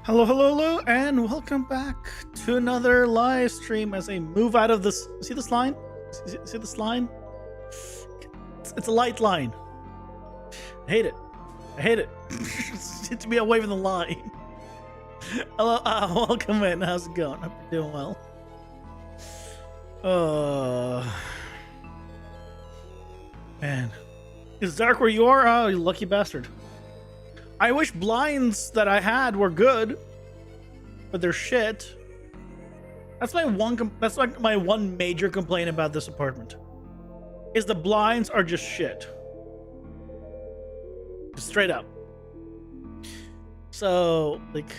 Hello, hello, hello, and welcome back to another live stream as I move out of this. See this line? See this line? It's a light line. I hate it. I hate it. It to be away from the line. Hello, welcome in. How's it going? Hope you're doing well. Man. It's dark where you are? Oh, you lucky bastard. I wish blinds that I had were good, but they're shit. That's my one. That's like my one major complaint about this apartment. Is the blinds are just shit. Just straight up. So, like,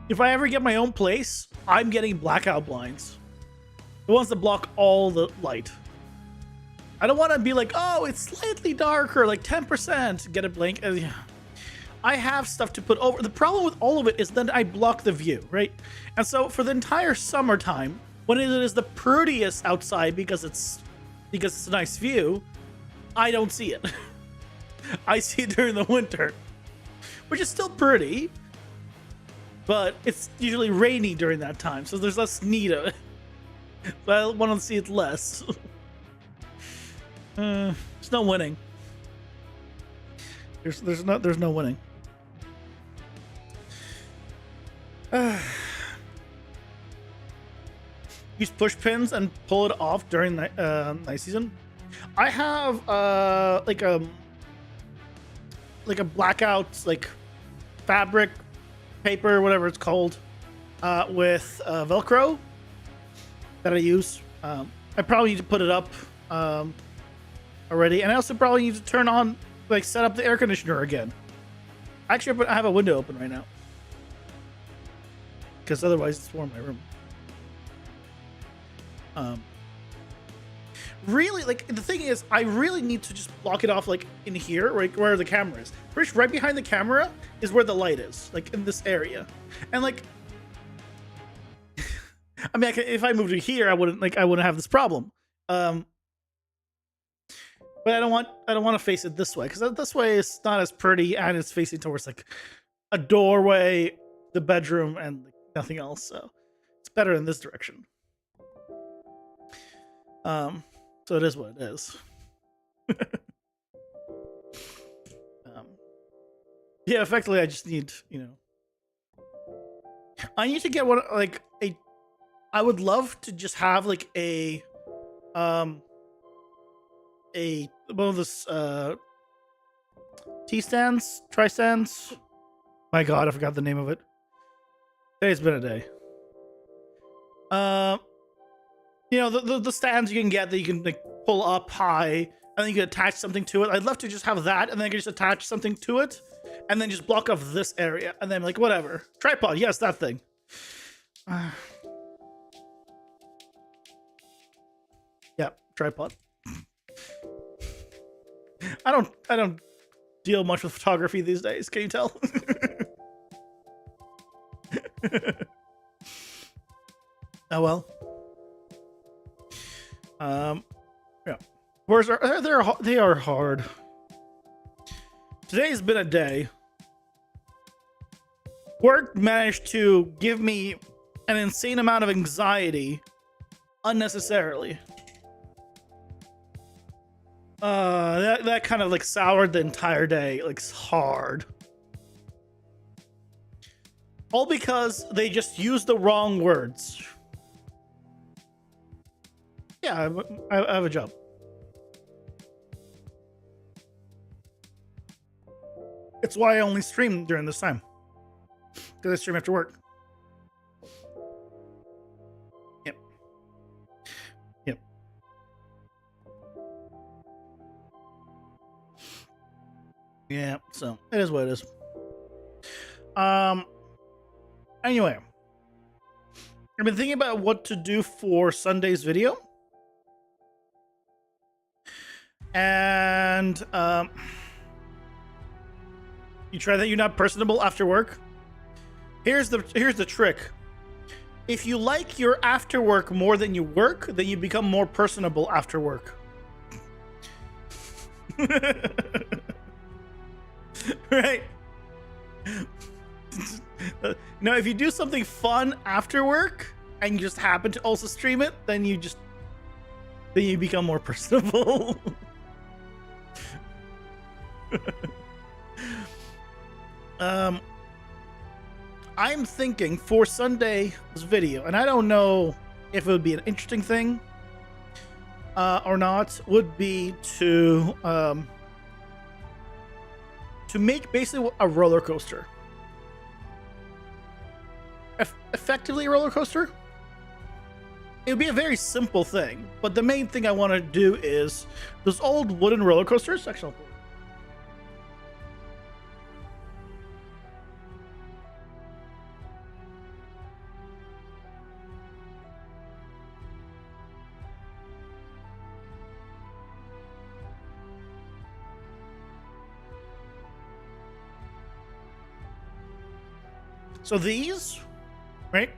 if I ever get my own place, I'm getting blackout blinds. The ones that block all the light. I don't want to be like, oh, it's slightly darker, like 10%. Get a blank. I have stuff to put over. The problem with all of it is that I block the view, right? And so for the entire summertime, when it is the prettiest outside because it's a nice view, I don't see it. I see it during the winter, which is still pretty, but it's usually rainy during that time, so there's less need of it. So I want to see it less. There's no winning. There's no winning. Use push pins and pull it off during the night season. I have like a blackout like fabric paper, whatever it's called, with Velcro that I use. I probably need to put it up already, and I also probably need to turn on, like, set up the air conditioner again. Actually, I have a window open right now because otherwise it's warm in my room. Really, like, the thing is, I really need to just block it off, like, in here, right where the camera is. Right behind the camera is where the light is, like, in this area. And, like, I mean, if I moved to here, I wouldn't have this problem. But I don't want to face it this way, because this way it's not as pretty, and it's facing towards like a doorway, the bedroom, and like, nothing else. So it's better in this direction. So it is what it is. Yeah, effectively, I just need, I need to get one, like I would love to just have like one of this tri-stands. My god, I forgot the name of it. Today's been a day. The stands you can get that you can like pull up high, and then you can attach something to it. I'd love to just have that, and then I can just attach something to it, and then just block off this area, and then like whatever. Tripod, yes, that thing. Yeah, tripod. I don't deal much with photography these days. Can you tell? Oh well. Yeah. Where's they are hard. Today's been a day. Work managed to give me an insane amount of anxiety unnecessarily. That kind of like soured the entire day, like hard. All because they just used the wrong words. Yeah, I have a job. It's why I only stream during this time. Because I stream after work. Yep. Yep. Yeah, so it is what it is. Anyway, I've been thinking about what to do for Sunday's video. And you try that you're not personable after work. Here's the trick. If you like your after work more than you work, then you become more personable after work. Right? No, if you do something fun after work and you just happen to also stream it, then you become more personable. I'm thinking for Sunday's video, and I don't know if it would be an interesting thing or not, would be to make basically a roller coaster. Effectively a roller coaster. It would be a very simple thing, but the main thing I want to do is those old wooden roller coasters. Actually, so these, right?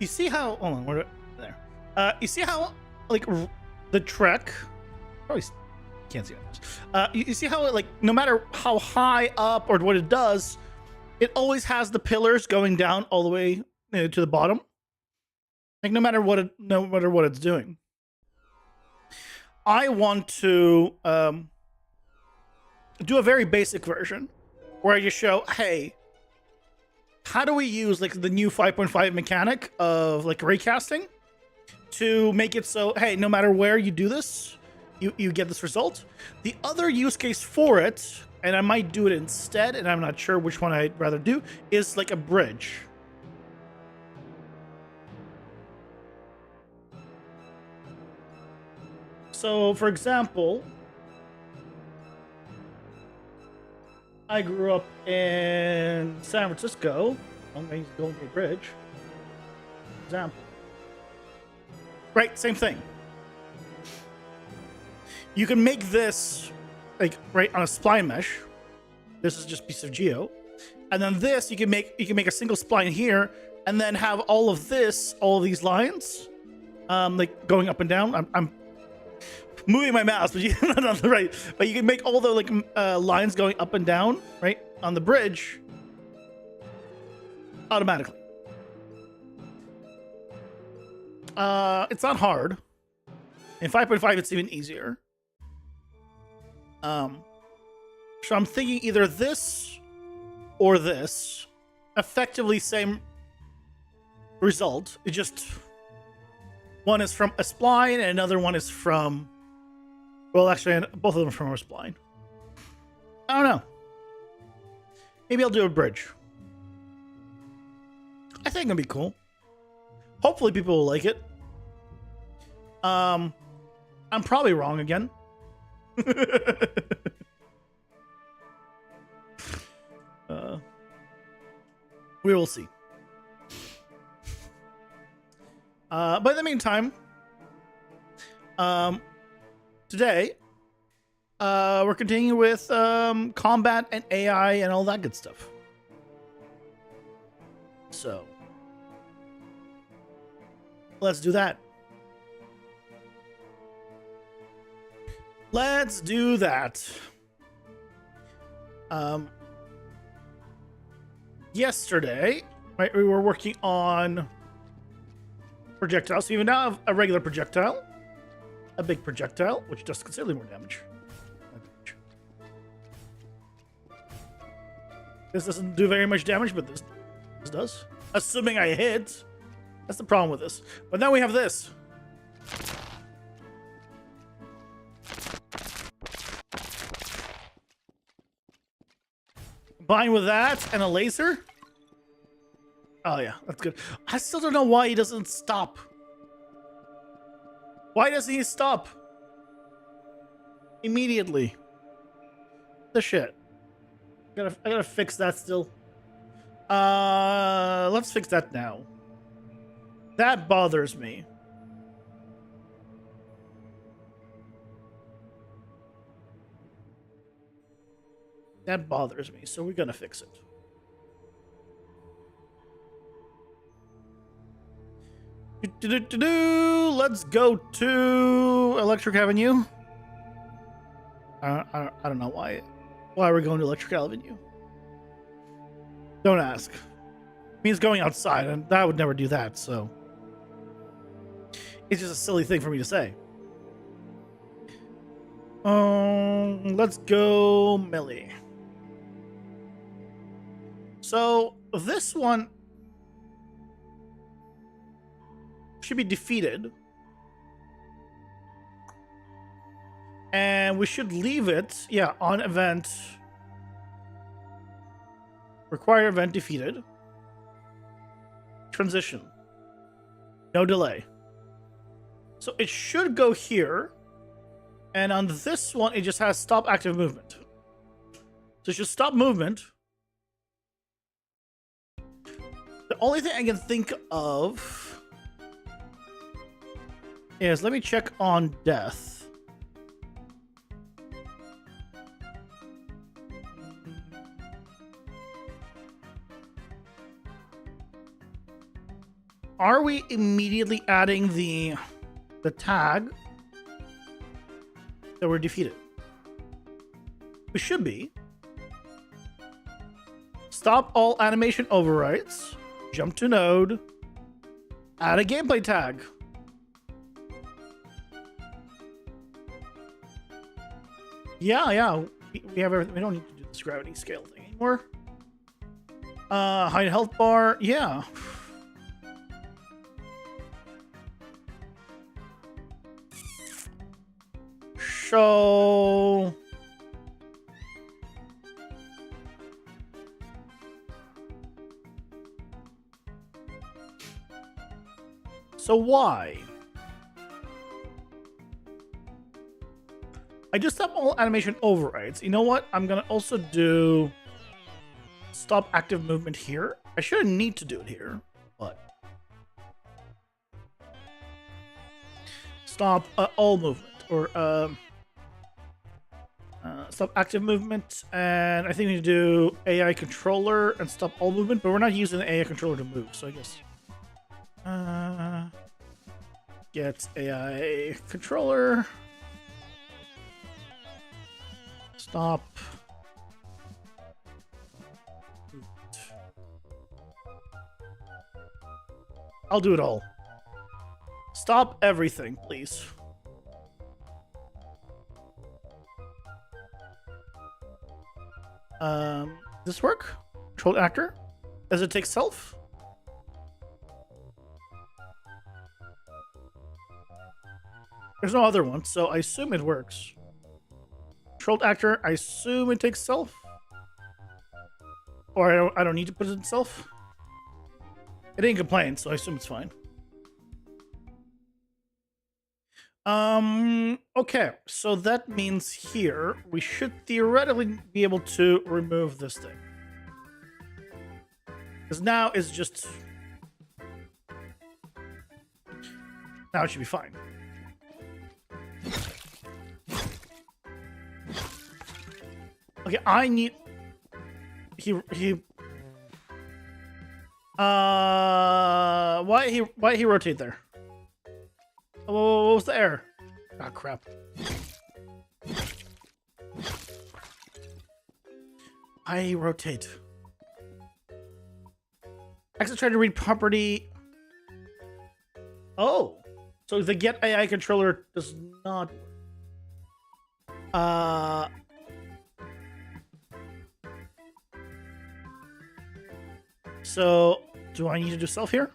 You see how? Hold on, where? There. You see how like the Trek? Probably can't see it. You see how like no matter how high up or what it does, it always has the pillars going down all the way to the bottom. Like no matter what it's doing. I want to do a very basic version where I just show, hey, how do we use like the new 5.5 mechanic of like raycasting to make it so, hey, no matter where you do this, you get this result. The other use case for it, and I might do it instead, and I'm not sure which one I'd rather do, is like a bridge. So, for example, I grew up in San Francisco. I'm going to go to a bridge. Example. Right, same thing. You can make this like right on a spline mesh. This is just a piece of geo. And then this you can make a single spline here and then have all of these lines like going up and down. I'm moving my mouse, but you're not on the right. But you can make all the like lines going up and down, right, on the bridge automatically. It's not hard. In 5.5, it's even easier. So I'm thinking either this or this. Effectively same result. It just one is from a spline and another one is from, well, actually, both of them are from a spline. I don't know. Maybe I'll do a bridge. I think it'll be cool. Hopefully people will like it. I'm probably wrong again. We will see. But in the meantime, today, we're continuing with combat and AI and all that good stuff. So, let's do that. Let's do that. Yesterday, right, we were working on projectiles. So you now have a regular projectile, a big projectile, which does considerably more damage. This doesn't do very much damage, but this does. Assuming I hit. That's the problem with this. But now we have this. Combined with that and a laser. Oh yeah, that's good. I still don't know why he doesn't stop. Why doesn't he stop? Immediately. The shit. I gotta fix that still. Let's fix that now. That bothers me. That bothers me, so we're gonna fix it. Let's go to Electric Avenue. I don't know why we're going to Electric Avenue. Don't ask. means going outside, and that would never do that, so it's just a silly thing for me to say. Let's go melee. So this one should be defeated, and we should leave it, yeah, on event. Require event defeated. Transition. No delay. So it should go here. And on this one, it just has stop active movement. So it should stop movement. The only thing I can think of is, let me check on death. Are we immediately adding the tag that we're defeated? We should be. Stop all animation overrides. Jump to node. Add a gameplay tag. Yeah. We have everything. We don't need to do this gravity scale thing anymore. Hide health bar. Yeah. So why? I just have all animation overrides. You know what? I'm gonna also do stop active movement here. I shouldn't need to do it here, but stop all movement, or stop active movement, and I think we need to do AI controller and stop all movement, but we're not using the AI controller to move, so I guess get AI controller, stop movement. I'll do it all. Stop everything, please. This work? Control actor? Does it take self? There's no other one, so I assume it works. Controlled actor, I assume it takes self? Or I don't need to put it in self? It didn't complain, so I assume it's fine. Okay, so that means here we should theoretically be able to remove this thing. Because now it's just... Now it should be fine. Okay, I need... Why he rotate there? Oh, what was the error? Ah, crap. I rotate. Actually, try to read property. Oh, so the get AI controller does not. So do I need to do self here?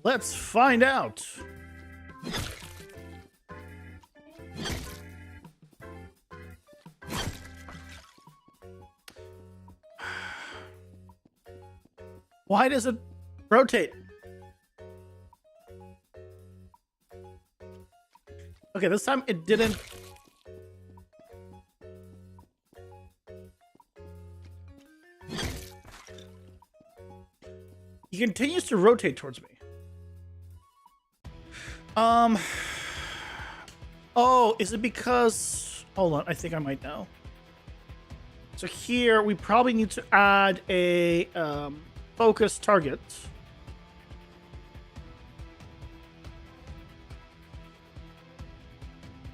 Let's find out. Why does it rotate? Okay, this time it didn't. He continues to rotate towards me. Oh, is it because... Hold on, I think I might know. So here, we probably need to add a focus target.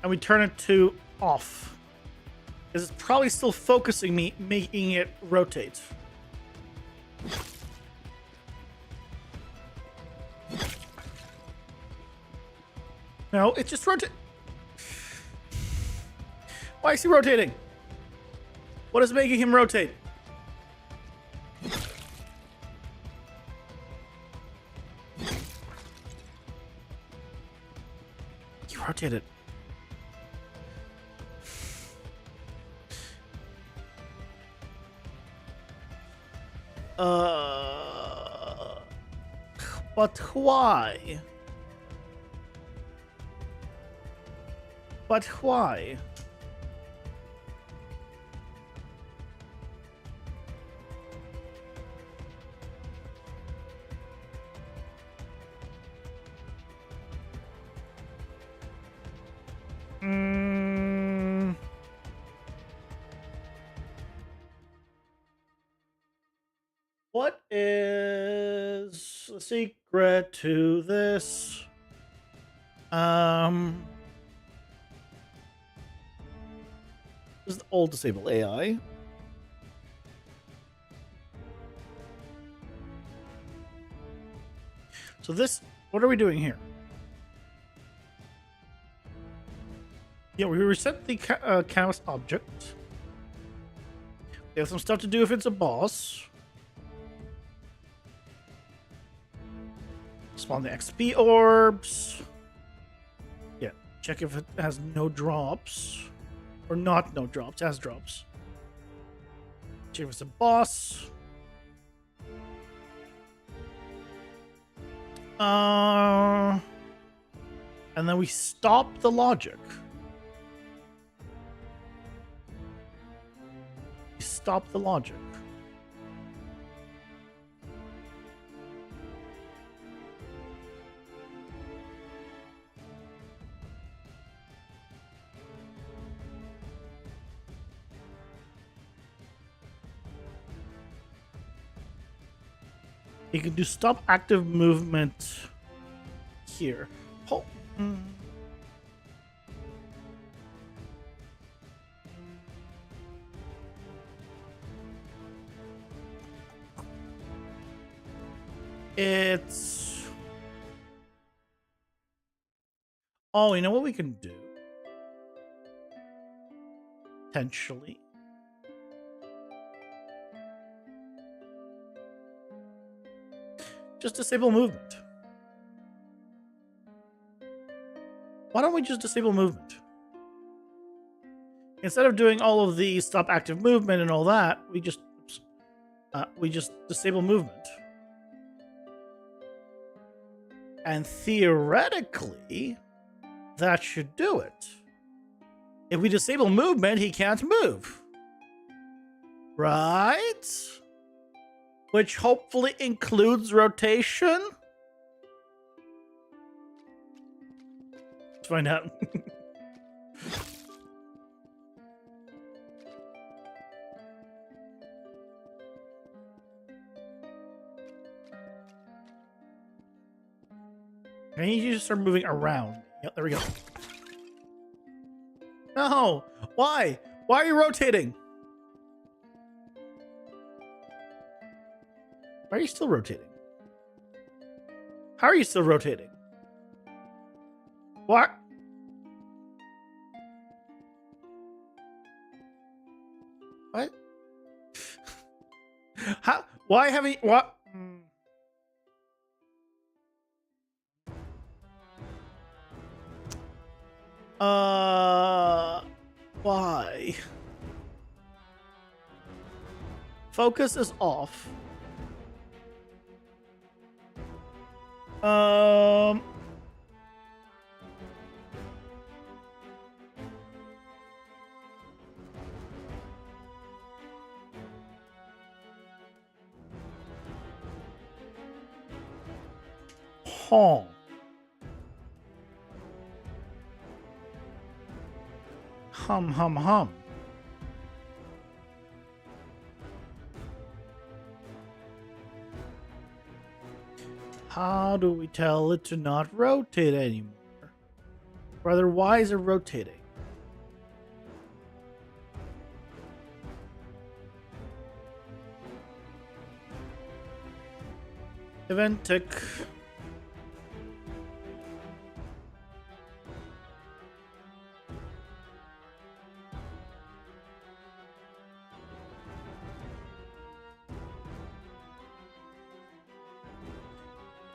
And we turn it to off. Because it's probably still focusing me, making it rotate. No, it's just rotate. Why is he rotating? What is making him rotate? You rotated. But why? But why? What is the secret to this? This is the old disable AI. So this, what are we doing here? Yeah, we reset the canvas object. We have some stuff to do if it's a boss. Spawn the XP orbs. Yeah, check if it has no drops. Or not no drops, has drops. Check if it's a boss. And then we stop the logic. We stop the logic. You can do stop active movement here. Oh. It's... Oh, you know what we can do? Potentially. Just disable movement. Why don't we just disable movement? Instead of doing all of the stop active movement and all that, we just disable movement. And theoretically, that should do it. If we disable movement, he can't move. Right? Which hopefully includes rotation. Let's find out. I need you to start moving around. Yep, there we go. No! Why? Why are you rotating? Why are you still rotating? How are you still rotating? What? What? How? Why haven't you... What? Why? Focus is off. Hum. Hum, hum, hum. How do we tell it to not rotate anymore? Rather, why is it rotating? Event tick.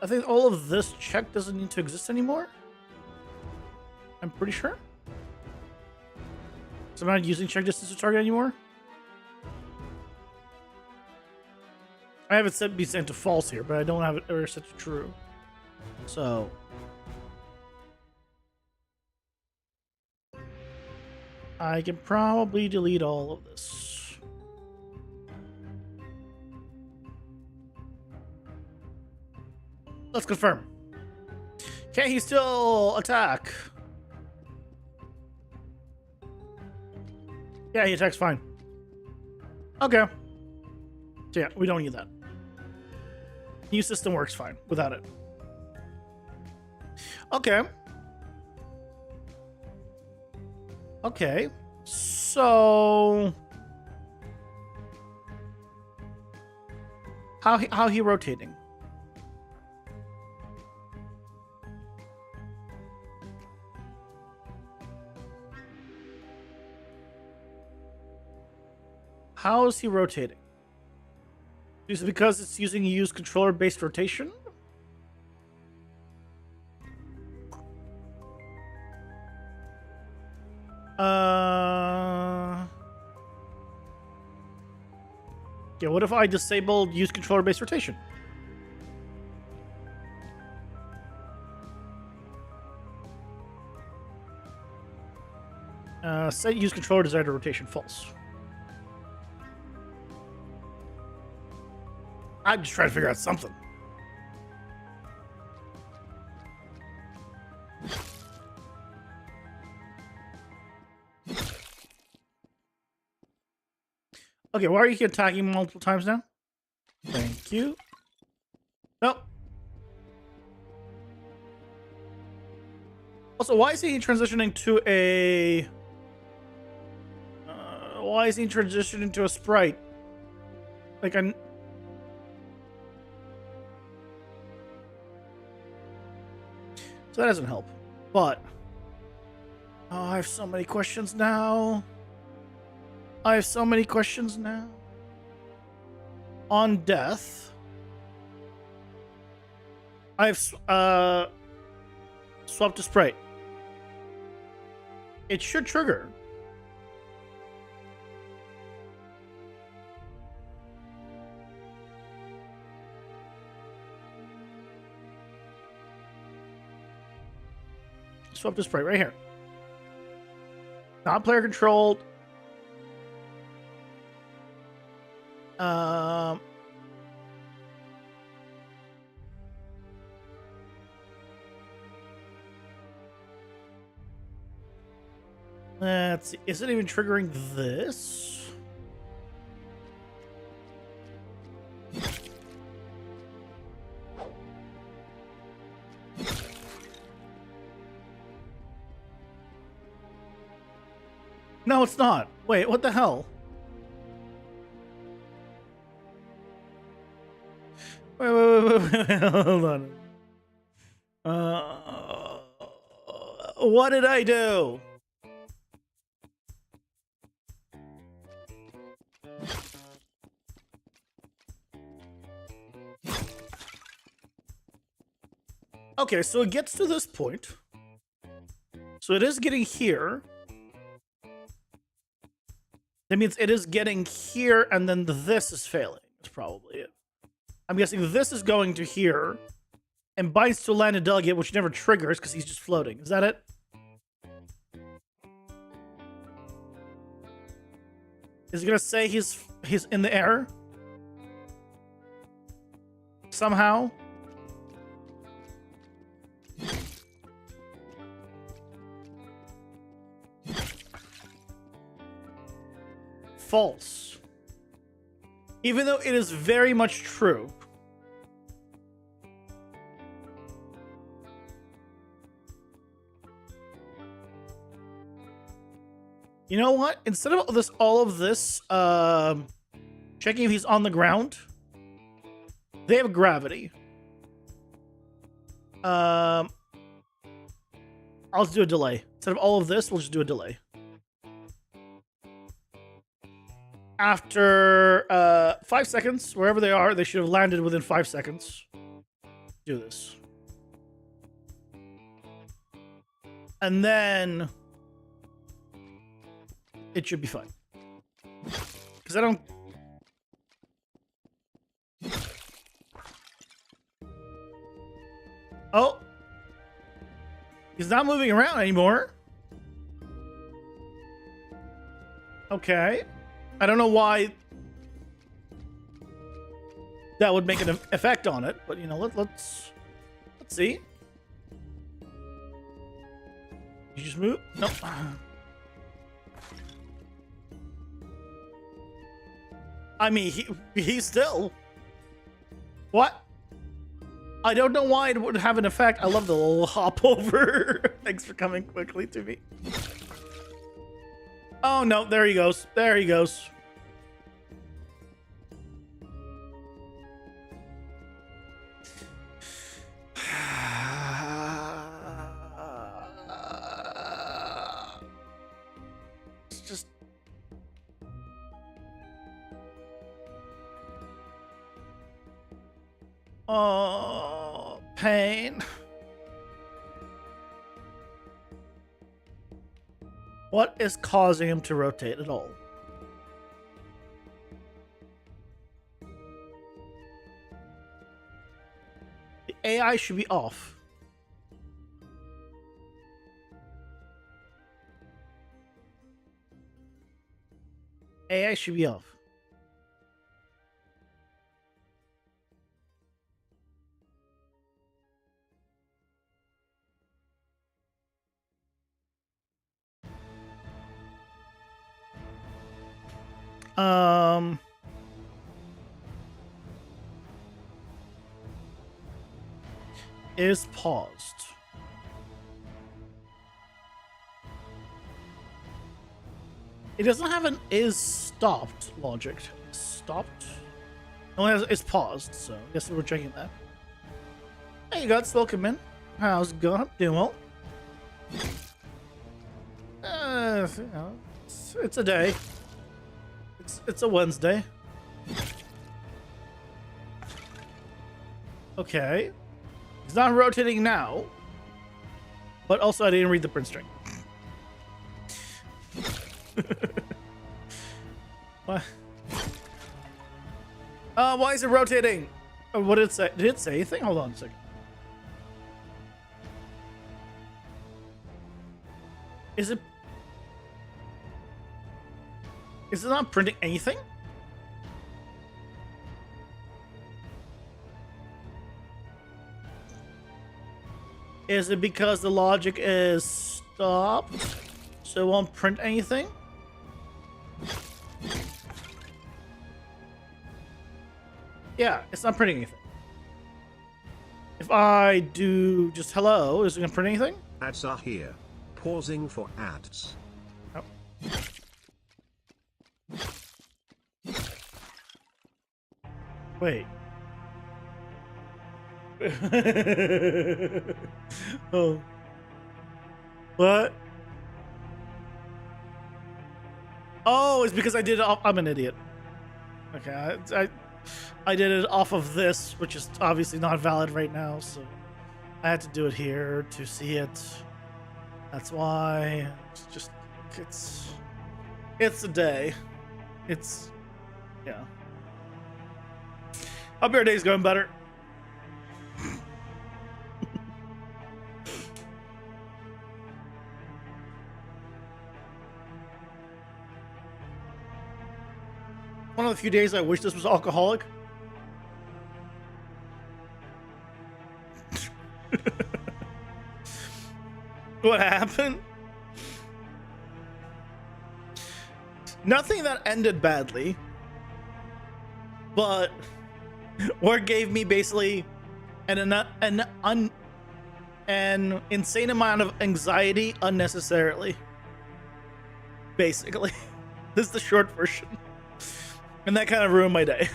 I think all of this check doesn't need to exist anymore. I'm pretty sure. So I'm not using check distance to target anymore. I have it set be sent to false here, but I don't have it ever set to true. So I can probably delete all of this. Let's confirm. Can he still attack? Yeah, he attacks fine. Okay. So yeah, we don't need that. New system works fine without it. Okay. Okay. So how he rotating? How is he rotating? Is it because it's using use controller-based rotation? Yeah, what if I disabled use controller-based rotation? Set use controller desired rotation false. I'm just trying to figure out something. Okay, why are you attacking multiple times now? Thank you. Nope. Also, why is he transitioning to a... why is he transitioning to a sprite? Like, so that doesn't help. But... oh, I have so many questions now. I have so many questions now. On death, I've swapped to sprite. It should trigger. Swap to sprite right here. Not player controlled. Let's see. Is it even triggering this? No, it's not. Wait, what the hell? Wait, hold on. What did I do? Okay, so it gets to this point. So it is getting here. That means it is getting here, and then this is failing. That's probably it. I'm guessing this is going to here, and binds to land a delegate, which never triggers because he's just floating. Is that it? Is it gonna say he's in the air? Somehow? False. Even though it is very much true. You know what? Instead of all of this, checking if he's on the ground, they have gravity. I'll just do a delay. Instead of all of this, we'll just do a delay. After 5 seconds, wherever they are, they should have landed within 5 seconds. Do this. And then it should be fine. Because I don't... Oh! He's not moving around anymore. Okay. I don't know why that would make an effect on it, but you know, let's see. You just move? Nope. I mean, he's still. What? I don't know why it would have an effect. I love the little hop over. Thanks for coming quickly to me. Oh no, there he goes. There he goes. It's just... Oh, pain. What is causing him to rotate at all? The AI should be off. AI should be off. Is paused. It doesn't have an is stopped logic. Stopped? No, it's paused, so I guess we're checking that. Hey, you guys, welcome in. How's it going? Doing well. You know, it's a day. It's a Wednesday. Okay. He's not rotating now. But also I didn't read the print string. What? Why is it rotating? What did it say? Did it say anything? Hold on a second. Is it not printing anything? Is it because the logic is stopped, so it won't print anything? Yeah, it's not printing anything. If I do just hello, is it gonna print anything? Ads are here. Pausing for ads. Oh. Wait. Oh. What? Oh, it's because I did it off. I'm an idiot. Okay, I did it off of this, which is obviously not valid right now, so I had to do it here to see it. That's why. It's just it's a day. It's yeah. Hope your day's going better. One of the few days I wish this was alcoholic. What happened? Nothing that ended badly, but what gave me basically an insane amount of anxiety unnecessarily. Basically, this is the short version, and that kind of ruined my day.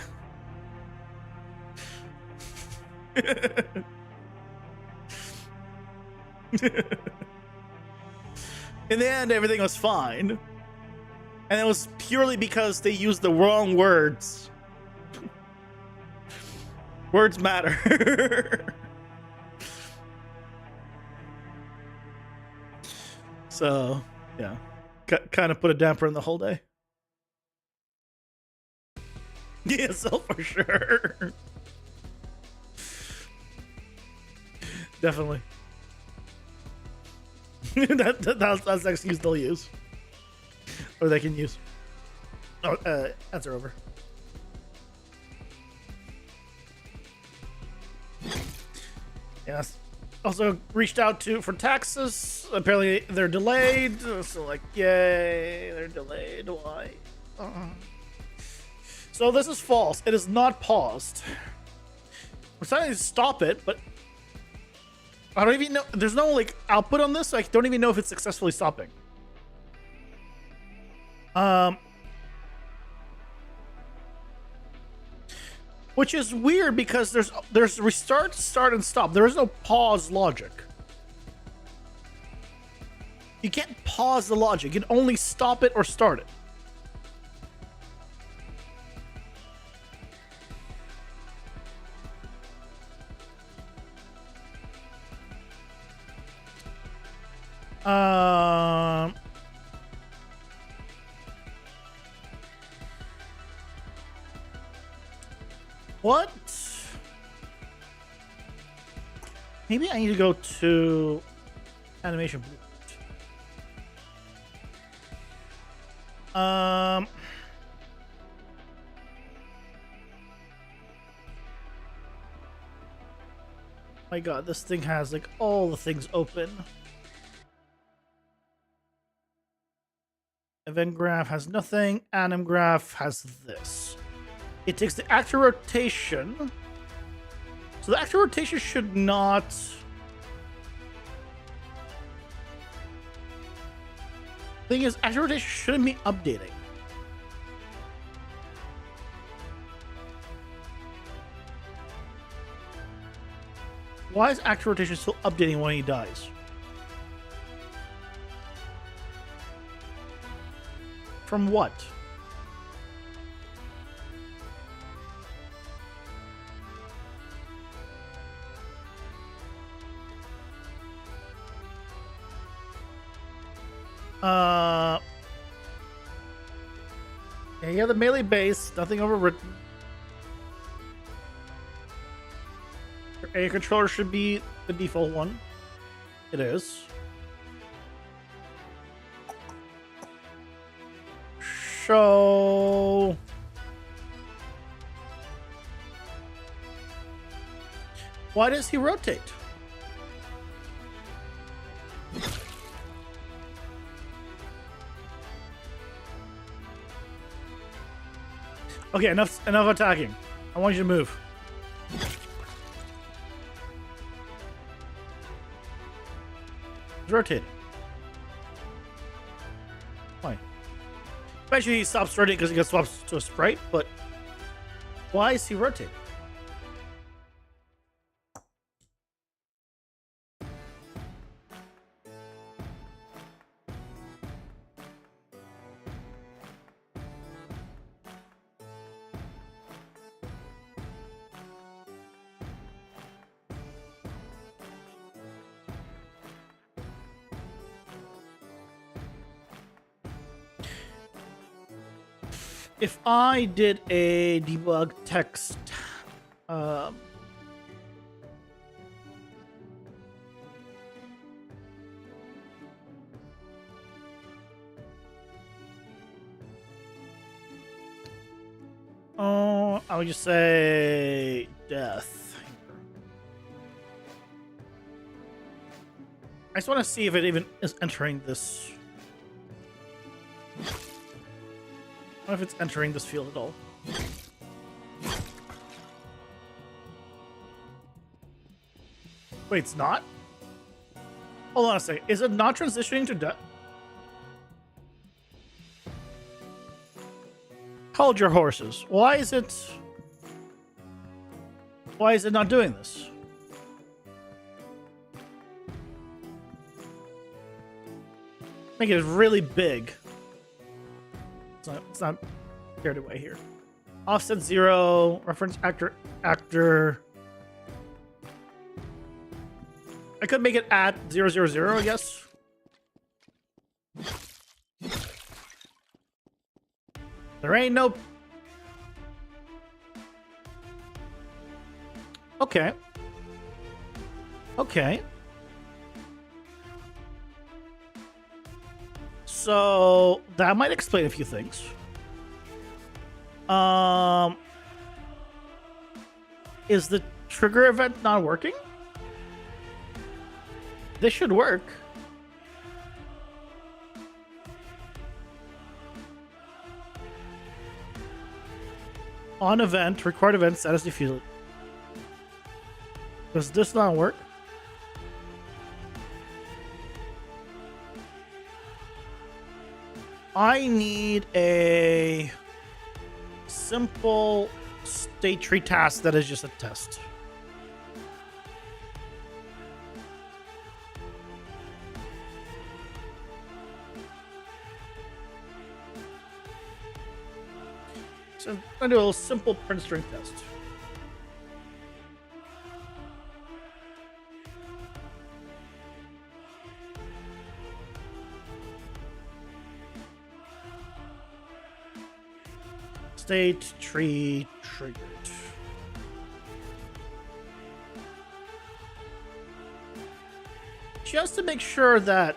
In the end, everything was fine. And it was purely because they used the wrong words. Words matter. So, yeah. Kind of put a damper in the whole day. Yeah, so for sure. Definitely. that's the excuse they'll use. Or they can use. Oh, answer over. Yes. Also reached out for taxes. Apparently they're delayed. So like, yay, they're delayed. Why? So this is false. It is not paused. We're trying to stop it, but I don't even know. There's no like output on this, so I don't even know if it's successfully stopping. Which is weird because there's restart, start, and stop. There is no pause logic. You can't pause the logic. You can only stop it or start it. What? Maybe I need to go to animation. My God, this thing has like all the things open. Event graph has nothing. Anim graph has this. It takes the actor rotation. So the actor rotation should not... Thing is, actor rotation shouldn't be updating. Why is actor rotation still updating when he dies? From what? Yeah, the melee base, nothing overwritten. Your controller should be the default one. It is. So... why does he rotate? Okay, enough attacking. I want you to move. He's rotating. Why? Eventually he stops rotating because he gets swapped to a sprite, but why is he rotating? If I did a debug text, I would just say death. I just want to see if it even is entering this. I don't know if it's entering this field at all. Wait, it's not? Hold on a second. Is it not transitioning to death? Hold your horses. Why is it not doing this? make it really big. It's not carried away here. Offset 0, reference actor. I could make it at 000, I guess. There ain't no... Okay. Okay. So that might explain a few things. Is the trigger event not working? This should work. On event, required event, status defeated. Does this not work? I need a simple state tree task that is just a test. So I'm going to do a simple print string test. State tree triggered. Just to make sure that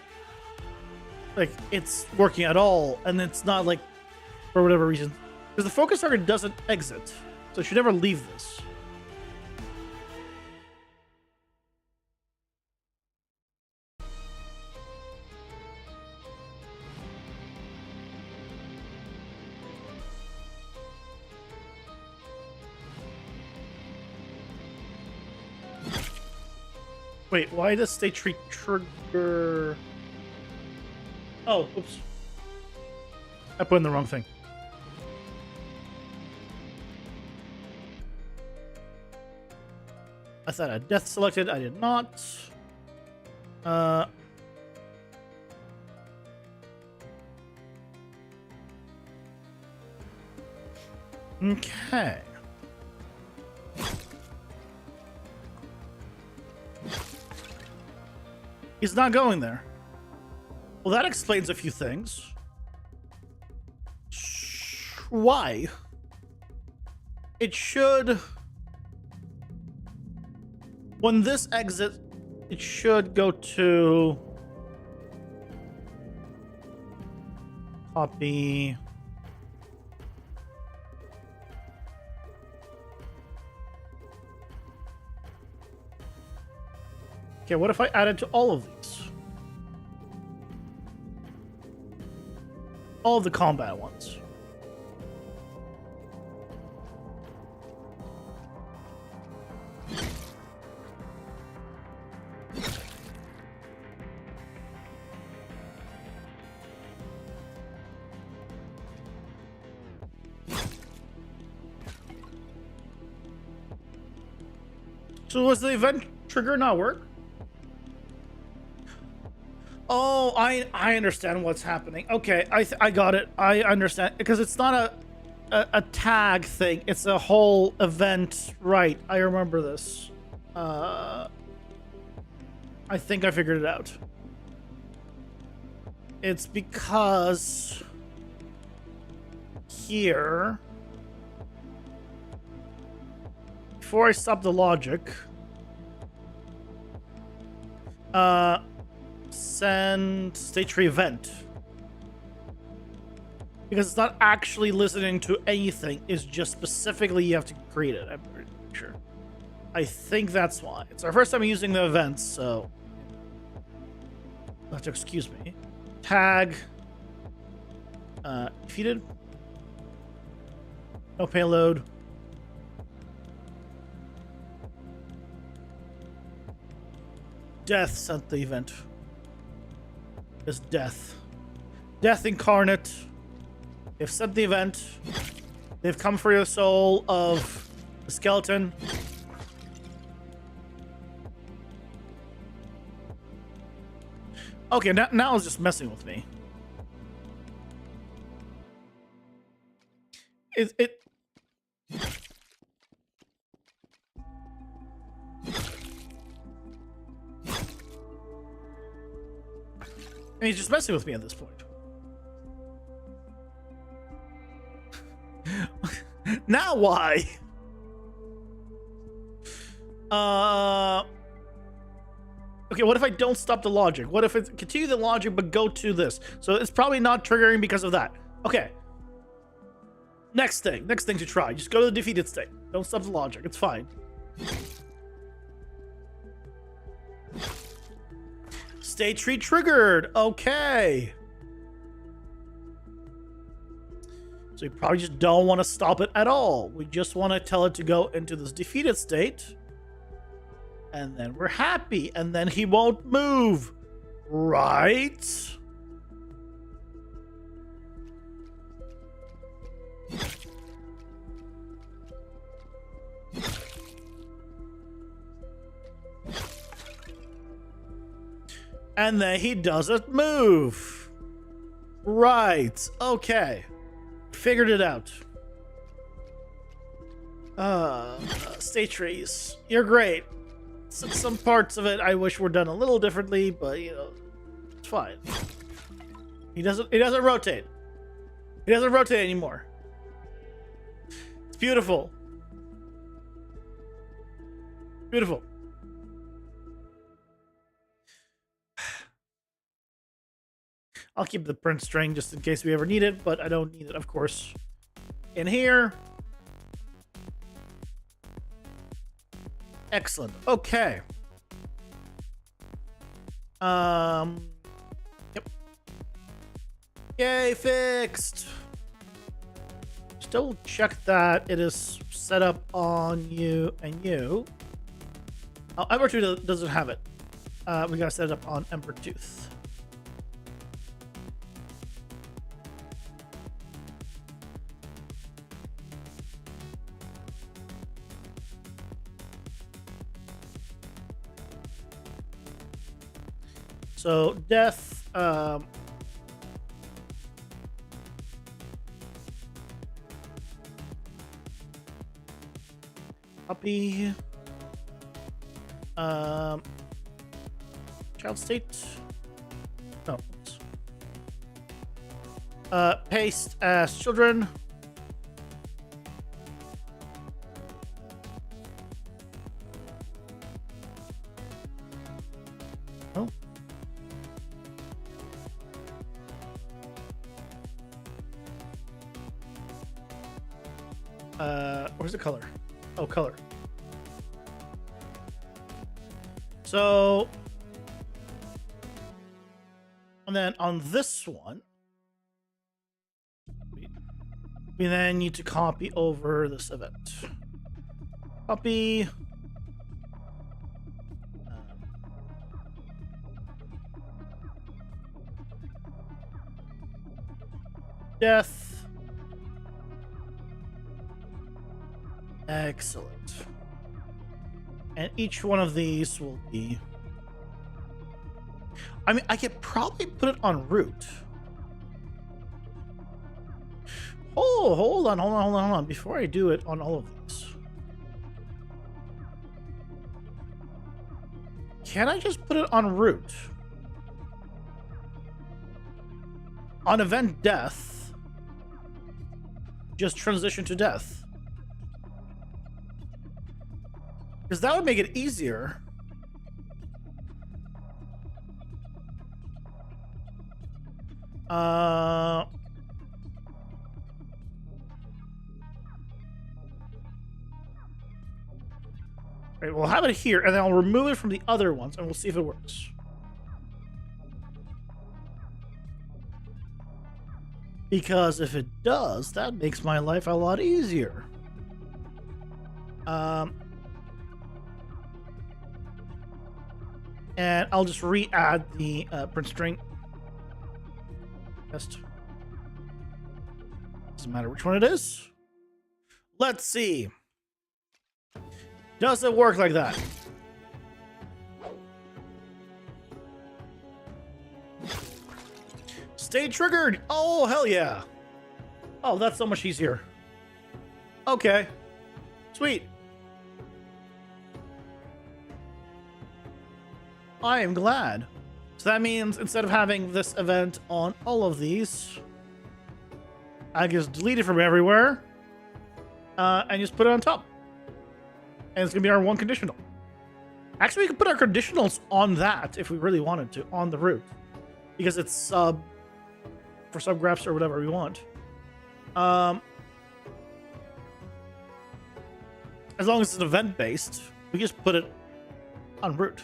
like it's working at all and it's not like for whatever reason. Because the focus target doesn't exit. So it should never leave this. Wait, why does state tree trigger? Oh, oops. I put in the wrong thing. I thought I had death selected. I did not. Okay. He's not going there. Well, that explains a few things. Why? It should... When this exits, it should go to... Copy... Okay, what if I added to all of these? All of the combat ones. So was the event trigger not work? Oh, I understand what's happening. Okay, I got it. I understand because it's not a tag thing. It's a whole event. Right. I remember this. I think I figured it out. It's because here, before I stop the logic, send state tree event, because it's not actually listening to anything. It's just specifically you have to create it. I'm pretty sure. I think that's why. It's our first time using the events, so you'll have to excuse me. Tag defeated. No payload. Death sent the event. Is death. Death incarnate. They've sent the event. They've come for your soul of the skeleton. Okay, now it's just messing with me. it. And he's just messing with me at this point. Now why? Okay, what if I don't stop the logic? What if it's continue the logic but go to this? So it's probably not triggering because of that. Okay. Next thing to try. Just go to the defeated state. Don't stop the logic. It's fine. State tree triggered. Okay. So we probably just don't want to stop it at all. We just want to tell it to go into this defeated state. And then we're happy. And then he won't move. Right? And then he doesn't move. Right. Okay. Figured it out. State trees. You're great. Some parts of it I wish were done a little differently, but you know, it's fine. He doesn't rotate. He doesn't rotate anymore. It's beautiful. Beautiful. I'll keep the print string just in case we ever need it, but I don't need it, of course. In here. Excellent. Okay. Yep. Yay, fixed. Still check that it is set up on you and you. Oh, Ember Tooth doesn't have it. We gotta set it up on Ember Tooth. So death, puppy, child state, no, paste as children. Oh. Where's the color? Oh, color. So, and then on this one, we then need to copy over this event. Copy. Death. Excellent. And each one of these will be... I mean, I could probably put it on root. Oh, hold on. Before I do it on all of these. Can I just put it on root? On event death. Just transition to death. Because that would make it easier. Right, we'll have it here, and then I'll remove it from the other ones, and we'll see if it works. Because if it does, that makes my life a lot easier. And I'll just re-add the print string. Just doesn't matter which one it is. Let's see. Does it work like that? Stay triggered. Oh, hell yeah. Oh, that's so much easier. Okay. Sweet. I am glad. So that means instead of having this event on all of these, I just delete it from everywhere and just put it on top. And it's going to be our one conditional. Actually, we can put our conditionals on that if we really wanted to, on the root. Because it's sub, for subgraphs or whatever we want. As long as it's event-based, we just put it on root.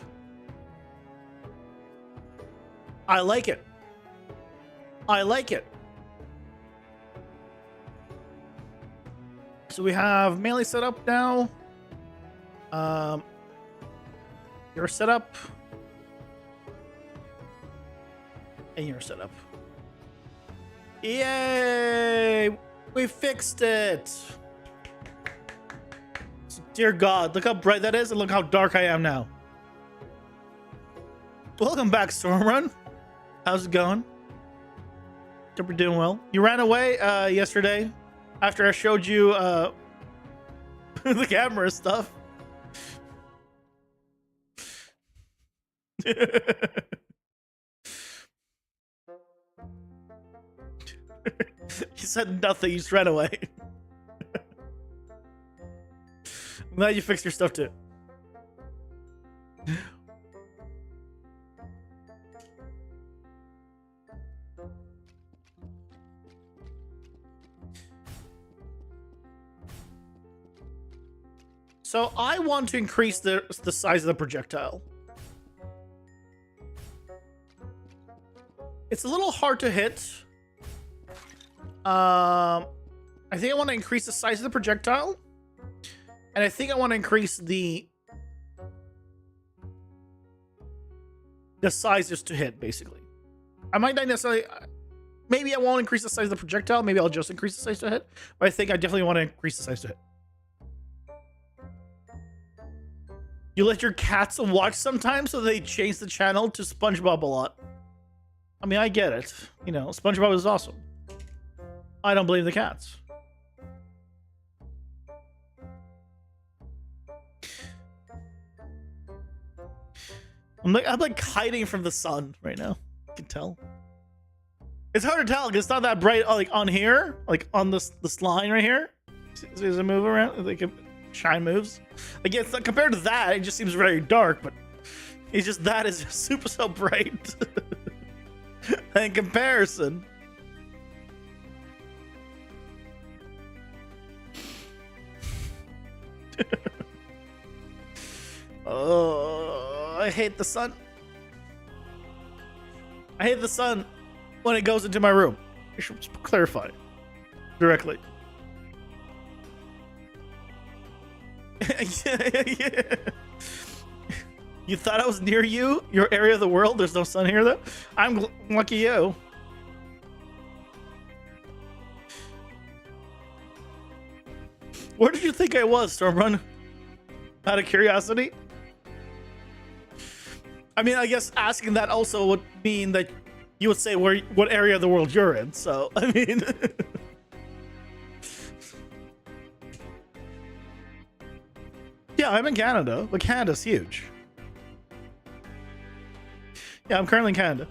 I like it. I like it. So we have melee set up now. Your setup. And your setup. Yay! We fixed it! Dear God, look how bright that is and look how dark I am now. Welcome back, Stormrun. How's it going? Hope you're doing well. You ran away yesterday after I showed you the camera stuff. You said nothing, you just ran away. I'm glad you fixed your stuff too. So I want to increase the size of the projectile. It's a little hard to hit. I think I want to increase the size of the projectile. And I think I want to increase the sizes to hit, basically. I might not necessarily... Maybe I won't increase the size of the projectile. Maybe I'll just increase the size to hit. But I think I definitely want to increase the size to hit. You let your cats watch sometimes, so they change the channel to SpongeBob a lot. I mean, I get it. You know, SpongeBob is awesome. I don't blame the cats. I'm like hiding from the sun right now. You can tell. It's hard to tell because it's not that bright. Like on here, like on this line right here. See, does it move around? Like shine moves. Like it's like, compared to that, it just seems very dark. But it's just that is super so bright. In comparison. Oh, I hate the sun. I hate the sun when it goes into my room. I should clarify directly. Yeah. You thought I was near you? Your area of the world? There's no sun here, though? I'm lucky you. Where did you think I was, Stormrun? Out of curiosity? I mean, I guess asking that also would mean that you would say what area of the world you're in. So, I mean... Yeah, I'm in Canada, but Canada's huge. Yeah, I'm currently in Canada.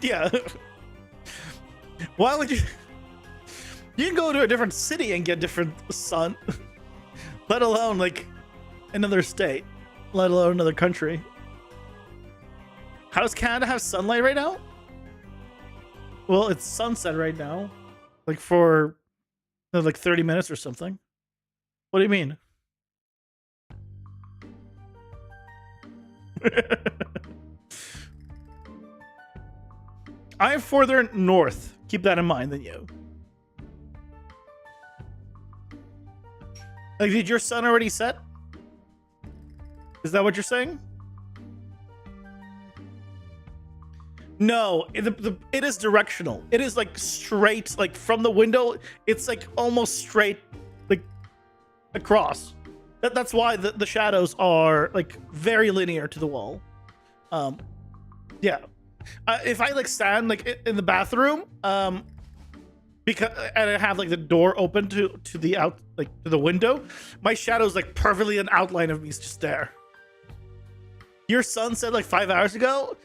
Yeah. Why would you... You can go to a different city and get different sun. Let alone, like, another state. Let alone another country. How does Canada have sunlight right now? Well, it's sunset right now. Like, for... like 30 minutes or something. What do you mean? I'm further north. Keep that in mind than you. Like, did your sun already set? Is that what you're saying? No, it is directional. It is like straight, like from the window. It's like almost straight, like across. That's why the shadows are like very linear to the wall. Yeah. If I like stand like in the bathroom, because and I have like the door open to the out like to the window, my shadow's like perfectly an outline of me just there. Your sun set like 5 hours ago,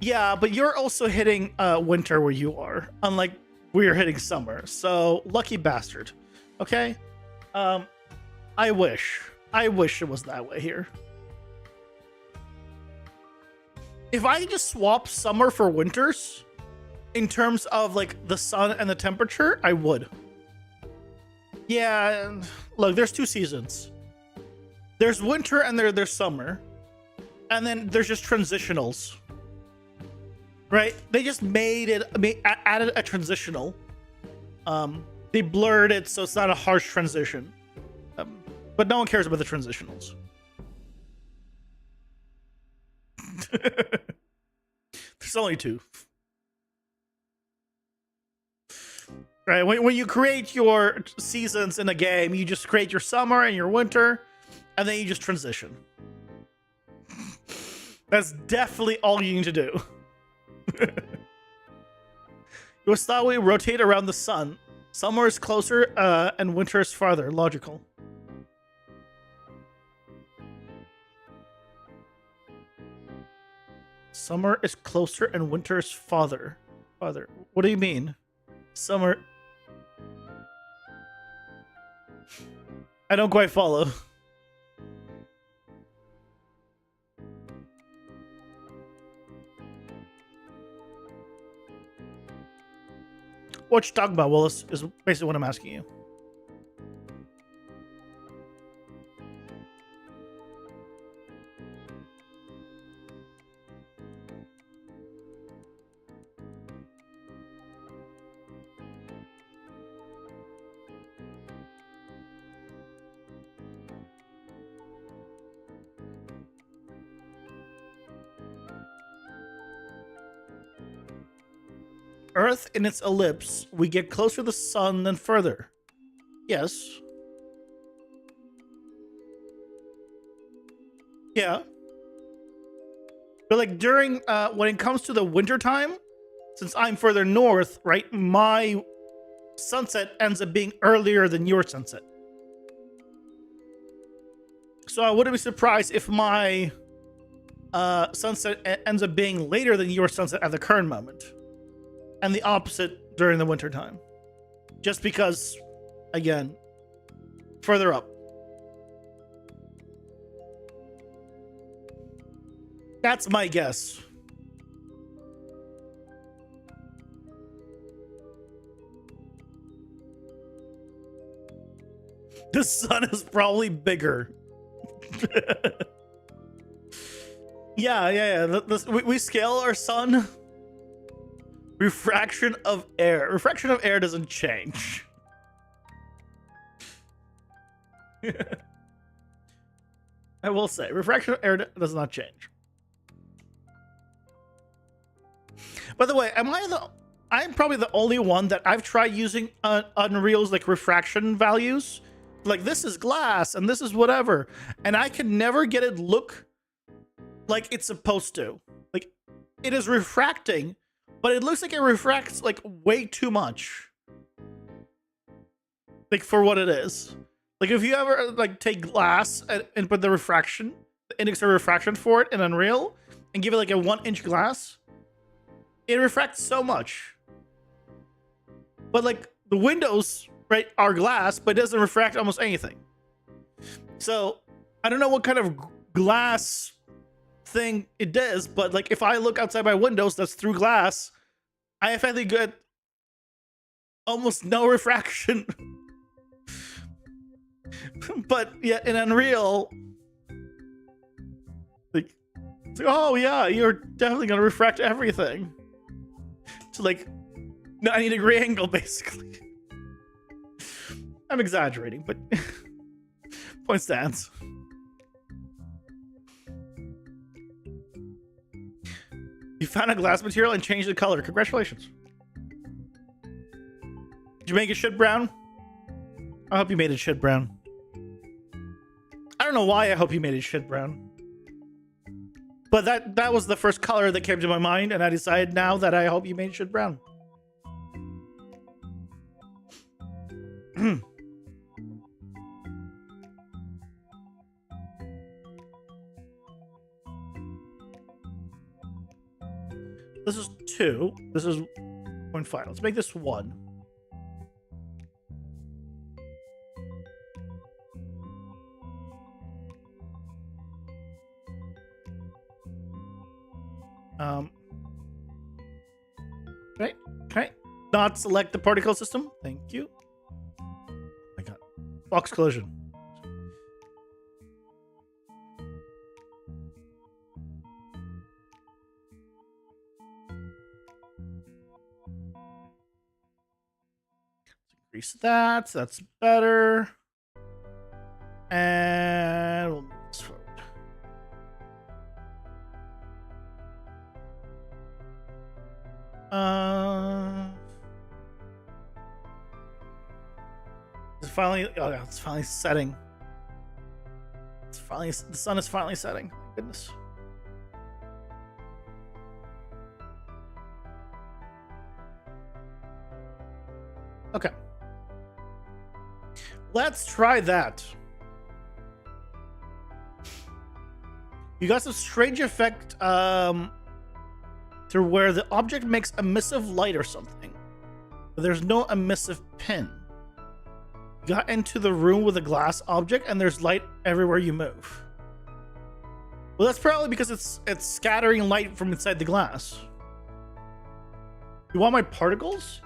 yeah, but you're also hitting winter where you are, unlike we're hitting summer. So lucky bastard. Okay, I wish it was that way here. If I just swap summer for winters, in terms of like the sun and the temperature, I would. Yeah, look, there's 2 seasons. There's winter and there's summer. And then there's just transitionals. Right? They just added a transitional. They blurred it so it's not a harsh transition. But no one cares about the transitionals. There's only 2. Right, when you create your seasons in a game, you just create your summer and your winter, and then you just transition. That's definitely all you need to do. Your style will rotate around the sun. Summer is closer, and winter is farther. Logical. Summer is closer and winter is farther. Farther. What do you mean? Summer... I don't quite follow. What you talking about, Willis, is basically what I'm asking you. Earth in its ellipse, we get closer to the sun than further. Yes. Yeah. But like during, when it comes to the winter time, since I'm further north, right, my sunset ends up being earlier than your sunset. So I wouldn't be surprised if my sunset ends up being later than your sunset at the current moment. And the opposite during the winter time. Just because, again, further up. That's my guess. The sun is probably bigger. Yeah. We scale our sun. Refraction of air. Refraction of air doesn't change. I will say, refraction of air does not change. By the way, I'm probably the only one that I've tried using Unreal's like refraction values. Like this is glass and this is whatever. And I can never get it look like it's supposed to. Like it is refracting, but it looks like it refracts like way too much. Like for what it is. Like if you ever like take glass and put the refraction, the index of refraction for it in Unreal and give it like a 1-inch glass, it refracts so much. But like the windows, right, are glass, but it doesn't refract almost anything. So I don't know what kind of glass thing it does, but like if I look outside my windows that's through glass, I effectively get almost no refraction. But yeah, in Unreal, like, it's like, oh yeah, you're definitely gonna refract everything to like 90-degree angle, basically. I'm exaggerating, but point stands. You found a glass material and changed the color. Congratulations. Did you make it shit brown? I hope you made it shit brown. I don't know why I hope you made it shit brown. But that was the first color that came to my mind, and I decided now that I hope you made it shit brown. This is 2. This is 0.5. Let's make this 1. Okay. Okay. Not select the particle system. Thank you. Oh my god. Box collision. Increase that. That's better. And we'll move this forward. It's finally. Oh yeah, it's finally setting. It's finally. The sun is finally setting. Thank goodness. Okay. Let's try that. You got some strange effect to where the object makes emissive light or something, but there's no emissive pin. You got into the room with a glass object and there's light everywhere you move. Well, that's probably because it's scattering light from inside the glass. You want my particles?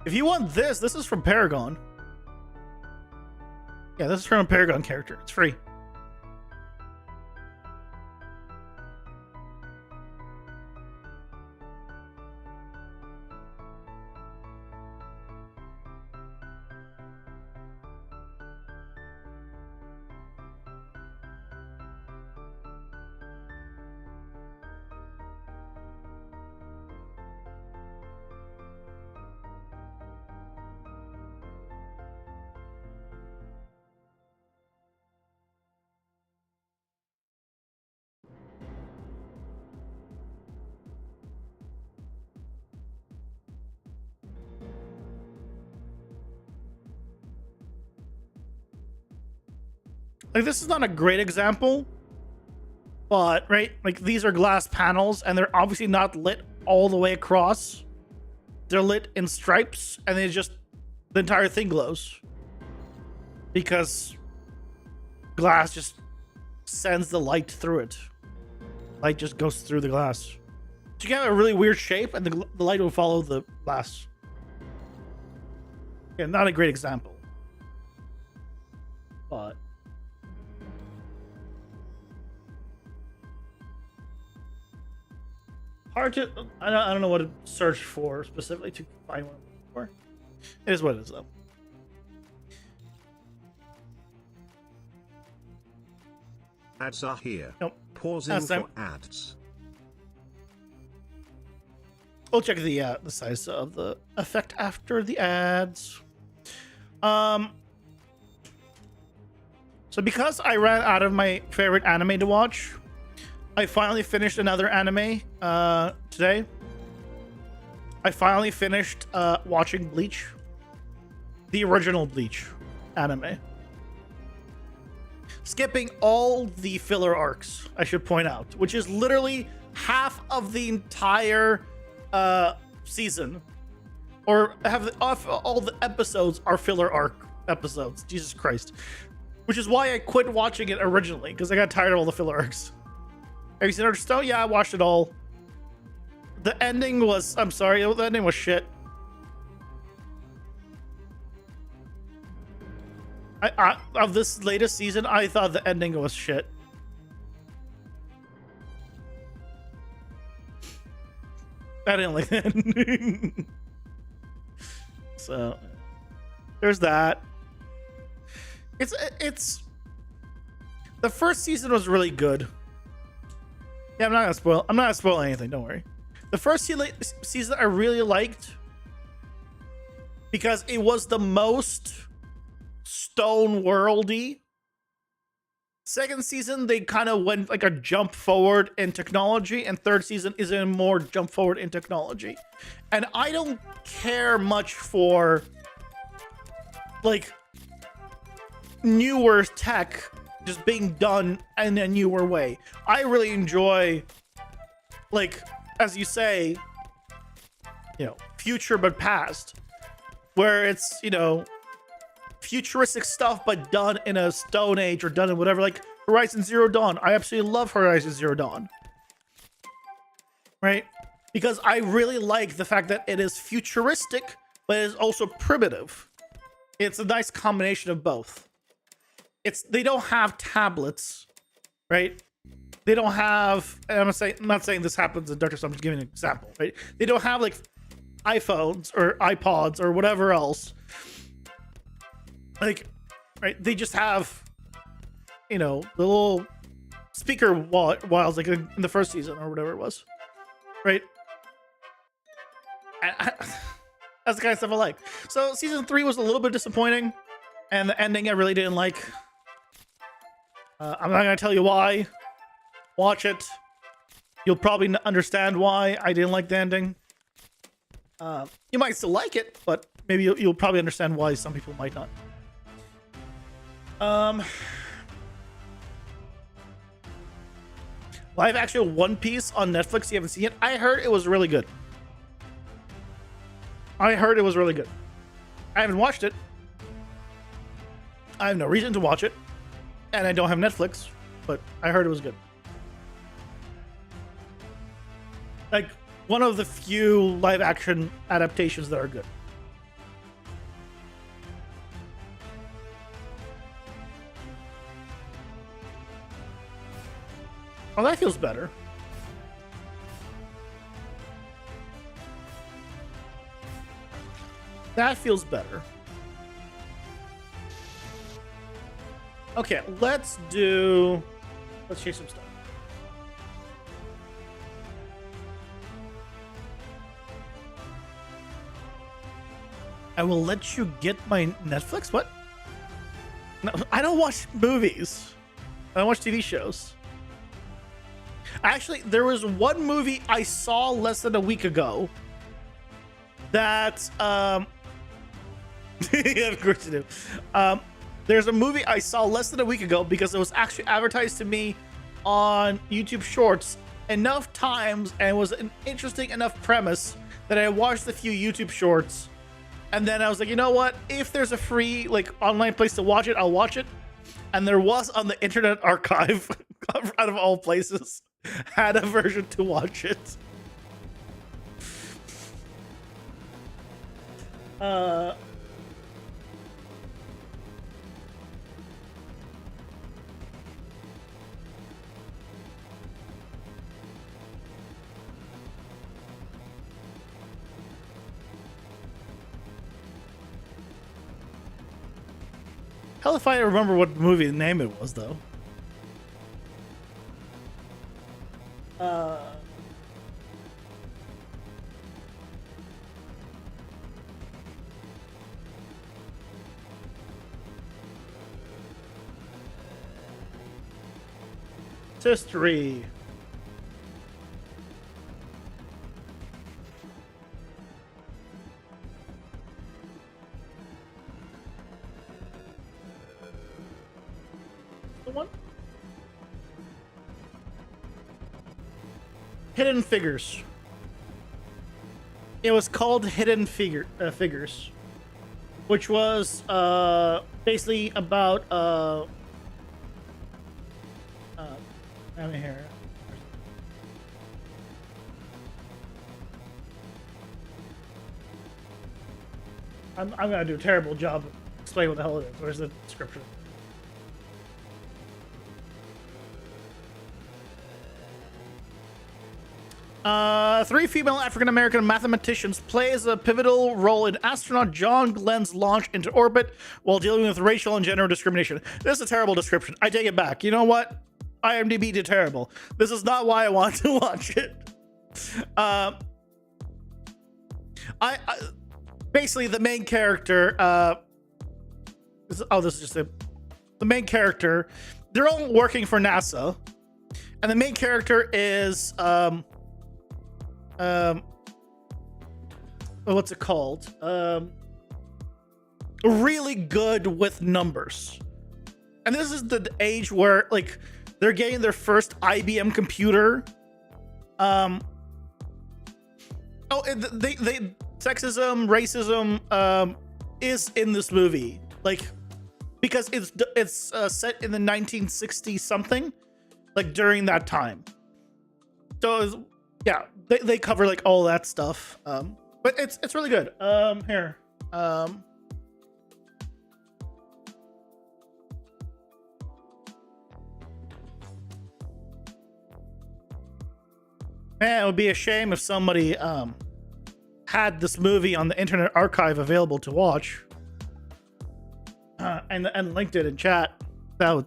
If you want this is from Paragon. Yeah, this is from a Paragon character. It's free. Like, this is not a great example, but, right, like, these are glass panels, and they're obviously not lit all the way across. They're lit in stripes, and they just, the entire thing glows. Because glass just sends the light through it. Light just goes through the glass. So you get a really weird shape, and the light will follow the glass. Yeah, not a great example. But... hard to... I don't know what to search for specifically to find what I'm looking for. It is what it is, though. Ads are here. Nope. Pausing for ads. We'll check the size of the effect after the ads. So because I ran out of my favorite anime to watch, I finally finished another anime today. I finally finished watching Bleach. The original Bleach anime. Skipping all the filler arcs, I should point out, which is literally half of the entire season. Or all the episodes are filler arc episodes. Jesus Christ. Which is why I quit watching it originally, because I got tired of all the filler arcs. Have you seen Stone? Yeah, I watched it all. The ending was... I'm sorry, the ending was shit. Of this latest season, I thought the ending was shit. I didn't like the ending. So, there's that. It's... The first season was really good. Yeah, I'm not gonna spoil anything, don't worry. The first season I really liked because it was the most stone worldy. Second season, they kind of went like a jump forward in technology, and third season is a more jump forward in technology. And I don't care much for like newer tech just being done in a newer way. I really enjoy, like, as you say, you know, future but past, where it's, you know, futuristic stuff but done in a Stone Age or done in whatever, like Horizon Zero Dawn. I absolutely love Horizon Zero Dawn, right? Because I really like the fact that it is futuristic but it is also primitive. It's a nice combination of both. They don't have tablets, right? They don't have, and I'm not saying this happens in Dark Souls, I'm just giving an example, right? They don't have like iPhones or iPods or whatever else. Like, right? They just have, you know, the little speaker wiles like in the first season or whatever it was, right? That's the kind of stuff I like. So season 3 was a little bit disappointing, and the ending I really didn't like. I'm not gonna tell you why. Watch it. You'll probably understand why I didn't like the ending. You might still like it, but maybe you'll probably understand why some people might not. Live action One Piece on Netflix. You haven't seen it? I heard it was really good. I haven't watched it. I have no reason to watch it, and I don't have Netflix, but I heard it was good. Like, one of the few live action adaptations that are good. Oh, that feels better. That feels better. Okay, let's chase some stuff. I will let you get my Netflix? What? No, I don't watch movies. I don't watch TV shows. Actually, there was one movie I saw less than a week ago that, yeah, of course you do. There's a movie I saw less than a week ago because it was actually advertised to me on YouTube Shorts enough times, and it was an interesting enough premise that I watched a few YouTube Shorts, and then I was like, you know what? If there's a free, like, online place to watch it, I'll watch it. And there was on the Internet Archive, out of all places, had a version to watch it. Hell if I remember what movie name it was, though. History. The one? Hidden Figures. It was called Hidden Figures, which was basically about I'm here. I'm gonna do a terrible job of explaining what the hell it is. Where's the description? Three female African-American mathematicians plays a pivotal role in astronaut John Glenn's launch into orbit while dealing with racial and gender discrimination. This is a terrible description. I take it back. You know what? IMDb did terrible. This is not why I want to watch it. I basically the main character. This is just the main character. They're all working for NASA, and the main character is what's it called? really good with numbers. And this is the age where like they're getting their first IBM computer. They sexism, racism is in this movie, like because it's set in the 1960s something, like during that time. So yeah, they cover like all that stuff. But it's really good. Here. Man, it would be a shame if somebody had this movie on the Internet Archive available to watch, and linked it in chat. That would,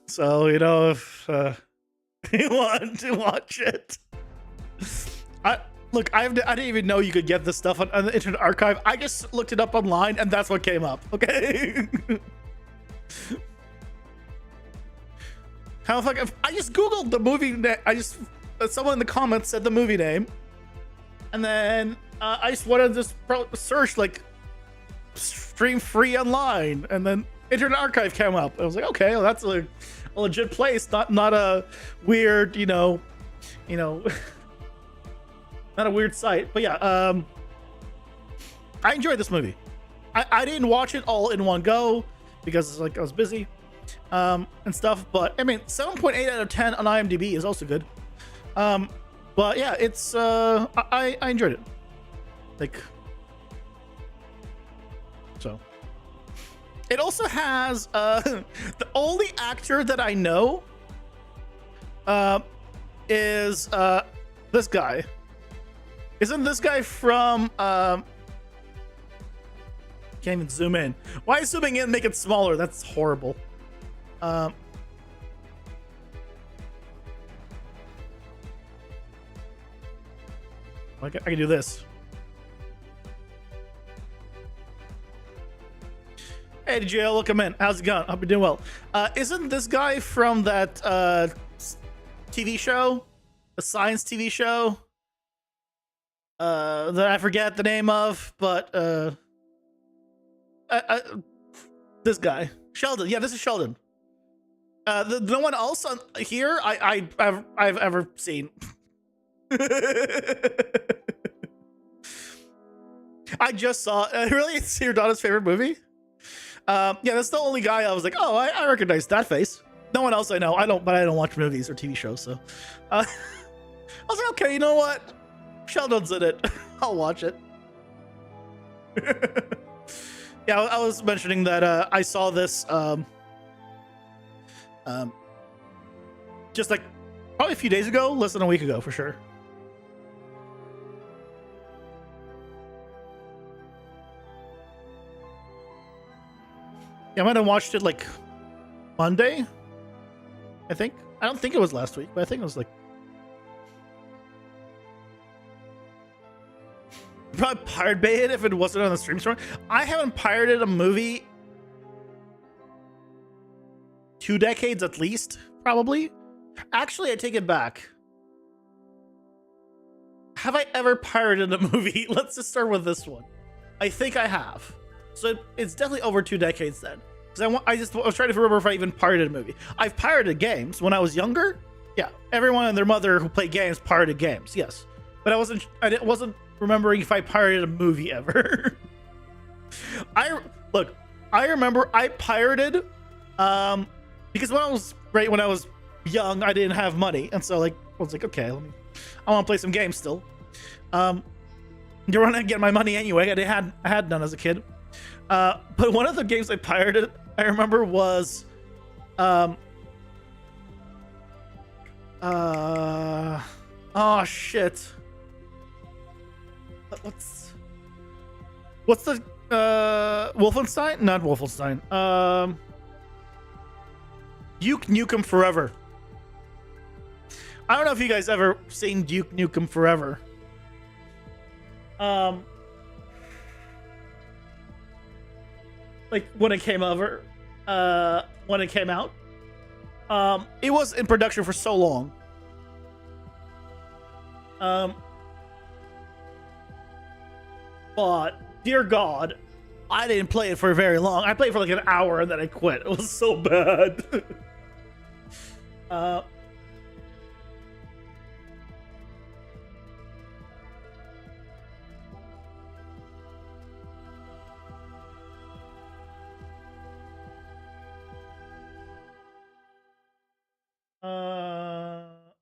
so you know, if you want to watch it, I didn't even know you could get this stuff on the Internet Archive. I just looked it up online, and that's what came up. Okay. How fuck? I just googled the movie. Someone in the comments said the movie name, and then I just wanted to just search like stream free online, and then Internet Archive came up. I was like, okay, well, that's a legit place, not a weird, not a weird site. But yeah, I enjoyed this movie. I didn't watch it all in one go because like I was busy. And stuff, but I mean 7.8 out of 10 on IMDb is also good. But yeah, it's I enjoyed it. Like, so it also has the only actor that I know is this guy. Isn't this guy from can't even zoom in. Why is zooming in make it smaller? That's horrible. I can do this. Hey, DJL, welcome in. How's it going? Hope you're doing well. Isn't this guy from that TV show, the science TV show, that I forget the name of, but this guy, Sheldon. Yeah, this is Sheldon. No one else on here I've ever seen. I just saw. Really, it's your daughter's favorite movie. Yeah, that's the only guy I was like, oh, I recognize that face. No one else I know. I don't watch movies or TV shows, so I was like, okay, you know what? Sheldon's in it. I'll watch it. Yeah, I was mentioning that I saw this. Just like probably a few days ago, less than a week ago for sure. Yeah, I might have watched it like Monday, I think. I don't think it was last week, but I think it was like probably pirate bay it if it wasn't on the stream store. I haven't pirated a movie 2 decades at least, probably. Actually, I take it back. Have I ever pirated a movie? Let's just start with this one. I think I have. So it's definitely over 2 decades then. Because I was trying to remember if I even pirated a movie. I've pirated games when I was younger. Yeah, everyone and their mother who played games pirated games. Yes, but I wasn't remembering if I pirated a movie ever. I remember I pirated because when I was young, I didn't have money, and so like I was like, okay, I want to play some games still. You're gonna get my money anyway. I had none as a kid. But one of the games I pirated, I remember, was oh shit. What's the Wolfenstein? Not Wolfenstein. Duke Nukem Forever. I don't know if you guys ever seen Duke Nukem Forever. Like when it came out, it was in production for so long. Um, but dear God, I didn't play it for very long. I played for like an hour and then I quit. It was so bad. uh,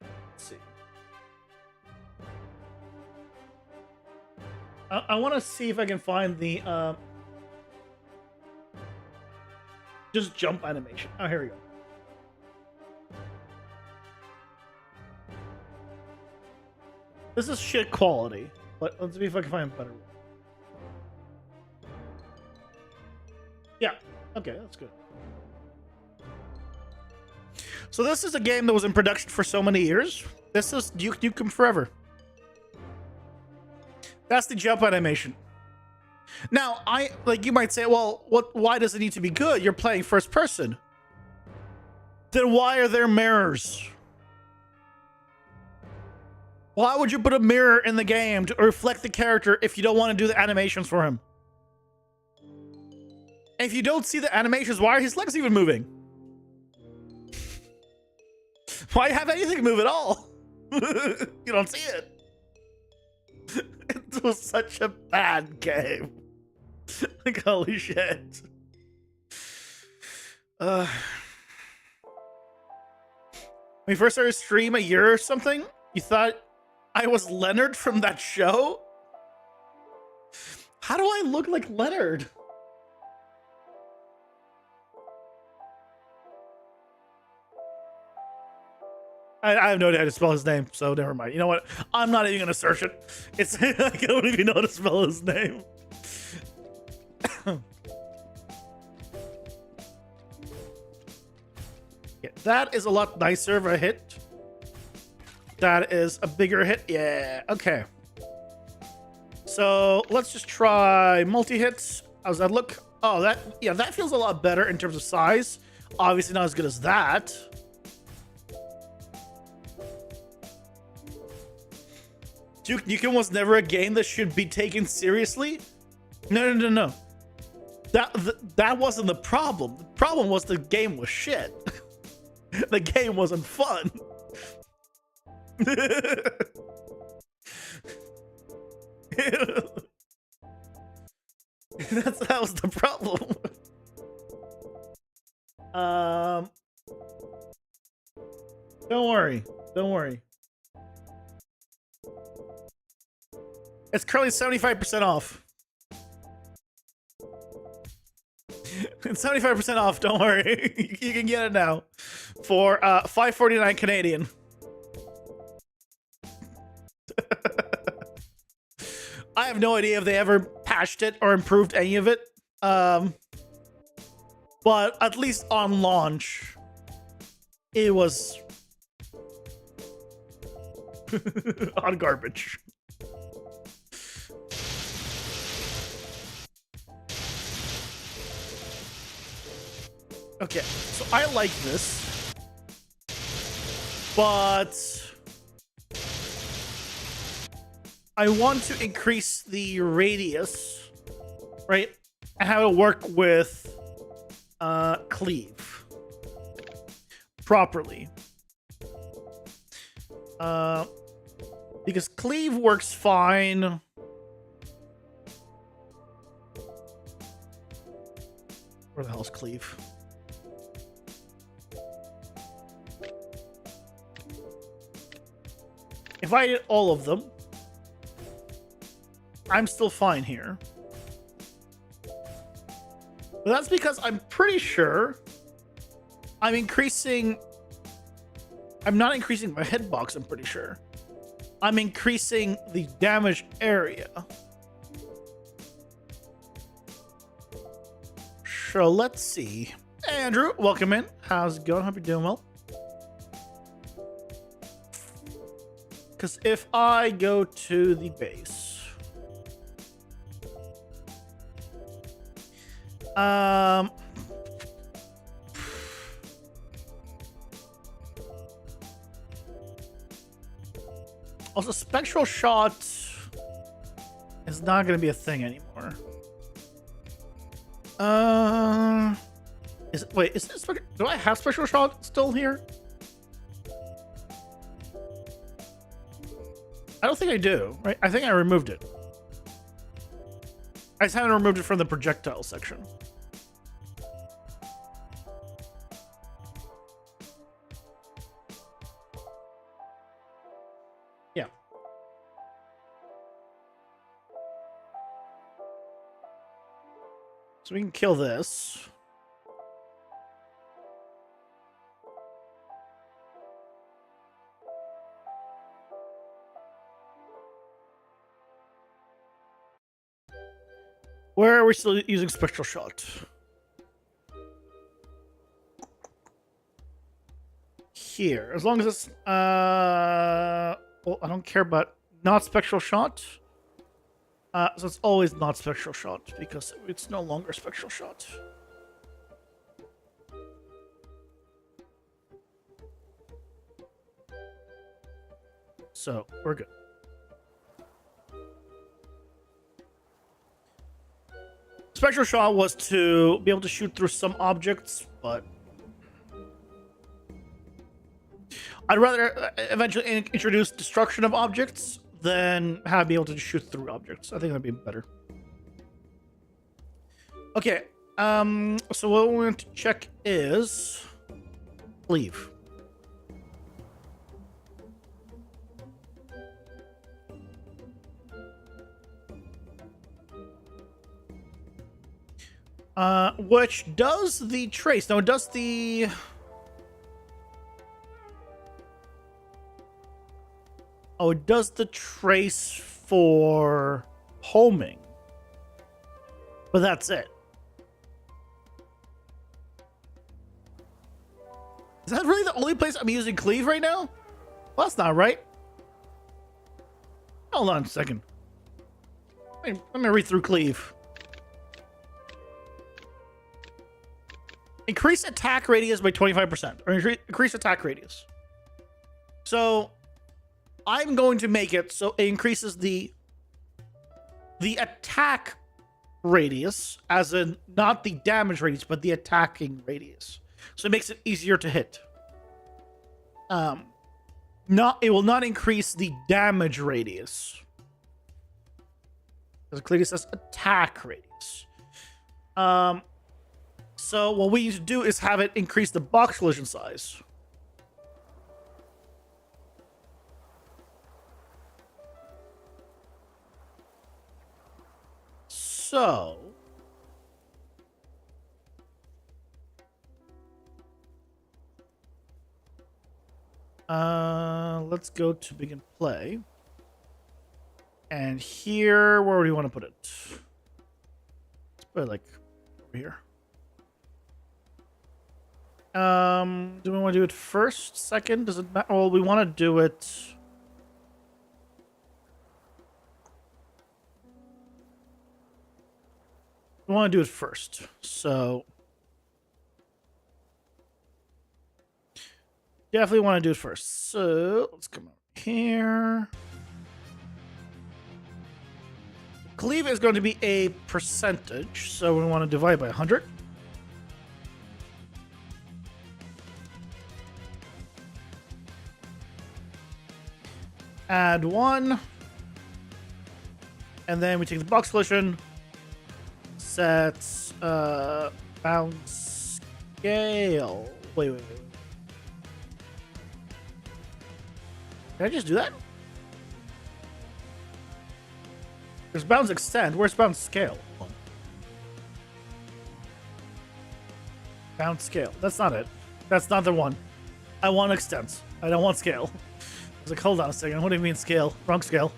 let's see. I want to see if I can find the just jump animation. Oh, here we go. This is shit quality, but let's see if I can find a better one. Yeah, okay, that's good. So this is a game that was in production for so many years. This is Duke Nukem Forever. That's the jump animation. Now, you might say, well, why does it need to be good? You're playing first person. Then why are there mirrors? Why would you put a mirror in the game to reflect the character if you don't want to do the animations for him? And if you don't see the animations, why are his legs even moving? Why have anything move at all? You don't see it. It was such a bad game. Like, holy shit. When we first started stream a year or something, you thought I was Leonard from that show? How do I look like Leonard? I have no idea how to spell his name, so never mind. You know what? I'm not even gonna search it. It's I don't even know how to spell his name. Yeah, that is a lot nicer of a hit. That is a bigger hit. Yeah, okay. So let's just try multi-hits. How's that look? Oh, that feels a lot better in terms of size. Obviously not as good as that. Duke Nukem was never a game that should be taken seriously. No. That wasn't the problem. The problem was the game was shit. The game wasn't fun. That was the problem. Don't worry. It's currently 75% off. It's 75% off, don't worry. You can get it now for $5.49 Canadian. I have no idea if they ever patched it or improved any of it. But at least on launch, it was on garbage. Okay, so I like this, but I want to increase the radius, right? And have it work with cleave properly. Because cleave works fine. Where the hell's cleave? If I did all of them, I'm still fine here. But that's because I'm pretty sure I'm not increasing my hitbox, I'm pretty sure. I'm increasing the damage area. So let's see. Hey, Andrew, welcome in. How's it going? Hope you're doing well. Because if I go to the base, Also, spectral shot is not going to be a thing anymore. Wait, is this, do I have spectral shot still here? I don't think I do, right? I think I removed it. I just haven't removed it from the projectile section. Yeah. So we can kill this. Where are we still using spectral shot? Here. As long as it's well, I don't care about not spectral shot. So it's always not spectral shot because it's no longer spectral shot. So we're good. Spectral shot was to be able to shoot through some objects, but I'd rather eventually introduce destruction of objects than have be able to shoot through objects. I think that'd be better. Okay. So what we want to check is cleave. Which does the trace. Now it does the... Oh, it does the trace for homing. But that's it. Is that really the only place I'm using cleave right now? Well, that's not right. Hold on a second. Let me read through cleave. Increase attack radius by 25%. Or increase attack radius. So I'm going to make it so it increases the attack radius, as in not the damage radius, but the attacking radius. So it makes it easier to hit. It will not increase the damage radius. Because it clearly says attack radius. So what we need to do is have it increase the box collision size. So let's go to begin play. And here, where do you want to put it? Let's put it like over here. Do we want to do it first, second? Does it matter? Well, we want to do it. We want to do it first. So definitely want to do it first. So let's come over here. Cleave is going to be a percentage, so we want to divide by 100. Add 1. And then we take the box collision. Set bound scale. Wait. Did I just do that? There's bounds extend. Where's bound scale? Bound scale. That's not it. That's not the one. I want extents. I don't want scale. I was like, hold on a second. What do you mean scale? Wrong scale.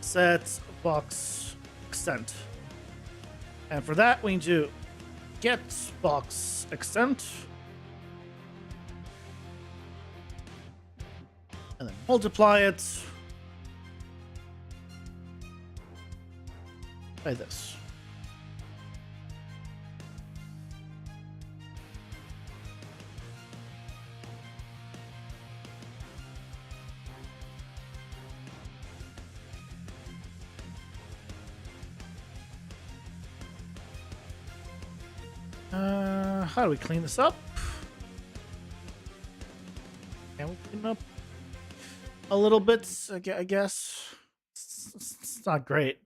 Set box extent. And for that, we need to get box extent. And then multiply it by this. How do we clean this up? Can we clean up a little bit? I guess it's not great.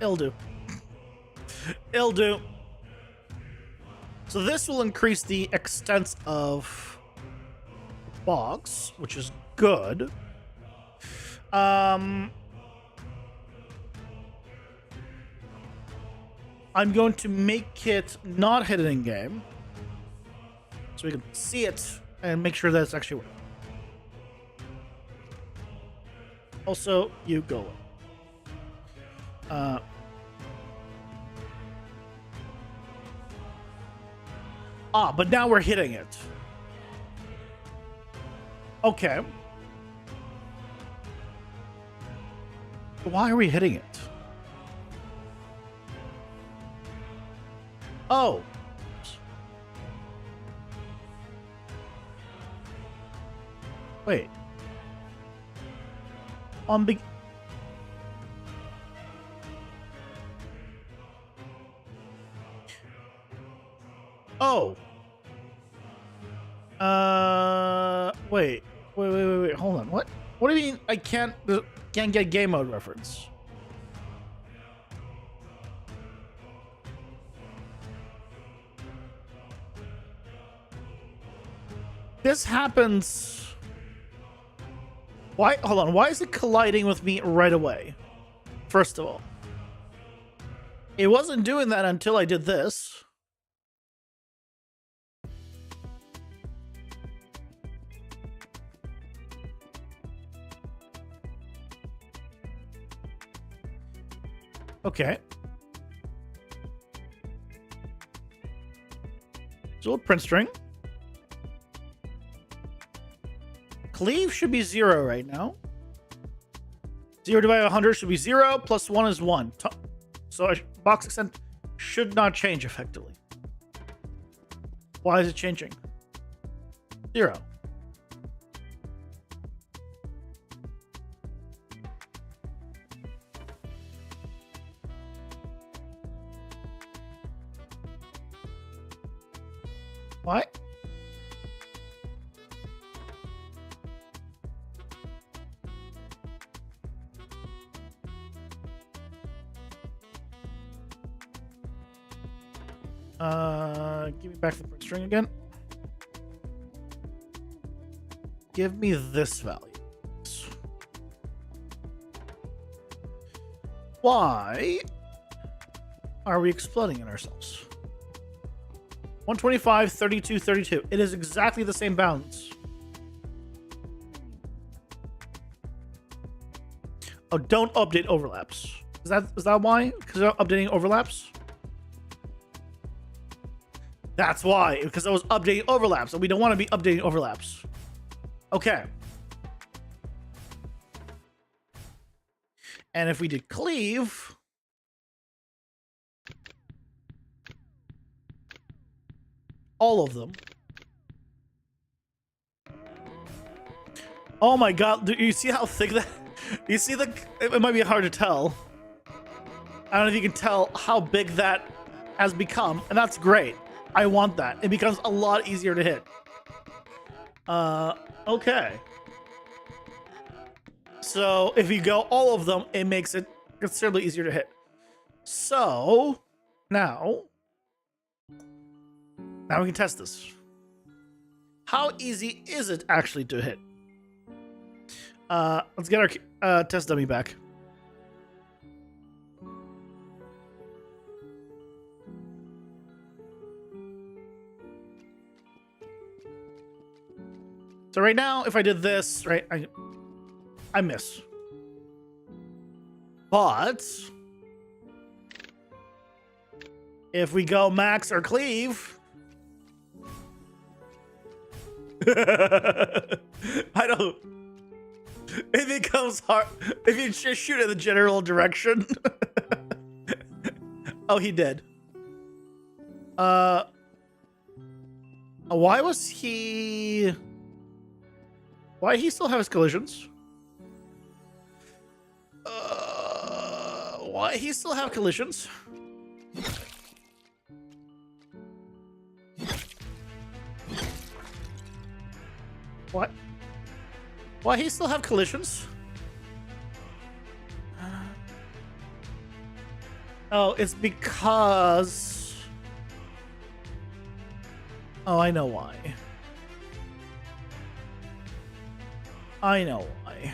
It'll do. It'll do. So this will increase the extent of the box, which is good. I'm going to make it not hidden in game, so we can see it and make sure that it's actually working. Also, you go away. But now we're hitting it. Okay. Why are we hitting it? Oh. Wait. Oh. Wait. Hold on. What do you mean I can't get game mode reference? This happens. Why? Hold on. Why is it colliding with me right away? First of all, it wasn't doing that until I did this. Okay. So a print string. Cleave should be 0 right now. 0 divided by 100 should be 0, plus 1 is 1. So box extent should not change effectively. Why is it changing? 0. What? Give me back the print string again. Give me this value. Why are we exploding in ourselves? 125, 32, 32. It is exactly the same bounds. Oh, don't update overlaps. Is that why? Because I'm updating overlaps? That's why, because I was updating overlaps, and we don't want to be updating overlaps. Okay. And if we did cleave, all of them. Oh my god, do you see how thick that? You see it might be hard to tell. I don't know if you can tell how big that has become, and that's great. I want that. It becomes a lot easier to hit. Okay. So if you go all of them, it makes it considerably easier to hit. So now we can test this. How easy is it actually to hit? Let's get our test dummy back. So right now, if I did this, right, I miss. But if we go max or cleave, I don't. It becomes hard if you just shoot in the general direction. Oh, he did. Why was he? Why did he still have his collisions? Why he still have collisions? What? Why he still have collisions? Oh, it's because... Oh, I know why. I know why.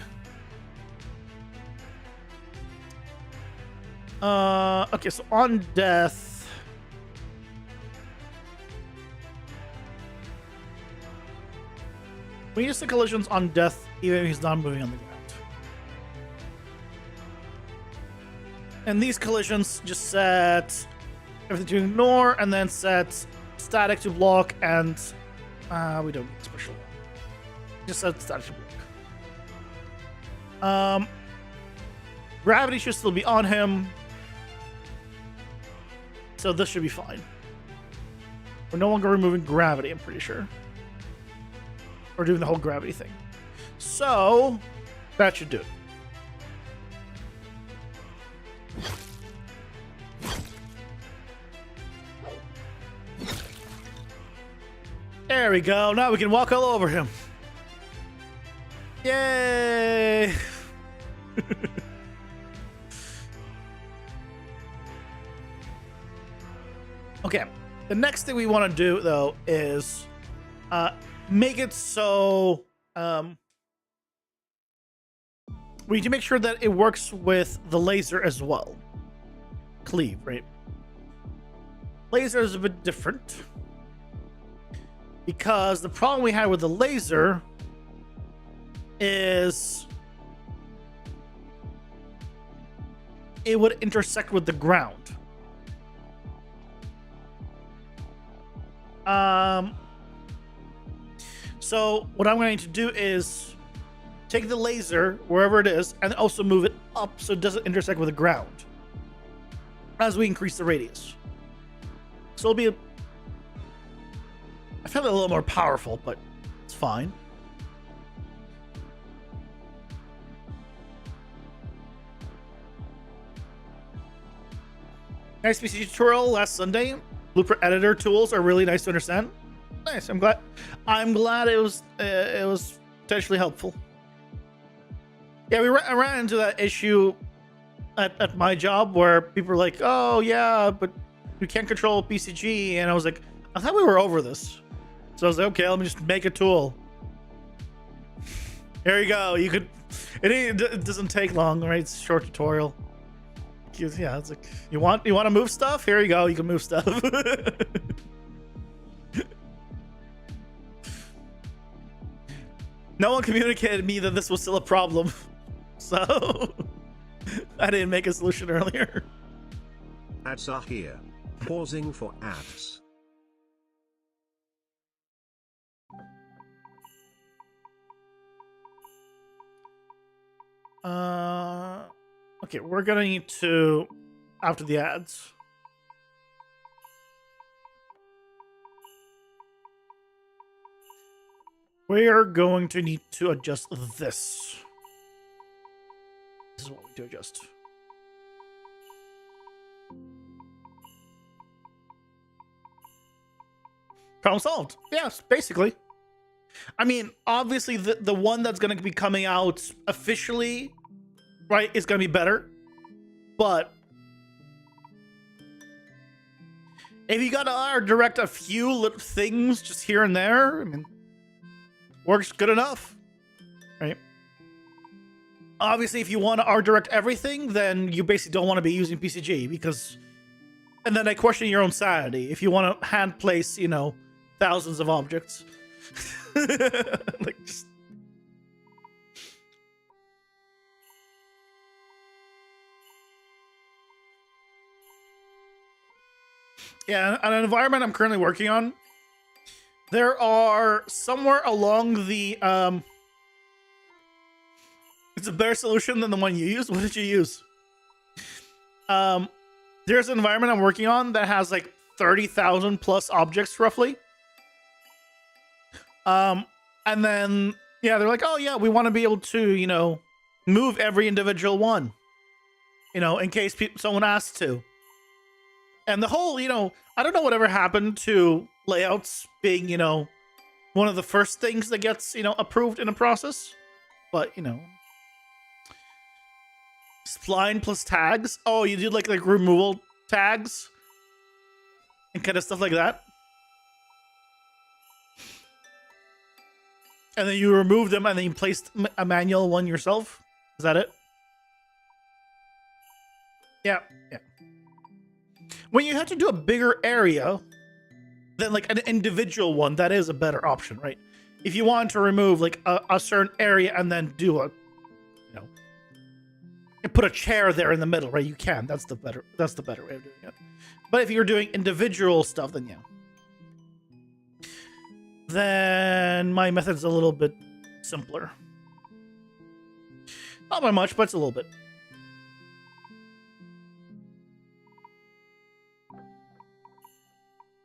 Okay, so on death... We use the collisions on death even if he's not moving on the ground. And these collisions just set everything to ignore and then set static to block and we don't need special. Just set static to block. Gravity should still be on him. So this should be fine. We're no longer removing gravity, I'm pretty sure. Or doing the whole gravity thing. So that should do it. There we go. Now we can walk all over him. Yay! Okay. The next thing we want to do, though, is make it so we need to make sure that it works with the laser as well. Cleave, right? Laser is a bit different. Because the problem we had with the laser is it would intersect with the ground. So what I'm going to do is take the laser wherever it is and also move it up so it doesn't intersect with the ground as we increase the radius. So it'll be I feel a little more powerful, but it's fine. Nice PC tutorial last Sunday. Blueprint editor tools are really nice to understand. Nice. I'm glad it was potentially helpful. Yeah, I ran into that issue at my job where people were like, "Oh yeah, but you can't control PCG," and I was like, "I thought we were over this." So I was like, okay, let me just make a tool. Here you go. You could. It doesn't take long, right? It's a short tutorial. Yeah, it's like you want to move stuff. Here you go. You can move stuff. No one communicated to me that this was still a problem, so I didn't make a solution earlier. Ads are here. Pausing for ads. Okay, we're gonna need to, after the ads. We're going to need to adjust this. This is what we do adjust. Problem solved. Yes, basically. I mean, obviously, the one that's going to be coming out officially, right, is going to be better. But if you got to direct a few little things just here and there, I mean, works good enough, right? Obviously, if you want to art direct everything, then you basically don't want to be using PCG because, and then I question your own sanity if you want to hand place, you know, thousands of objects. Like just... Yeah, an environment I'm currently working on. There are somewhere along the it's a better solution than the one you used. What did you use? There's an environment I'm working on that has like 30,000 plus objects roughly. And then, yeah, they're like, oh yeah, we want to be able to, you know, move every individual one, you know, in case someone asks to. And the whole, you know, I don't know whatever happened to layouts being, you know, one of the first things that gets, approved in a process. But, spline plus tags. Oh, you do like removal tags and kind of stuff like that. And then you remove them and then you place a manual one yourself. Is that it? Yeah. When you have to do a bigger area than like an individual one, that is a better option, right? If you want to remove like a certain area and then do and put a chair there in the middle, right? You can. That's the better way of doing it. But if you're doing individual stuff, then yeah. Then my method's a little bit simpler. Not by much, but it's a little bit.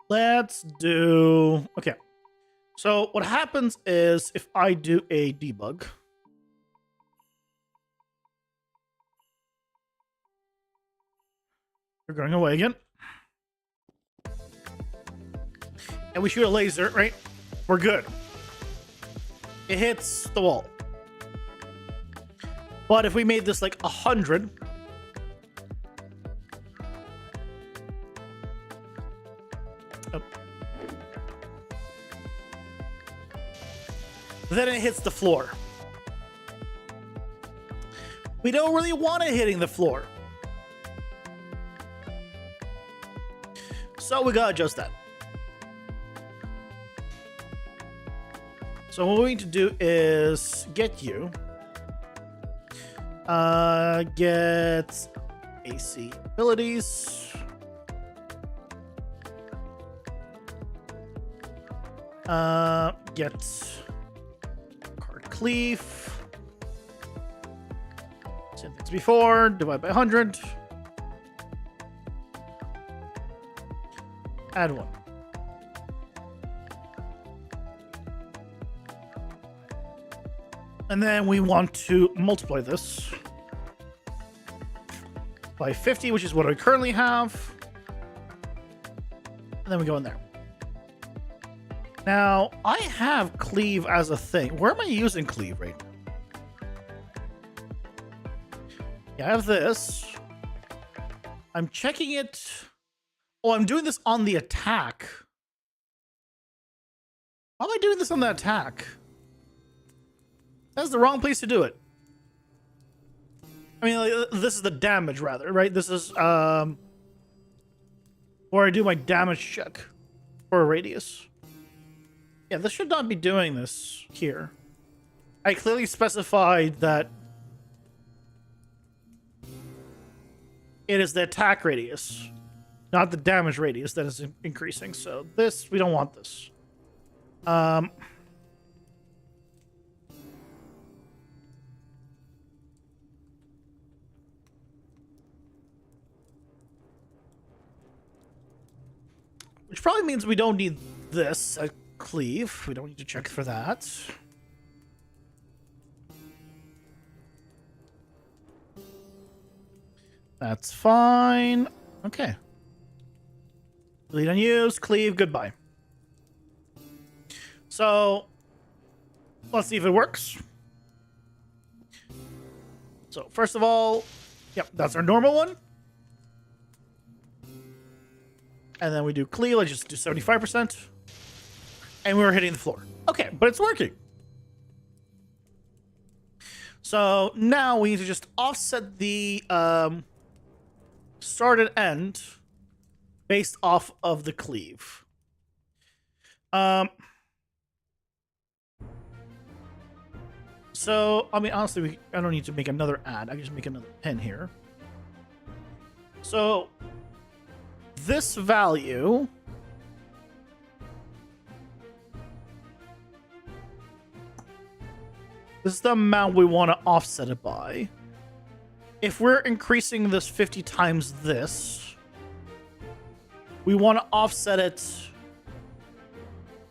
Let's do... Okay. So what happens is if I do a debug... We're going away again. And we shoot a laser, right? We're good. It hits the wall. But if we made this like 100... Oh. Then it hits the floor. We don't really want it hitting the floor. So we gotta adjust that. So what we need to do is get you. Get AC abilities. Get card cleave. Same things before. Divide by 100. Add 1. And then we want to multiply this by 50, which is what I currently have. And then we go in there. Now, I have cleave as a thing. Where am I using cleave right now? Yeah, I have this. I'm checking it. Oh, I'm doing this on the attack. Why am I doing this on the attack? That's the wrong place to do it. I mean, like, this is the damage, rather, right? This is, where I do my damage check for a radius. Yeah, this should not be doing this here. I clearly specified that it is the attack radius, not the damage radius that is increasing. So this, we don't want this. Which probably means we don't need this at cleave. We don't need to check for that. That's fine. Okay. Delete unused, cleave, goodbye. So, let's see if it works. So, first of all, yep, that's our normal one. And then we do cleave, let's just do 75%. And we're hitting the floor. Okay, but it's working. So now we need to just offset the start and end based off of the cleave. So, I mean, honestly, I don't need to make another add. I can just make another pin here. So, this value this is the amount we want to offset it by. If we're increasing this 50 times this, we want to offset it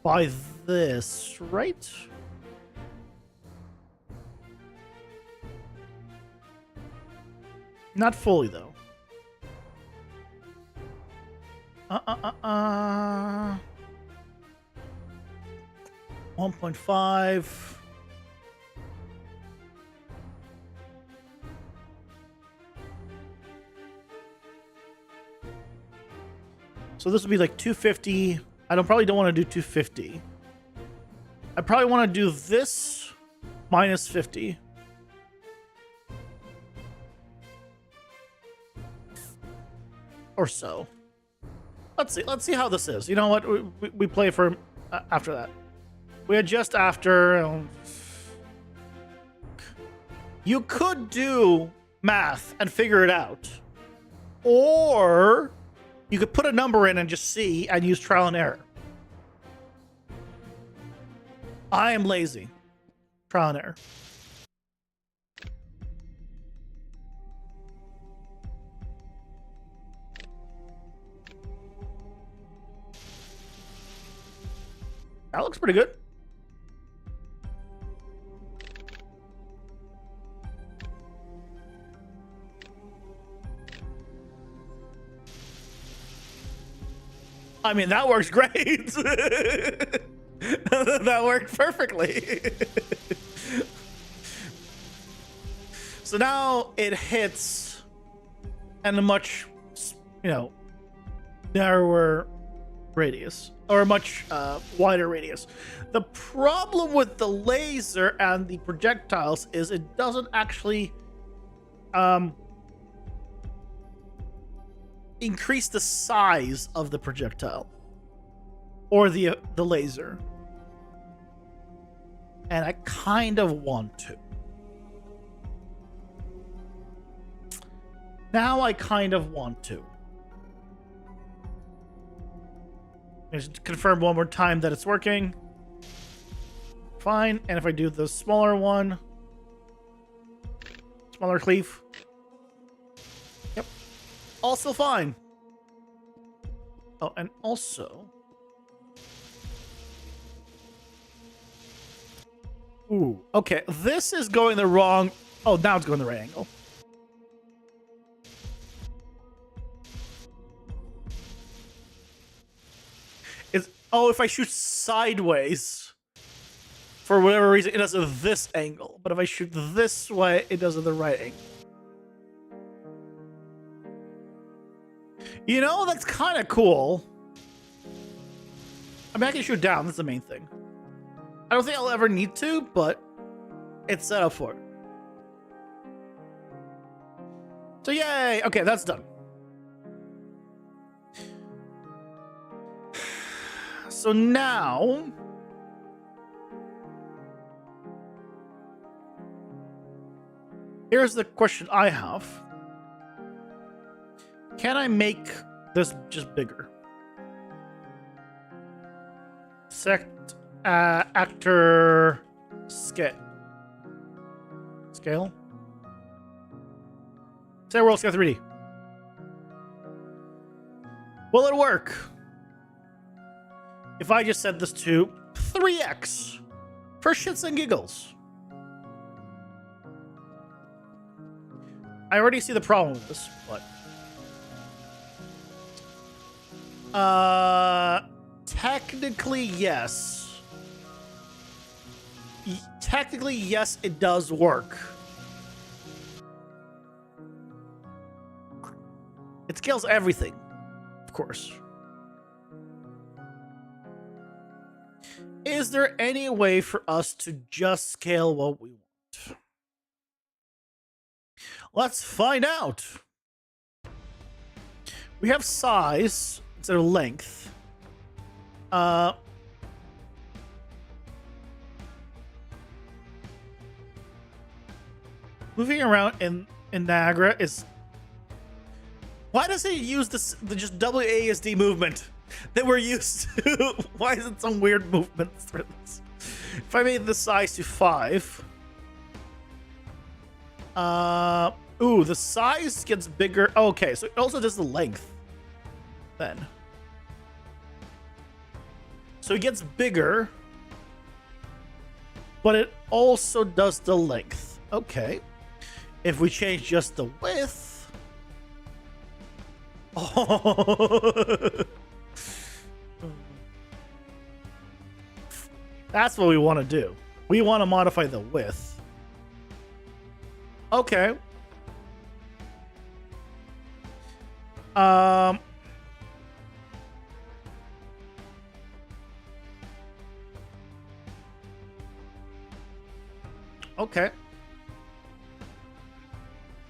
by this, right? Not fully, though. 1.5. So this would be like 250. Probably don't want to do 250. I probably want to do this minus 50. Or so. Let's see how this is. You know what? We play for after that. We adjust after. You could do math and figure it out. Or you could put a number in and just see and use trial and error. I am lazy. Trial and error. That looks pretty good. I mean, that works great. That worked perfectly. So now it hits and a much, narrower radius, or a much wider radius. The problem with the laser and the projectiles is it doesn't actually increase the size of the projectile or the laser, and I kind of want to. Now I kind of want to. Just confirm one more time that it's working. Fine. And if I do the smaller one, smaller cleave. Yep. Also fine. Oh, and also. Ooh, okay. This is going the wrong. Oh, now it's going the right angle. Oh, if I shoot sideways, for whatever reason, it does it at this angle. But if I shoot this way, it does it at the right angle. You know, that's kind of cool. I mean, I can shoot down. That's the main thing. I don't think I'll ever need to, but it's set up for it. So yay! Okay, that's done. So now, here's the question I have. Can I make this just bigger? Actor scale. Say World Scale 3D. Will it work? If I just set this to 3x for shits and giggles. I already see the problem with this, but technically yes. Technically yes, it does work. It scales everything, of course. Is there any way for us to just scale what we want? Let's find out. We have size instead of length. Moving around in Niagara is... Why does it use the just WASD movement that we're used to? Why is it some weird movements for this? If I made the size to 5. Ooh, the size gets bigger. Okay, so it also does the length then. So it gets bigger, but it also does the length. Okay. If we change just the width. Oh. That's what we want to do. We want to modify the width. Okay. Okay.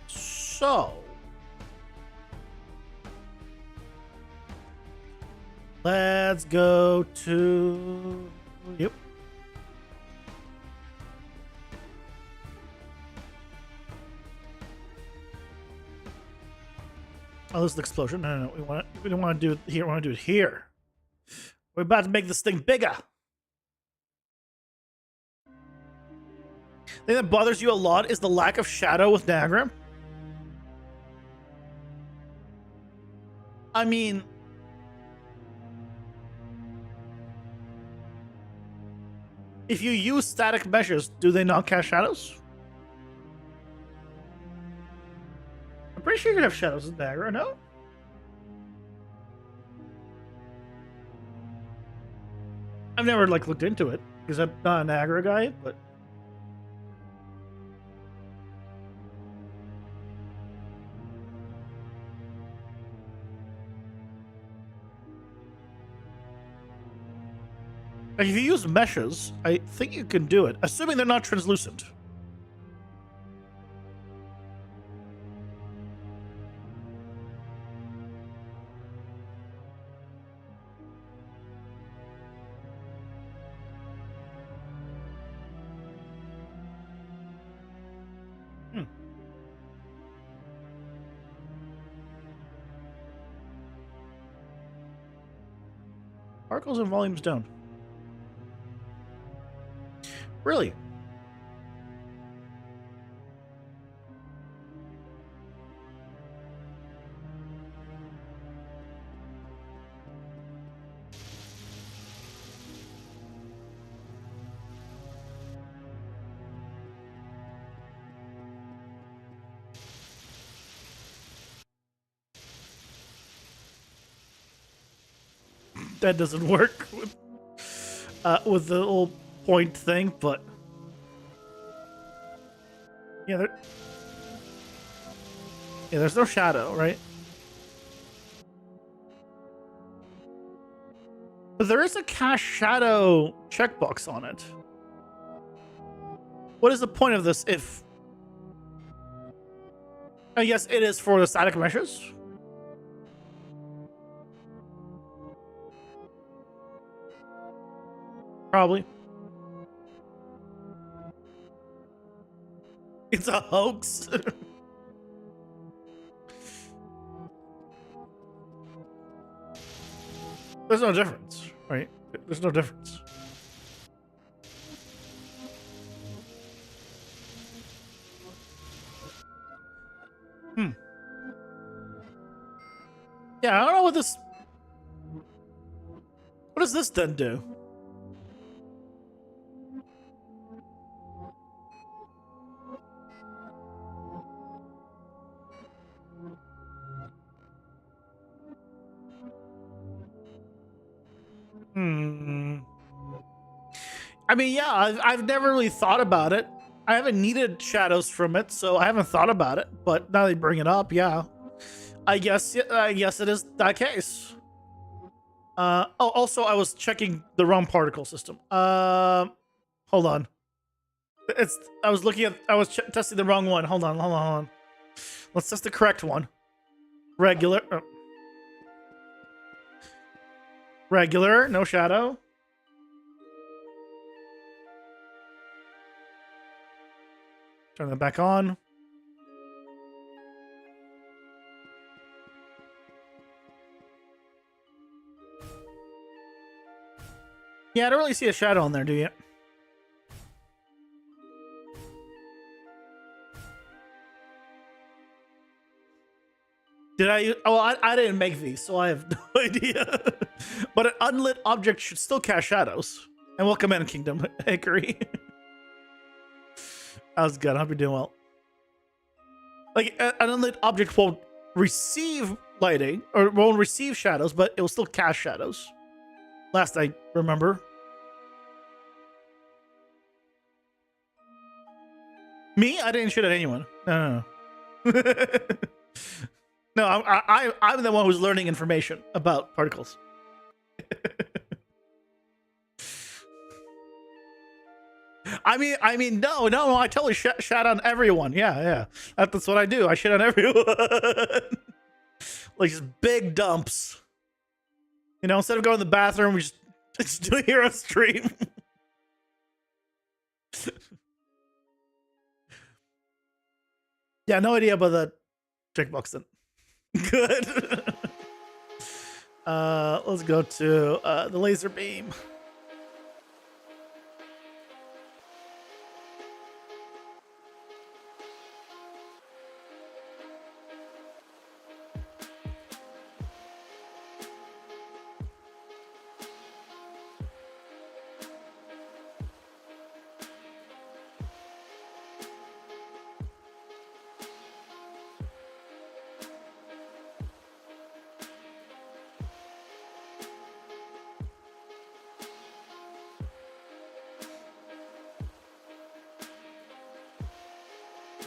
So let's go to yep. Oh, this is an explosion. No. We don't want to do it here. We want to do it here. We're about to make this thing bigger. The thing that bothers you a lot is the lack of shadow with Niagara. I mean, if you use static measures, do they not cast shadows? I'm pretty sure you can have shadows in Niagara, no? I've never looked into it because I'm not a Niagara guy, but if you use meshes, I think you can do it, assuming they're not translucent. Particles and volumes down. Really? That doesn't work with the little point thing, but yeah, there's no shadow, right? But there is a cast shadow checkbox on it. What is the point of this if... Oh, yes, it is for the static meshes. Probably. It's a hoax. There's no difference, right? There's no difference. Yeah, I don't know what this... What does this then do? I mean, yeah, I've never really thought about it. I haven't needed shadows from it, so I haven't thought about it. But now they bring it up, yeah. I guess it is that case. Oh, also, I was checking the wrong particle system. Hold on. I was testing the wrong one. Hold on. Let's test the correct one. Regular. Regular, no shadow. Turn that back on. Yeah, I don't really see a shadow in there, do you? Did I? Oh, I didn't make these, so I have no idea. But an unlit object should still cast shadows. And welcome in, Kingdom Hickory. How's it good? I hope you're doing well. Like, an unlit object won't receive lighting, or won't receive shadows, but it will still cast shadows. Last I remember. Me? I didn't shoot at anyone. No, no, no. No, I'm the one who's learning information about particles. I mean, no, I totally shat on everyone. Yeah, that's what I do. I shit on everyone. Like just big dumps. You know, instead of going to the bathroom, we just do it here on stream. Yeah, no idea about the checkbox then. Good. Let's go to the laser beam.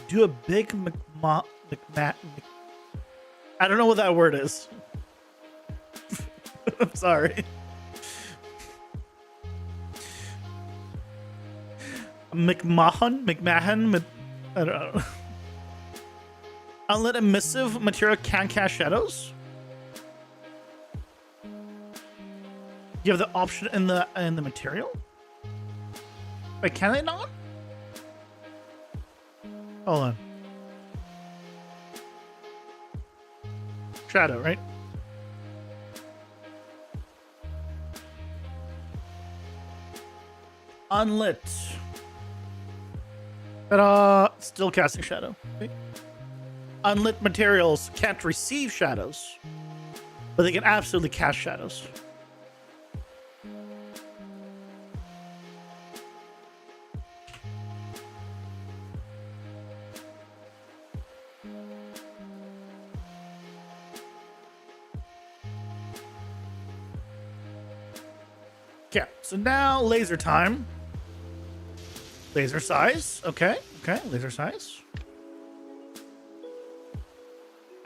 Do a big I don't know what that word is. I'm sorry. McMahon, I don't know. Unlit emissive material can cast shadows. You have the option in the material. Wait, can they not? Hold on. Shadow, right? Unlit. Ta-da! Still casting shadow. Okay. Unlit materials can't receive shadows, but they can absolutely cast shadows. Okay, so now laser time. Laser size. Okay, laser size.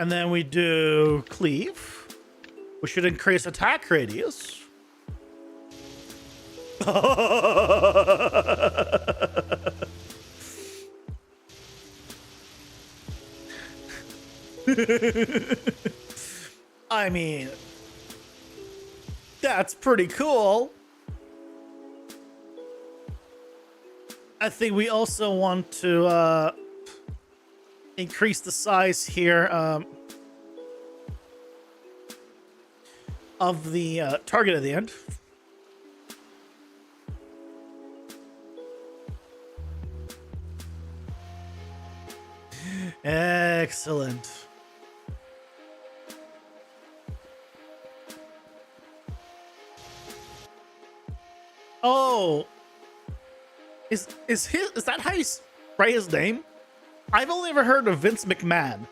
And then we do cleave, which should increase attack radius. I mean, that's pretty cool. I think we also want to increase the size here of the target at the end. Excellent. Oh. Is that how you write his name? I've only ever heard of Vince McMahon,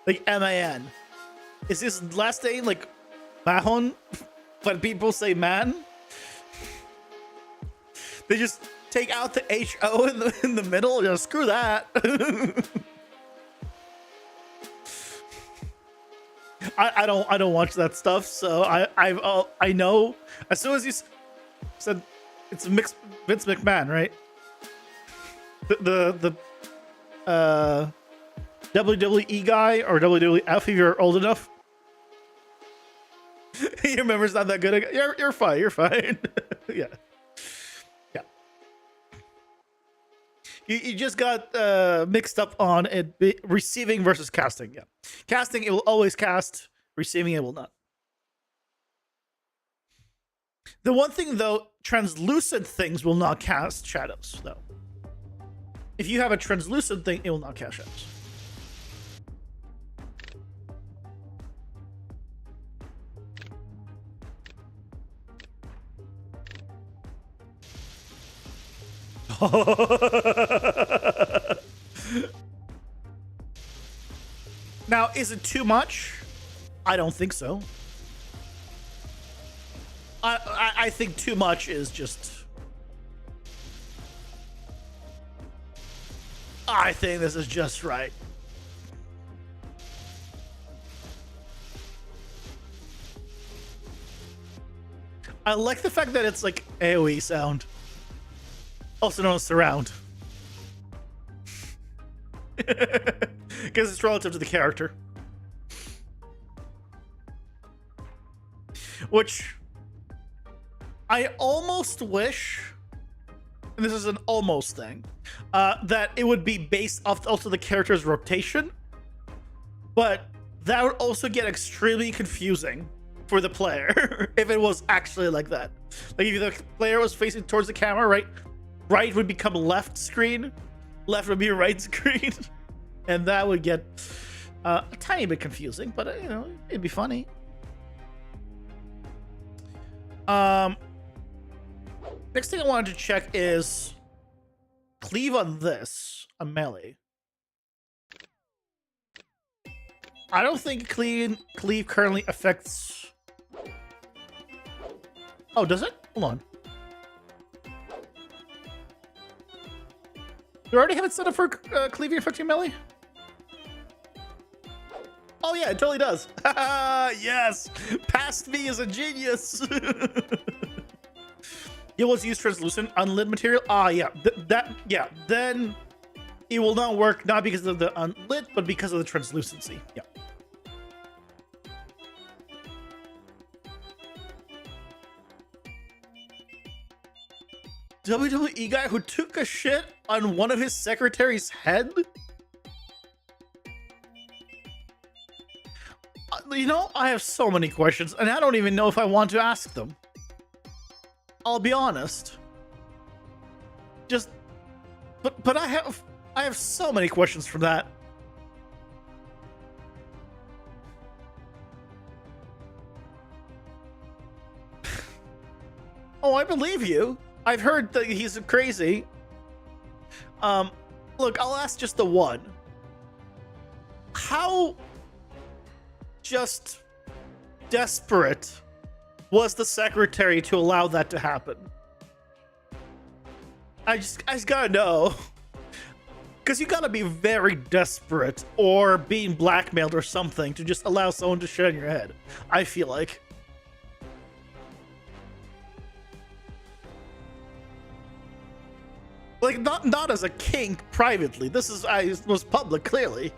like MAN. Is his last name like Mahon? When people say man, they just take out the HO in the middle. You know, screw that. I don't watch that stuff, so I know as soon as you said it's Vince McMahon, right? The WWE guy or WWF, if you're old enough. Your memory's not that good. You're fine. You're fine. Yeah. You just got mixed up on it receiving versus casting. Yeah, casting it will always cast. Receiving it will not. The one thing though, translucent things will not cast shadows though. If you have a translucent thing, it will not cast shadows. Now, is it too much? I don't think so. I think too much is just... I think this is just right. I like the fact that it's like AoE sound, also known as surround, because it's relative to the character. Which I almost wish, and this is an almost thing, that it would be based off also the character's rotation, but that would also get extremely confusing for the player if it was actually like that. Like if the player was facing towards the camera, right would become left screen, left would be right screen, and that would get a tiny bit confusing, but you know, it'd be funny. Next thing I wanted to check is cleave on this, a melee. I don't think cleave currently affects. Oh, does it? Hold on. You already have it set up for cleaving affecting melee? Oh yeah, it totally does. Yes! Past me is a genius! It was used translucent unlit material. Yeah, then it will not work, not because of the unlit, but because of the translucency. Yeah. WWE guy who took a shit on one of his secretary's head? You know, I have so many questions, and I don't even know if I want to ask them. I'll be honest. But I have so many questions from that. Oh, I believe you. I've heard that he's crazy. Look, I'll ask just the one. How just desperate was the secretary to allow that to happen? I just gotta know. Because you gotta be very desperate or being blackmailed or something to just allow someone to shit on your head, I feel like. Like, not as a kink privately. This was public, clearly.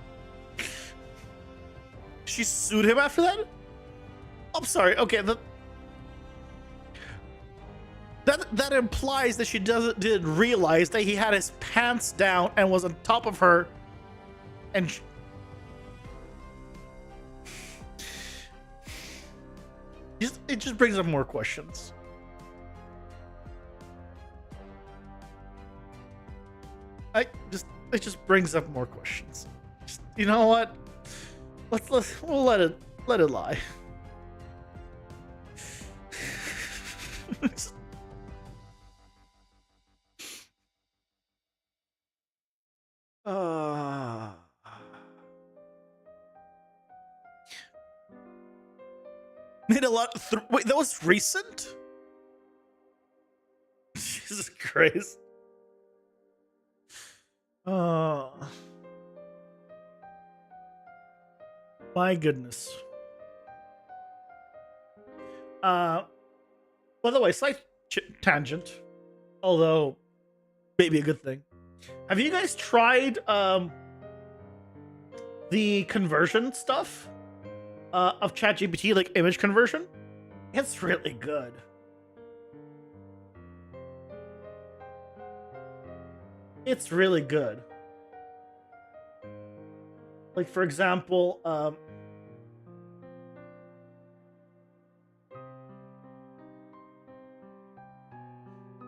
She sued him after that? I'm sorry. Okay, that implies that she didn't realize that he had his pants down and was on top of her, and it just brings up more questions. It just brings up more questions. You know what? We'll let it lie. Made a lot. Wait, that was recent? Jesus Christ. My goodness. By the way, slight tangent, although maybe a good thing. Have you guys tried the conversion stuff of ChatGPT, like image conversion? It's really good. It's really good. Like, for example,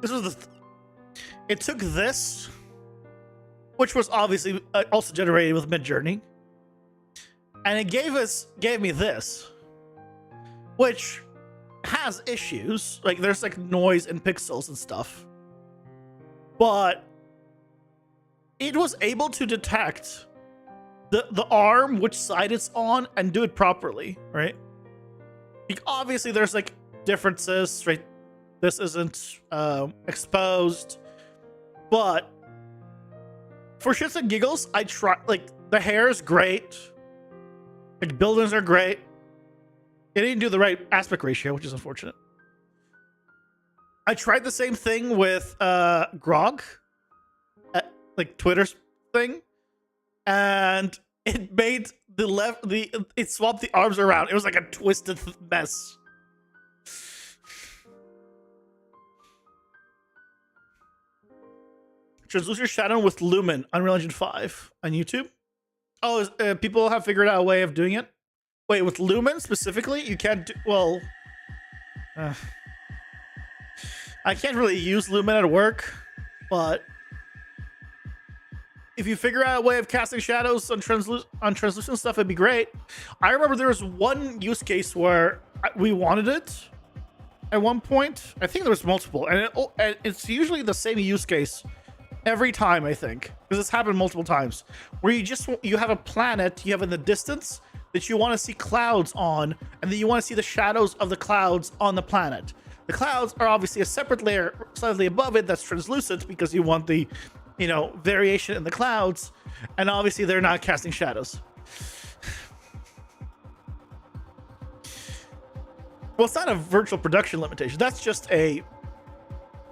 this was it took this, which was obviously also generated with Midjourney, and it gave me this, which has issues. Like, there's like noise and pixels and stuff, but it was able to detect the arm, which side it's on, and do it properly, right? Like, obviously there's like differences, right? This isn't exposed, but for shits and giggles, I try, like, the hair is great. Like, buildings are great. It didn't do the right aspect ratio, which is unfortunate. I tried the same thing with Grog, like Twitter's thing, and it made it swapped the arms around. It was like a twisted mess. Translucent Shadow with Lumen, Unreal Engine 5 on YouTube. Oh, people have figured out a way of doing it. Wait, with Lumen specifically, you can't do, well, I can't really use Lumen at work, but if you figure out a way of casting shadows on translucent stuff, it'd be great. I remember there was one use case where we wanted it at one point. I think there was multiple, and it's usually the same use case every time, I think, because it's happened multiple times, where you have a planet you have in the distance that you want to see clouds on, and then you want to see the shadows of the clouds on the planet. The clouds are obviously a separate layer slightly above it that's translucent because you want the, you know, variation in the clouds, and obviously they're not casting shadows. Well, it's not a virtual production limitation. That's just even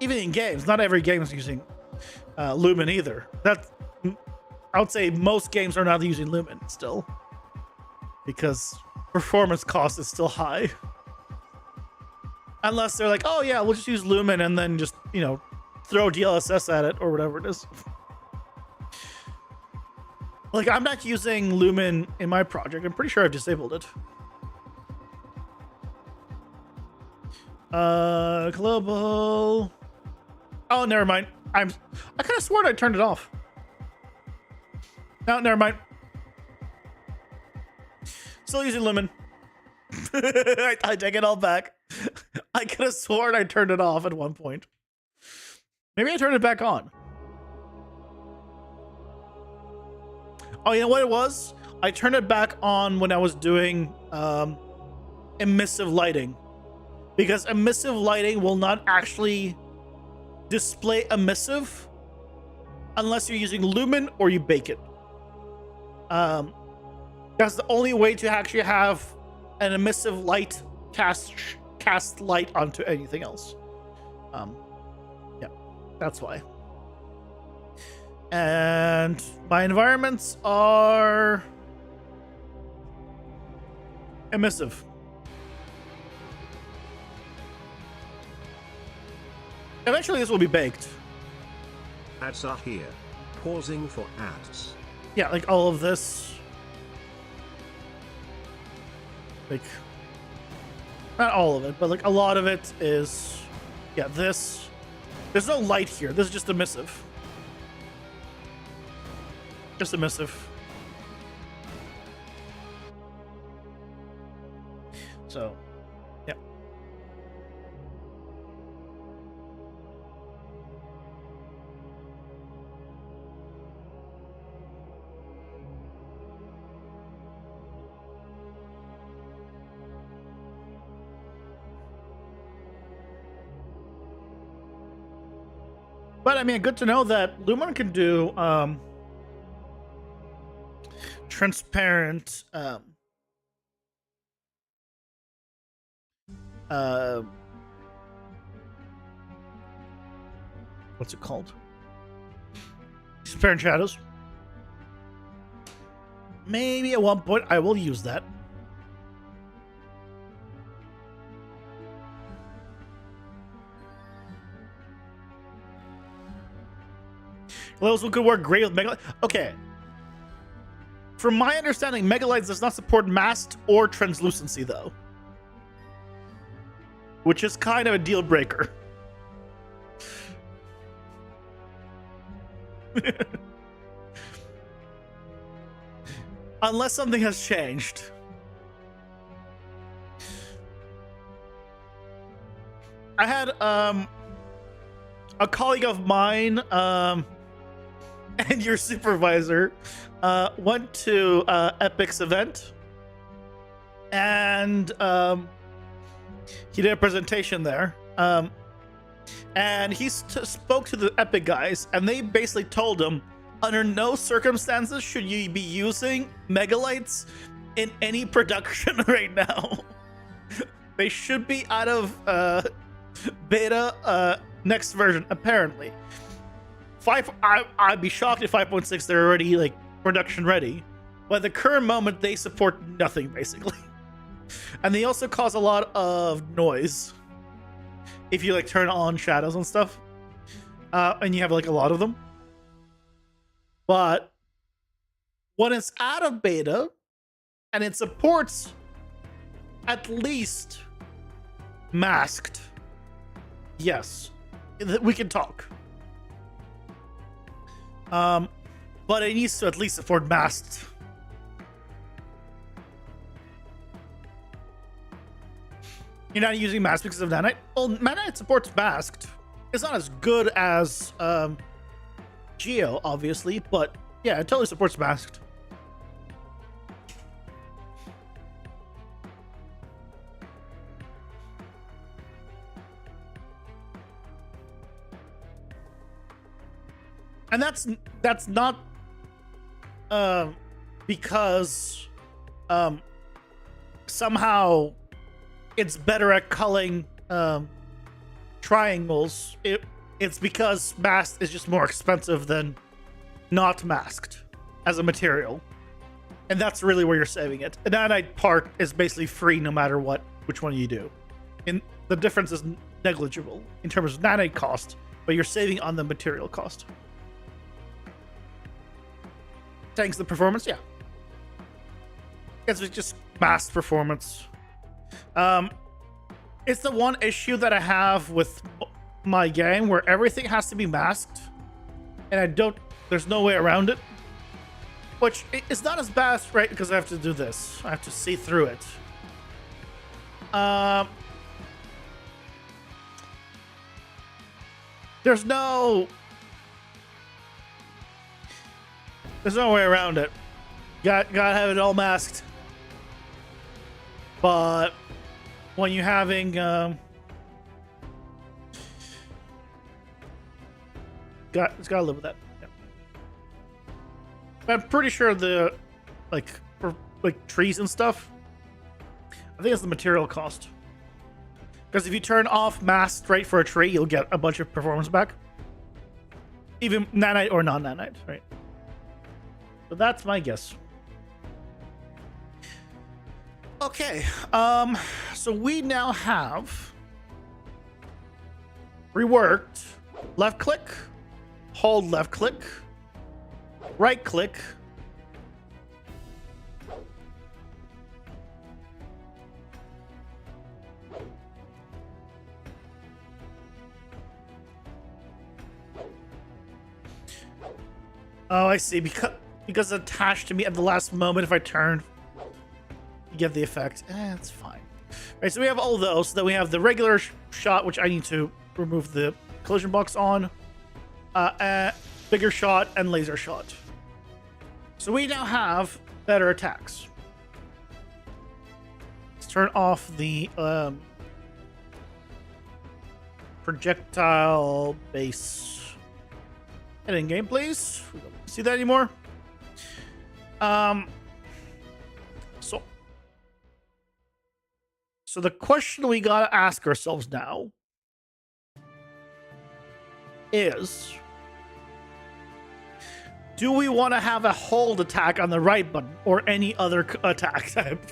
in games, not every game is using Lumen either. I would say most games are not using Lumen still, because performance cost is still high. Unless they're like, oh yeah, we'll just use Lumen and then just, you know, throw DLSS at it or whatever it is. Like, I'm not using Lumen in my project. I'm pretty sure I've disabled it. Global. Oh, never mind. I could have sworn I turned it off. No, never mind. Still using Lumen. I take it all back. I could have sworn I turned it off at one point. Maybe I turned it back on. Oh, you know what it was? I turned it back on when I was doing emissive lighting. Because emissive lighting will not actually display emissive unless you're using Lumen or you bake it. That's the only way to actually have an emissive light cast light onto anything else. Yeah, that's why. And my environments are emissive. Eventually this will be baked. Ads are here. Pausing for ads. Yeah, like all of this. Like, not all of it, but like a lot of it is, yeah, this. There's no light here. This is just emissive. Just emissive. So, yeah. But I mean, good to know that Lumen can do transparent what's it called? Transparent shadows. Maybe at one point I will use that. Those could work great with Megalites. Okay. From my understanding, Megalites does not support masked or translucency, though. Which is kind of a deal breaker. Unless something has changed. I had a colleague of mine and your supervisor went to Epic's event, and he did a presentation there, and he spoke to the Epic guys, and they basically told him Under no circumstances should you be using megalites in any production right now. They should be out of beta next version, apparently. I'd be shocked if 5.6 they're already like production ready. But at the current moment, they support nothing basically. And they also cause a lot of noise if you like turn on shadows and stuff. And you have like a lot of them. But when it's out of beta and it supports at least masked, yes, we can talk. But it needs to at least support masked. You're not using masked because of nanite? Well, nanite supports masked. It's not as good as Geo, obviously, but yeah, it totally supports masked. And that's not because somehow it's better at culling triangles. It's because masked is just more expensive than not masked as a material. And that's really where you're saving it. The nanite part is basically free no matter which one you do. And the difference is negligible in terms of nanite cost, but you're saving on the material cost. Thanks to the performance, yeah. It's just masked performance. It's the one issue that I have with my game where everything has to be masked, and there's no way around it. Which is not as bad, right? Because I have to do this. I have to see through it. There's no way around it. Gotta have it all masked. But when you're having it's gotta live with that. Yeah. I'm pretty sure the for trees and stuff, I think it's the material cost. Because if you turn off masked right for a tree, you'll get a bunch of performance back. Even nanite or non-nanite, right? So that's my guess. Okay, so we now have reworked left click, hold left click, right click, oh, I see, because it's attached to me at the last moment. If I turn, you get the effect. It's fine. All right, so we have all those. So then we have the regular shot, which I need to remove the collision box on, bigger shot, and laser shot. So we now have better attacks. Let's turn off the projectile base. And in game, please. We don't see that anymore. So the question we gotta ask ourselves now is, do we want to have a hold attack on the right button or any other attack type?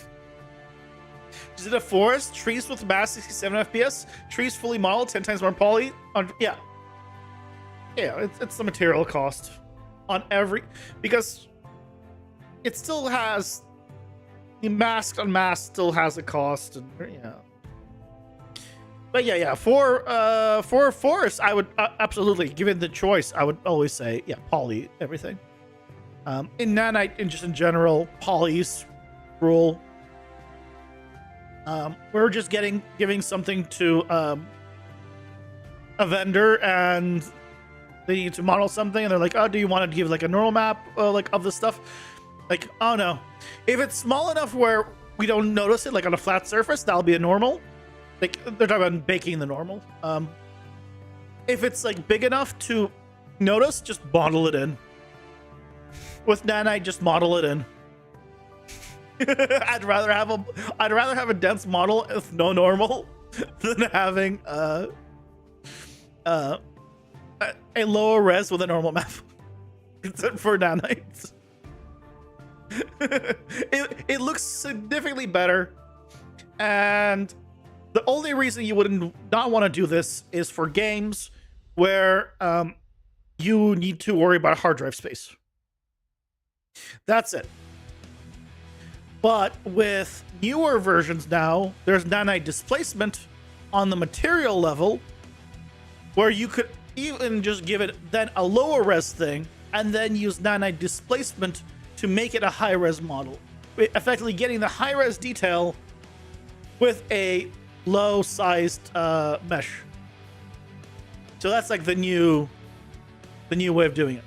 Is it a forest? Trees with mass 67 FPS? Trees fully modeled, 10 times more poly? Yeah. Yeah, it's the material cost on every, because it still has the masked unmasked still has a cost, and yeah. But yeah, for forest, I would absolutely, given the choice, I would always say yeah, poly everything. In nanite and just in general, polys rule. We're just giving something to a vendor, and they need to model something, and they're like, oh, do you want to give like a normal map like of the stuff? Like, oh no, if it's small enough where we don't notice it, like on a flat surface, that'll be a normal. Like they're talking about baking the normal. If it's like big enough to notice, just bottle it in. With nanite, just model it in. I'd rather have a dense model with no normal than having a lower res with a normal map. Except for nanites. it looks significantly better, and the only reason you wouldn't not want to do this is for games where you need to worry about hard drive space. That's it. But with newer versions now, there's nanite displacement on the material level, where you could even just give it then a lower res thing and then use nanite displacement to make it a high res model, effectively getting the high res detail with a low sized mesh. So that's like the new way of doing it.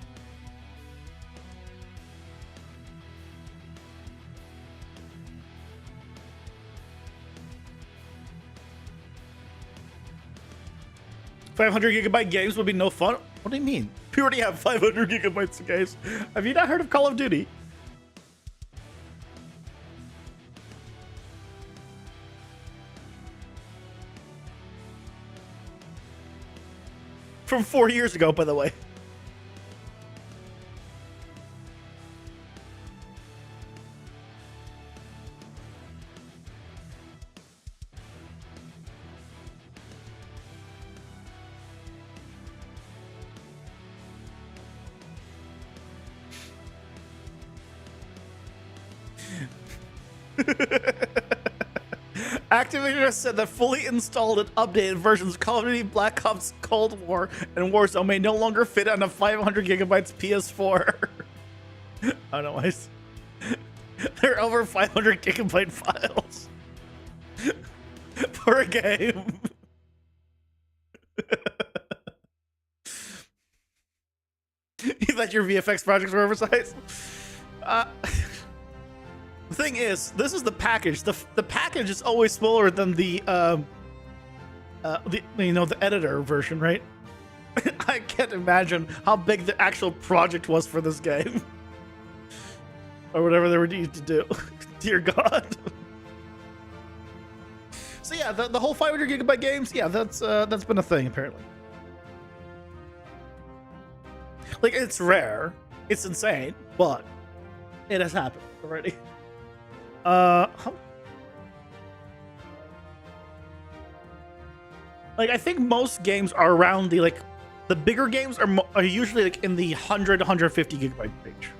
$500 GB games would be no fun. What do you mean? We already have 500 gigabytes of games. Have you not heard of Call of Duty? From 4 years ago, by the way. Activision said that fully installed and updated versions of Call of Duty Black Ops Cold War and Warzone may no longer fit on a 500 gigabytes PS4. I don't know why. They're over 500 gigabyte files for a game. You thought your VFX projects were oversized? The thing is, this is the package. The package is always smaller than the editor version, right? I can't imagine how big the actual project was for this game, or whatever they were needing to do. Dear God. So yeah, the whole 500 gigabyte games, yeah, that's been a thing apparently. Like, it's rare, it's insane, but it has happened already. Like, I think most games are around the bigger games are usually like in the 100 150 gigabyte range.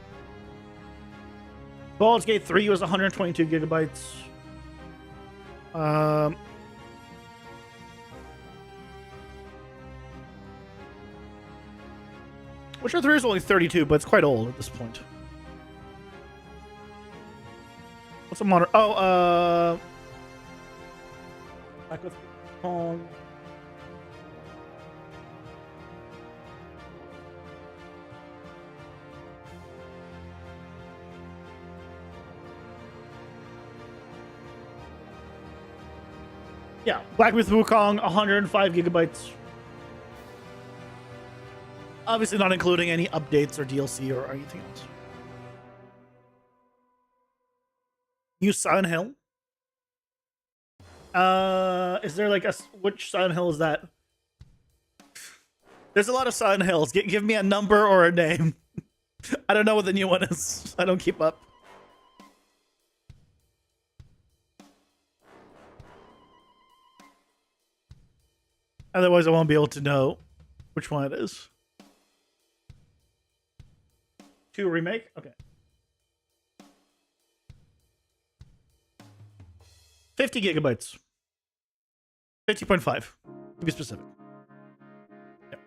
Baldur's Gate 3 was 122 gigabytes. Witcher 3 is only 32, but it's quite old at this point. What's a modern? Oh, back with home. Yeah, Black Myth Wukong, 105 gigabytes. Obviously not including any updates or DLC or anything else. New Silent Hill? Is there like which Silent Hill is that? There's a lot of Silent Hills. Give me a number or a name. I don't know what the new one is. I don't keep up. Otherwise, I won't be able to know which one it is. 2 remake? Okay. 50 gigabytes. 50.5 to be specific. Yep.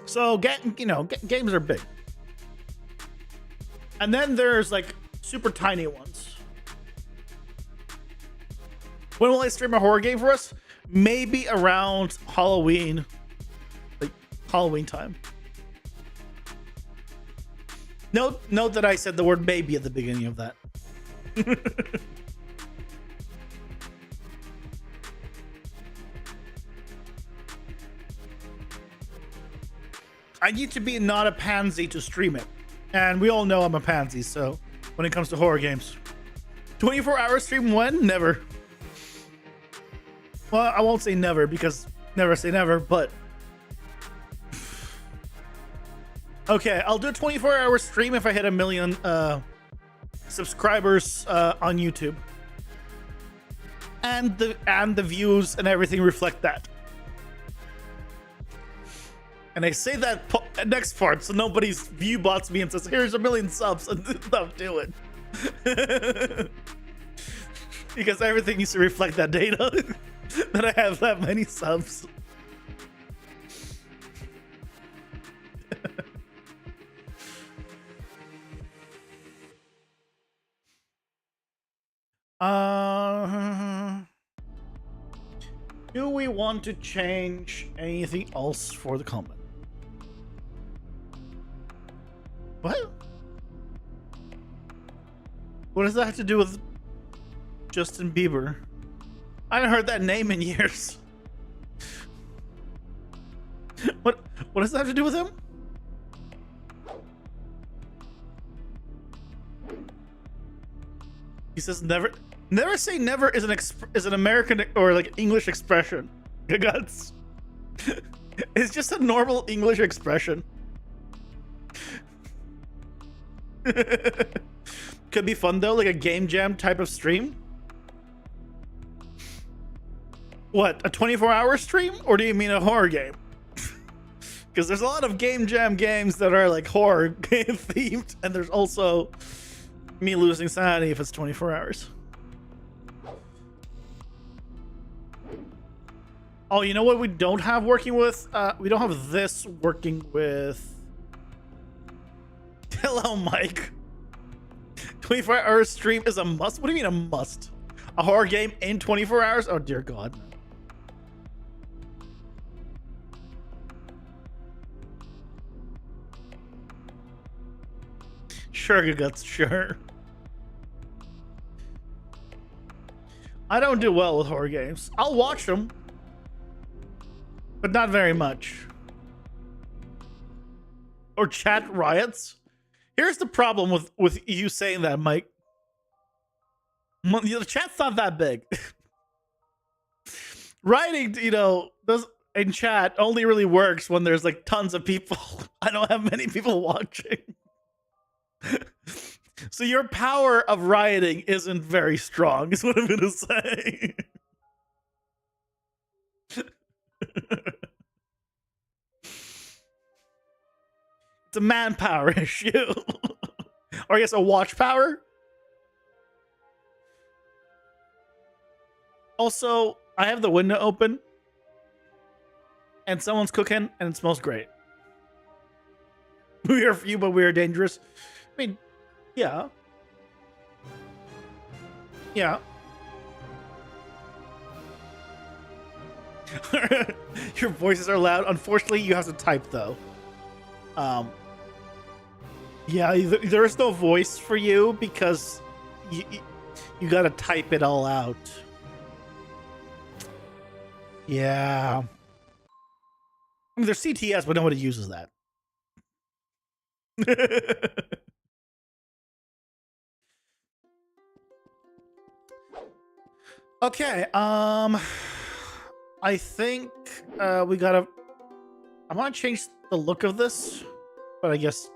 So games are big. And then there's like super tiny ones. When will I stream a horror game for us? Maybe around Halloween. Like Halloween time. Note that I said the word maybe at the beginning of that. I need to be not a pansy to stream it. And we all know I'm a pansy, so when it comes to horror games. 24-hour stream when? Never. Well, I won't say never because never say never, but... Okay, I'll do a 24-hour stream if I hit 1 million subscribers on YouTube. And the views and everything reflect that. And I say that next part so nobody's view bots me and says, here's 1 million subs, and don't do it. Because everything needs to reflect that data. That I have that many subs. Do we want to change anything else for the comment? What? What does that have to do with Justin Bieber? I haven't heard that name in years. What does that have to do with him? He says never say never is an American or like English expression. Guts. It's just a normal English expression. Could be fun though, like a game jam type of stream. What, a 24-hour stream? Or do you mean a horror game? Because there's a lot of game jam games that are like horror game themed, and there's also me losing sanity if it's 24 hours. Oh, you know what we don't have working with? We don't have this working with... Hello, Mike. 24-hour stream is a must? What do you mean a must? A horror game in 24 hours? Oh, dear God. Sure, Guts, sure. I don't do well with horror games. I'll watch them, but not very much. Or chat riots. Here's the problem with you saying that, Mike. The chat's not that big. Writing, you know, in chat only really works when there's like tons of people. I don't have many people watching. So your power of rioting isn't very strong, is what I'm gonna say. It's a manpower issue. Or I guess a watch power. Also, I have the window open and someone's cooking and it smells great. We are few, but we are dangerous. I mean, yeah. Yeah. Your voices are loud. Unfortunately, you have to type though. Yeah, there is no voice for you because you gotta type it all out. Yeah. I mean, there's CTS, but nobody uses that. Okay, I think we gotta... I want to change the look of this, but I guess...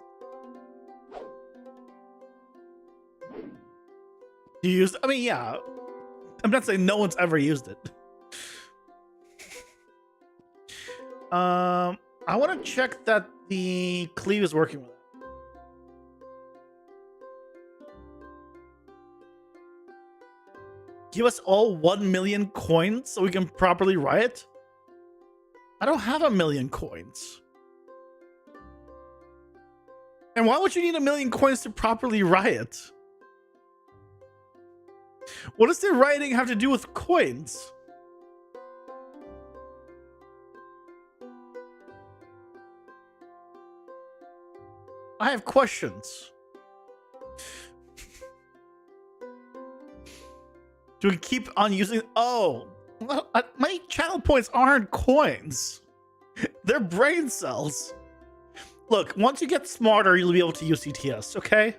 Do you use... I mean, yeah. I'm not saying no one's ever used it. I want to check that the cleave is working with it. Give us all 1 million coins so we can properly riot? I don't have 1 million coins. And why would you need 1 million coins to properly riot? What does the rioting have to do with coins? I have questions. Do we keep on using... Oh, well, my channel points aren't coins. They're brain cells. Look, once you get smarter, you'll be able to use TTS, okay?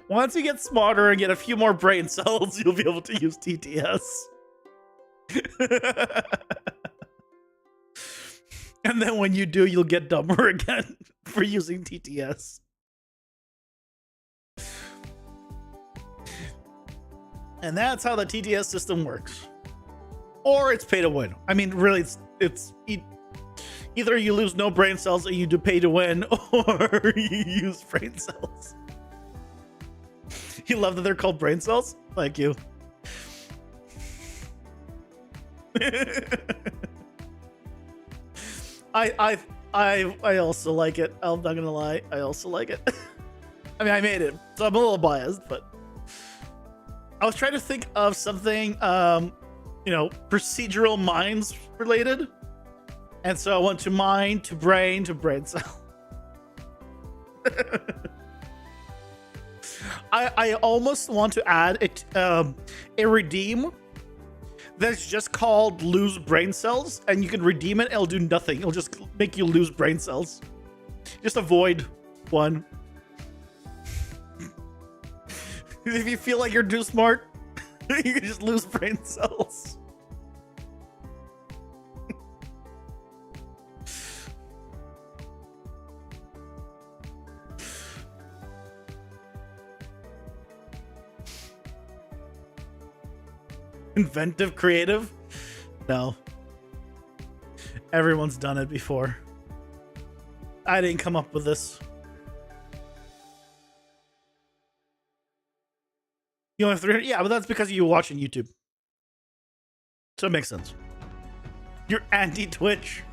Once you get smarter and get a few more brain cells, you'll be able to use TTS. And then when you do, you'll get dumber again for using TTS. And that's how the TTS system works. Or it's pay to win. I mean, really, it's either you lose no brain cells and you do pay to win, or you use brain cells. You love that they're called brain cells? Thank you. I also like it. I'm not gonna lie. I also like it. I mean, I made it, so I'm a little biased, but I was trying to think of something, you know, procedural minds related. And so I went to mind, to brain cell. I almost want to add it, a redeem that's just called lose brain cells, and you can redeem it. It'll do nothing. It'll just make you lose brain cells. Just avoid one. If you feel like you're too smart, you can just lose brain cells. Inventive, creative? No. Everyone's done it before. I didn't come up with this. You only have 300? Yeah, but that's because you watch on YouTube. So it makes sense. You're anti-Twitch.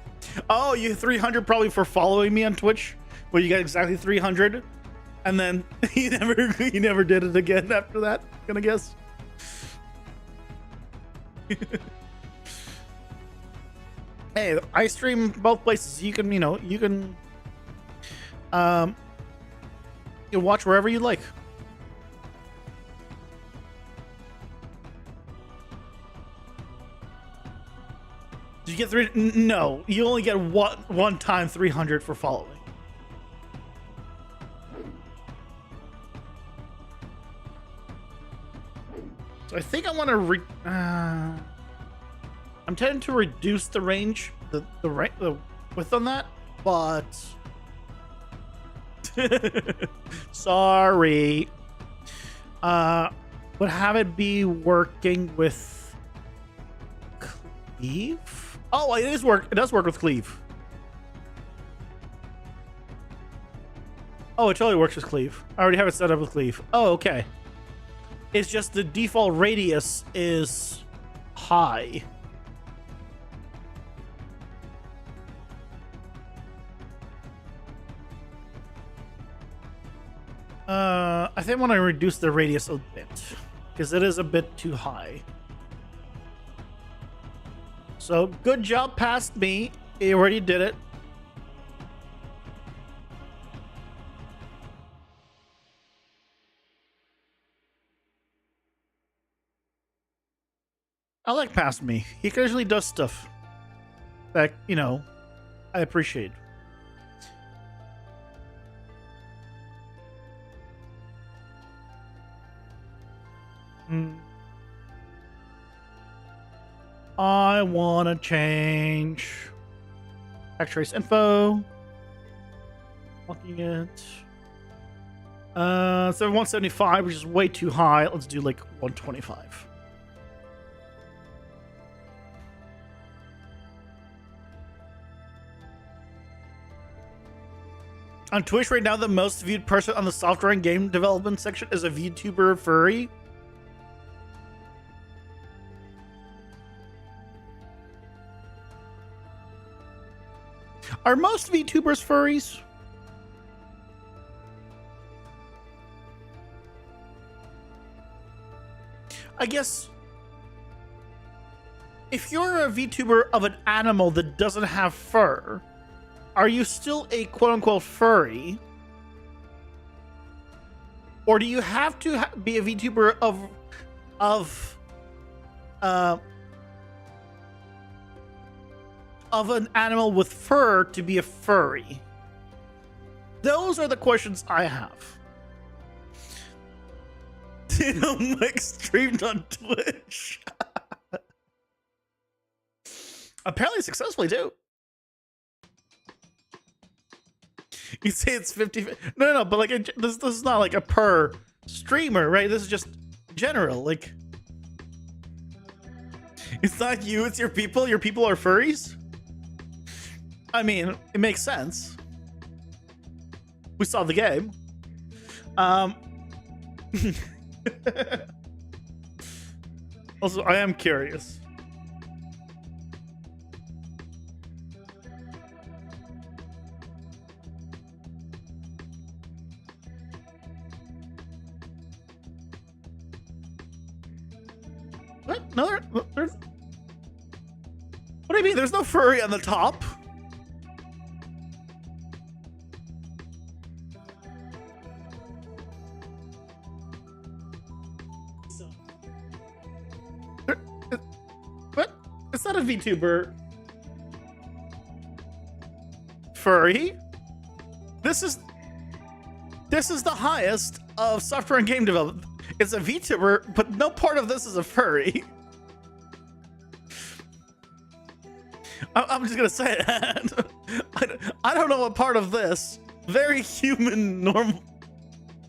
Oh, you 300 probably for following me on Twitch, where you got exactly 300, and then you never did it again after that, I'm gonna guess. Hey, I stream both places. You can, you can watch wherever you like. Did you get 3? No, you only get one time 300 for following. So I think I want to I'm tending to reduce the range, the width on that, but sorry. Would have it be working with Cleave? Oh, it does work with Cleave. Oh, it totally works with Cleave. I already have it set up with Cleave. Oh, okay. It's just the default radius is high. I think I want to reduce the radius a bit, because it is a bit too high. So, good job past me. You already did it. I like past me. He occasionally does stuff that, I appreciate. I want to change X-Trace info. Looking at 175, which is way too high. Let's do like 125. On Twitch right now, the most viewed person on the software and game development section is a VTuber furry. Are most VTubers furries? I guess if you're a VTuber of an animal that doesn't have fur, are you still a quote-unquote furry? Or do you have to be a VTuber of an animal with fur to be a furry? Those are the questions I have. Mike streamed on Twitch. Apparently successfully too. You say it's 50. No, but like this is not like a per streamer, right? This is just general. Like, it's not you, it's your people. Your people are furries. I mean, it makes sense. We saw the game. Also, I am curious. What? No, there's... What do you mean? There's no furry on the top. What? It's not a VTuber. Furry? This is the highest of software and game development. It's a VTuber, but no part of this is a furry. I'm just gonna say that. I don't know what part of this very human, normal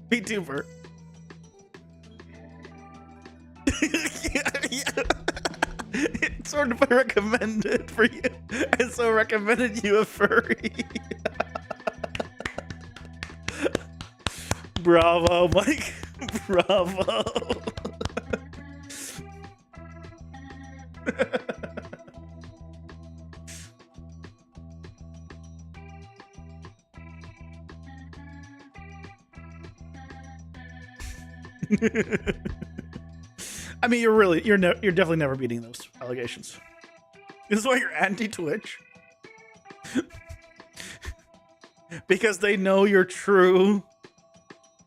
VTuber. Yeah. It sort of recommended for you, and so recommended you a furry. Bravo, Mike. Bravo. I mean, you're definitely never beating those allegations. This is why you're anti-Twitch. Because they know your true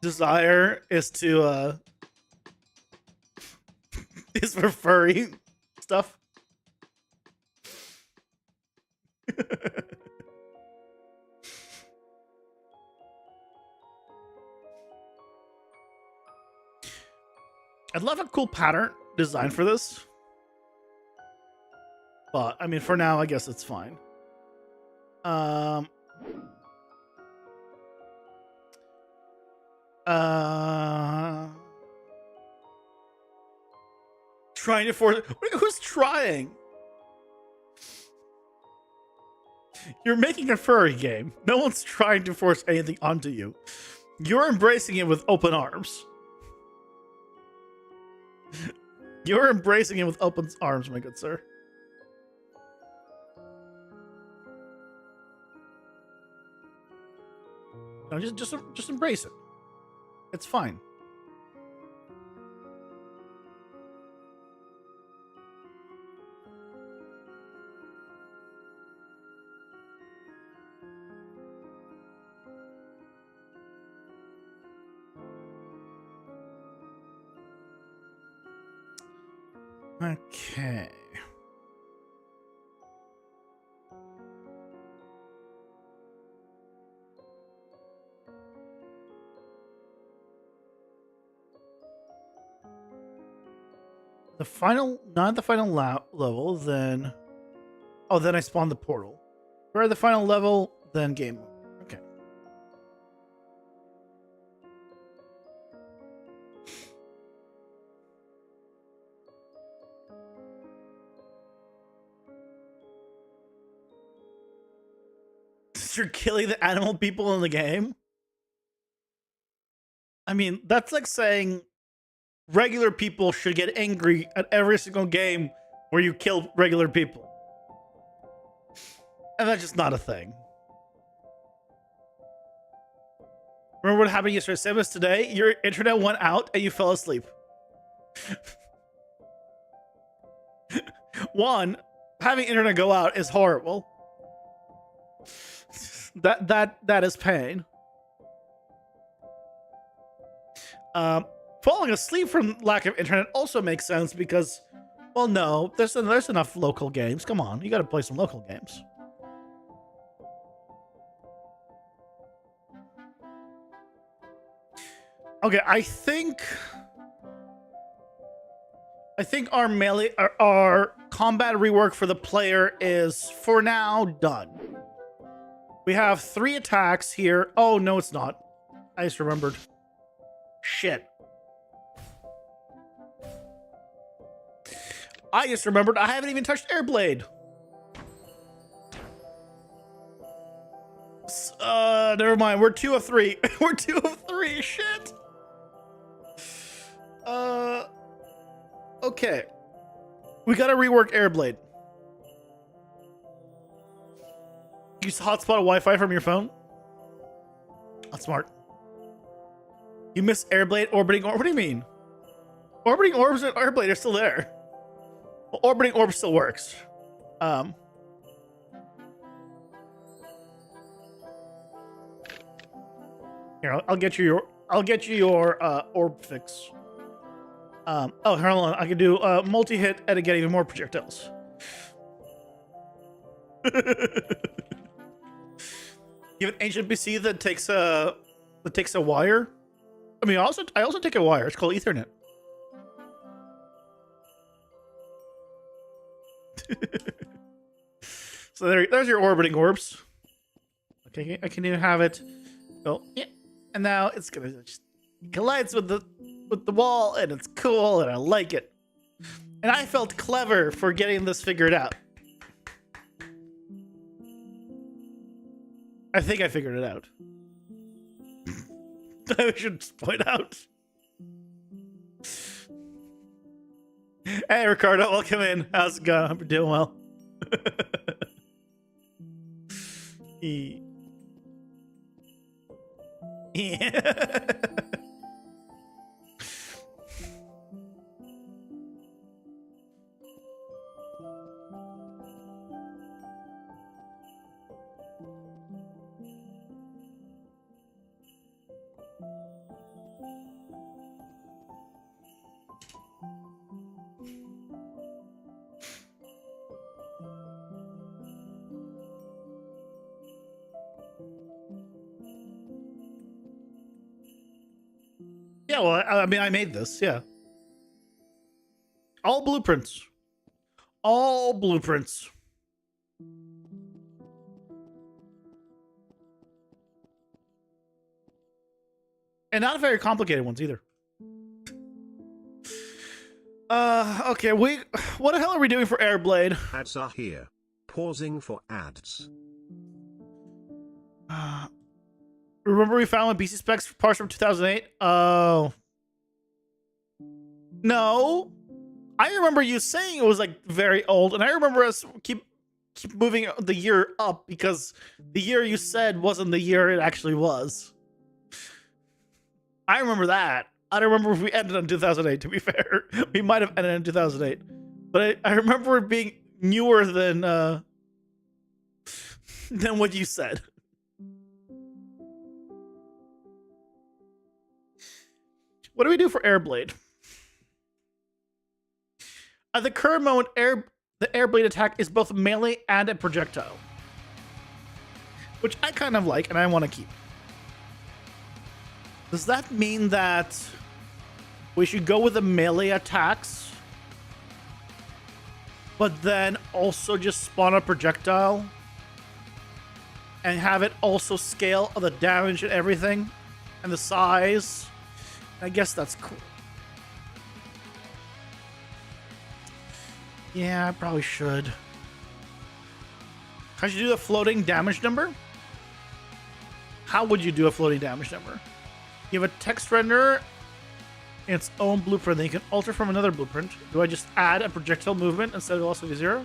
desire is to is for furry stuff. I'd love a cool pattern design for this. But, I mean, for now, I guess it's fine. Trying to force... Who's trying? You're making a furry game. No one's trying to force anything onto you. You're embracing it with open arms. You're embracing it with open arms, my good sir. No, just embrace it. It's fine. Okay. The final, not the final level, then... Oh, then I spawned the portal. We're at the final level, then game over. Okay. You're killing the animal people in the game? I mean, that's like saying regular people should get angry at every single game where you kill regular people. And that's just not a thing. Remember what happened yesterday? Same as today, your internet went out and you fell asleep. One, having internet go out is horrible. That is pain. Falling asleep from lack of internet also makes sense because Well, no, there's enough local games. Come on, you got to play some local games. Okay, I think our melee, our combat rework for the player is for now done. We have 3 attacks here. Oh no, it's not. I just remembered. Shit. I just remembered I haven't even touched Airblade. Never mind. We're 2 of 3. We're 2 of 3. Shit. Okay. We gotta rework Airblade. Use hotspot Wi-Fi from your phone. That's smart. You miss Airblade, orbiting orb. What do you mean? Orbiting orbs and Airblade are still there. Well, orbiting orb still works. Here, I'll get you your orb fix. Oh, hold on. I can do multi-hit and get even more projectiles. You have an ancient PC that takes a wire. I mean, I also take a wire. It's called Ethernet. So there's your orbiting orbs. Okay, I can even have it go, yeah, and now it's gonna just collides with the wall, and it's cool, and I like it. And I felt clever for getting this figured out. I think I figured it out. I should point out. Hey, Ricardo, welcome in. How's it going? I'm doing well. Yeah. Yeah, well, I mean, I made this, yeah. All blueprints. All blueprints. And not very complicated ones either. Okay, what the hell are we doing for Airblade? Ads are here. Pausing for ads. Remember we found one PC specs parts from 2008? Oh. No. I remember you saying it was like very old, and I remember us keep moving the year up because the year you said wasn't the year it actually was. I remember that. I don't remember if we ended on 2008, to be fair. We might have ended in 2008. But I remember it being newer than what you said. What do we do for Airblade? At the current moment, the Airblade attack is both melee and a projectile, which I kind of like and I want to keep. Does that mean that we should go with the melee attacks, but then also just spawn a projectile and have it also scale of the damage and everything and the size? I guess that's cool. Yeah, I probably should. How should you do the floating damage number? How would you do a floating damage number? You have a text renderer in its own blueprint that you can alter from another blueprint. Do I just add a projectile movement instead of velocity 0?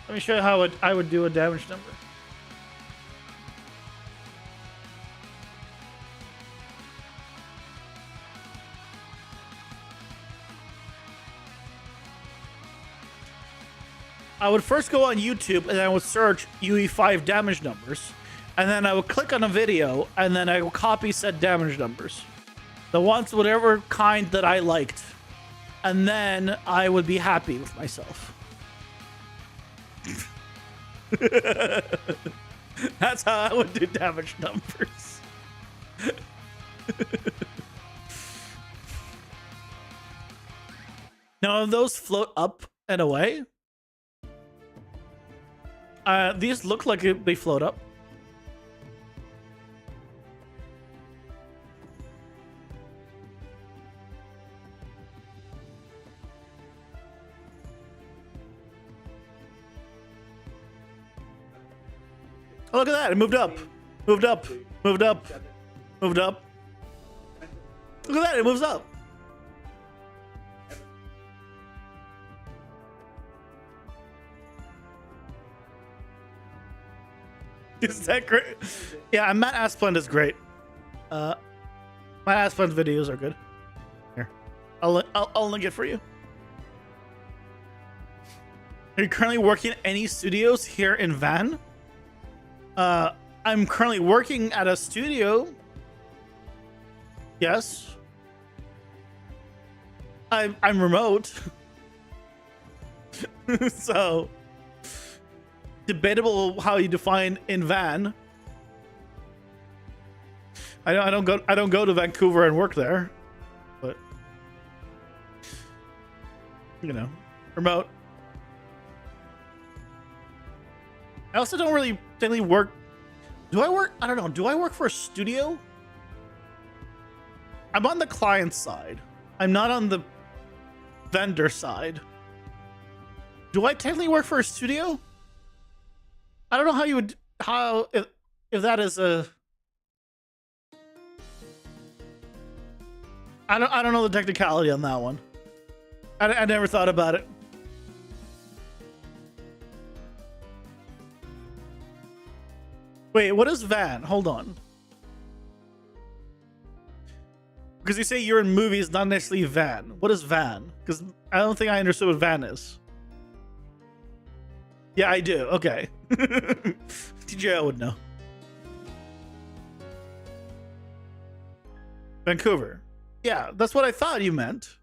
Let me show you how I would do a damage number. I would first go on YouTube and I would search UE5 damage numbers, and then I would click on a video and then I would copy said damage numbers. The ones whatever kind that I liked. and then I would be happy with myself. That's how I would do damage numbers. Now, if those float up and away, these look like they float up. Oh, look at that. It moved up. Moved up. Moved up. Moved up. Look at that. It moves up. Is that great? Yeah, Matt Asplund is great. Matt Asplund's videos are good. Here. I'll link it for you. Are you currently working at any studios here in Van? I'm currently working at a studio. Yes. I'm remote. So debatable how you define in Van. I don't go to Vancouver and work there, but you know, remote. I also don't really work. Do I work? I don't know. Do I work for a studio? I'm on the client side. I'm not on the vendor side. Do I technically work for a studio? I don't know how you would, if that is a, I don't know the technicality on that one. I never thought about it. Wait, what is Van? Hold on. Because you say you're in movies, not necessarily Van. What is Van? Because I don't think I understood what Van is. Yeah, I do. Okay. TJ, I would know. Vancouver. Yeah, that's what I thought you meant.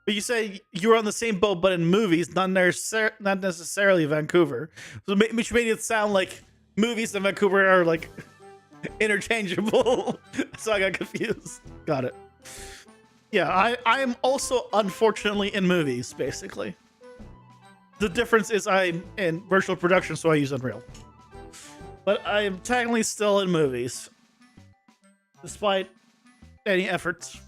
But you say you're on the same boat, but in movies, not necessarily Vancouver. So which made it sound like movies and Vancouver are like interchangeable. So I got confused. Got it. Yeah, I am also unfortunately in movies, basically. The difference is I'm in virtual production, so I use Unreal. But I am technically still in movies, despite any efforts.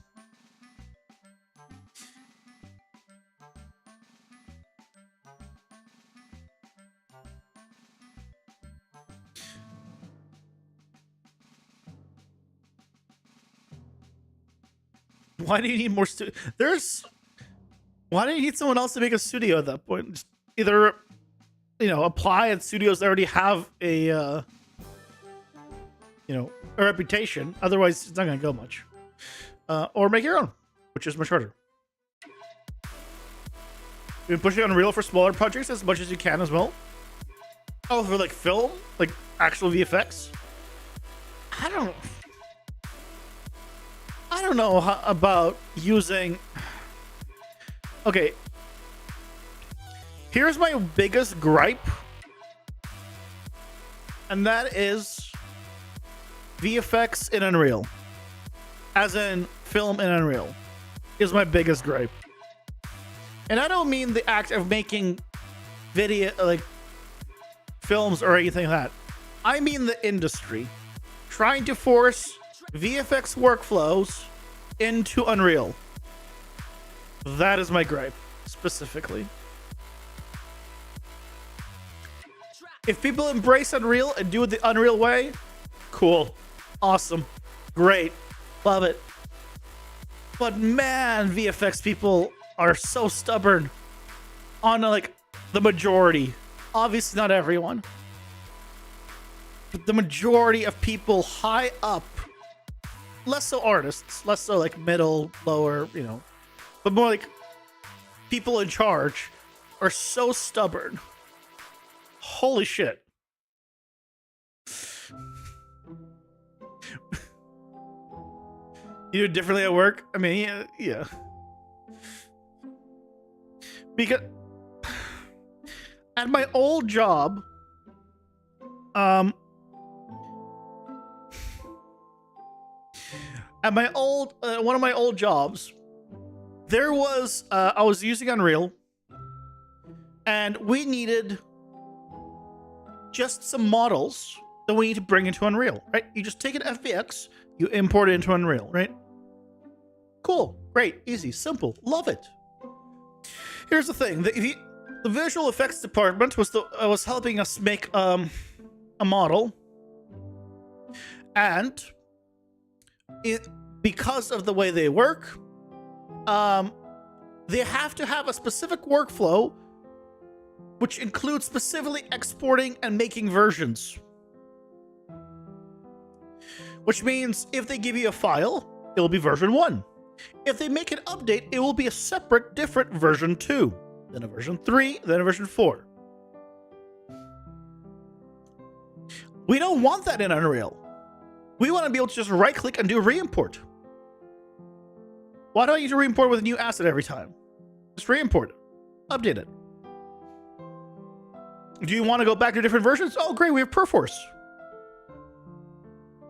Why do you need more studio? Why do you need someone else to make a studio at that point? Just either, you know, apply at studios that already have a, you know, a reputation. Otherwise, it's not going to go much. Or make your own, which is much harder. You've been pushing Unreal for smaller projects as much as you can as well. Oh, for like film, like actual VFX. I don't know about using. Okay, here's my biggest gripe, and that is VFX in Unreal, as in film in Unreal, is my biggest gripe. And I don't mean the act of making video, like films or anything like that. I mean the industry trying to force VFX workflows into Unreal. That is my gripe, specifically. If people embrace Unreal and do it the Unreal way, cool, awesome, great, love it. But man, VFX people are so stubborn on like the majority. Obviously not everyone, but the majority of people high up, less so artists, less so like middle, lower, you know, but more like people in charge are so stubborn. Holy shit. You do it differently at work? I mean, yeah. Because at my old job, at my old one of my old jobs, there was I was using Unreal, and we needed just some models that we need to bring into Unreal, right? You just take an FBX, you import it into Unreal, right? Cool, great, easy, simple, love it. Here's the thing: the visual effects department was helping us make a model, and because of the way they work, they have to have a specific workflow, which includes specifically exporting and making versions. Which means if they give you a file, it will be version 1. If they make an update, it will be a separate, different version 2, then a version 3, then a version 4. We don't want that in Unreal. We want to be able to just right-click and do re-import. Why do I need to re-import with a new asset every time? Just re-import it. Update it. Do you want to go back to different versions? Oh, great, we have Perforce.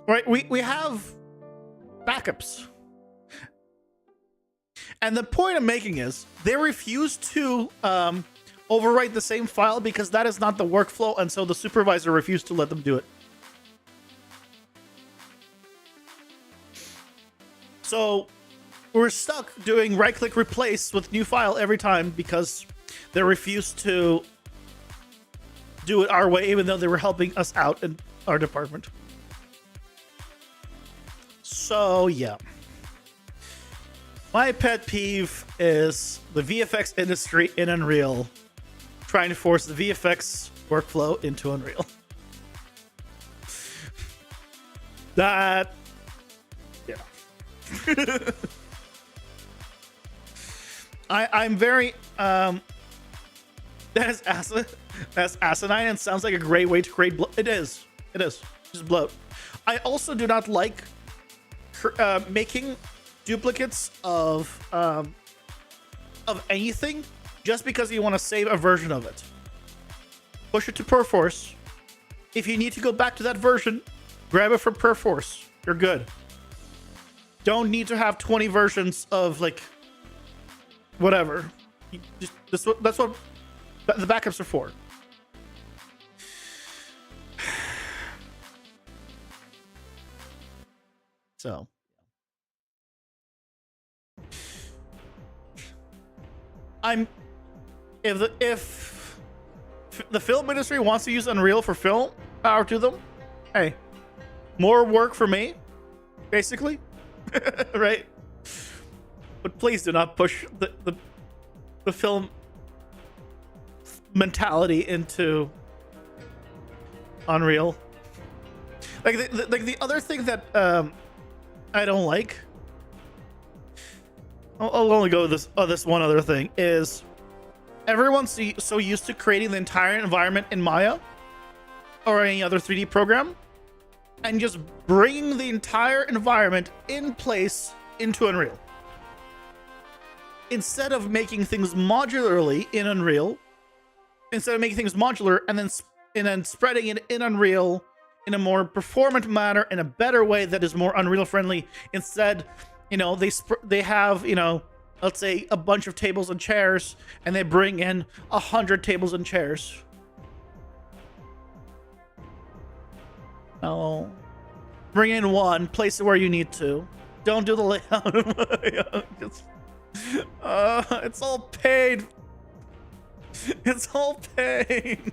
Right, we have backups. And the point I'm making is they refuse to overwrite the same file because that is not the workflow, and so the supervisor refused to let them do it. So we're stuck doing right-click replace with new file every time because they refused to do it our way, even though they were helping us out in our department. So yeah, my pet peeve is the VFX industry in Unreal trying to force the VFX workflow into Unreal. That, yeah. I'm very that's asinine and sounds like a great way to create it is just bloat. I also do not like making duplicates of anything just because you want to save a version of it. Push it to Perforce. If you need to go back to that version, grab it from Perforce. You're good. Don't need to have 20 versions of like whatever. That's what the backups are for. So if the film industry wants to use Unreal for film, power to them. Hey, more work for me, basically. Right? But please do not push the film mentality into Unreal. Like the other thing that I don't like. I'll only go with this one other thing is everyone's so used to creating the entire environment in Maya or any other 3D program and just bringing the entire environment in place into Unreal. Instead of making things modularly in Unreal, instead of making things modular and then spreading it in Unreal in a more performant manner, in a better way that is more Unreal friendly. Instead, you know, they have, you know, let's say a bunch of tables and chairs, and they bring in 100 tables and chairs. No, bring in one, place it where you need to. Don't do the layout. It's all paid. It's all pain.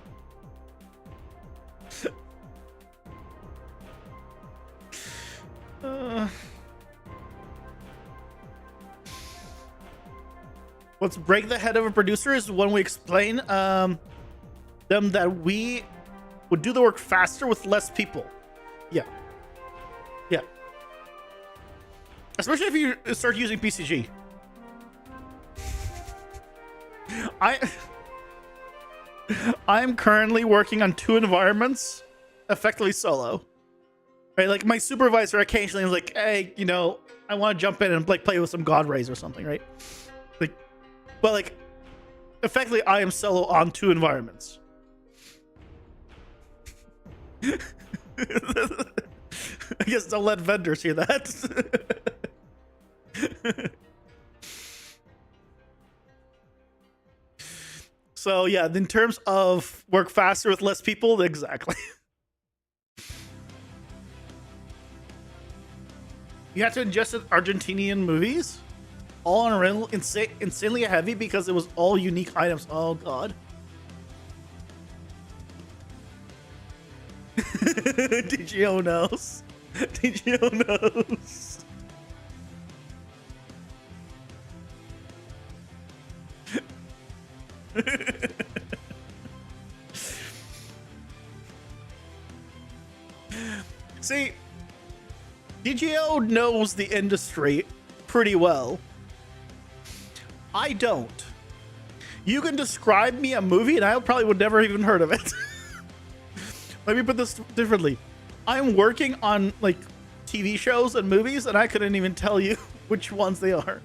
What's break the head of a producer is when we explain them that we would do the work faster with less people. Yeah. Yeah. Especially if you start using PCG. I'm currently working on 2 environments, effectively solo. Right, like my supervisor occasionally is like, "Hey, you know, I want to jump in and like play with some God Rays or something," right? Like, but like, effectively, I am solo on 2 environments. I guess don't let vendors hear that. So yeah, in terms of work faster with less people, exactly. You have to ingest Argentinian movies, all on Unreal, insanely heavy because it was all unique items. Oh god. DGO knows. DGO knows. See, DGO knows the industry pretty well. I don't. You can describe me a movie and I probably would never even heard of it. Let me put this differently. I'm working on like TV shows and movies and I couldn't even tell you which ones they are.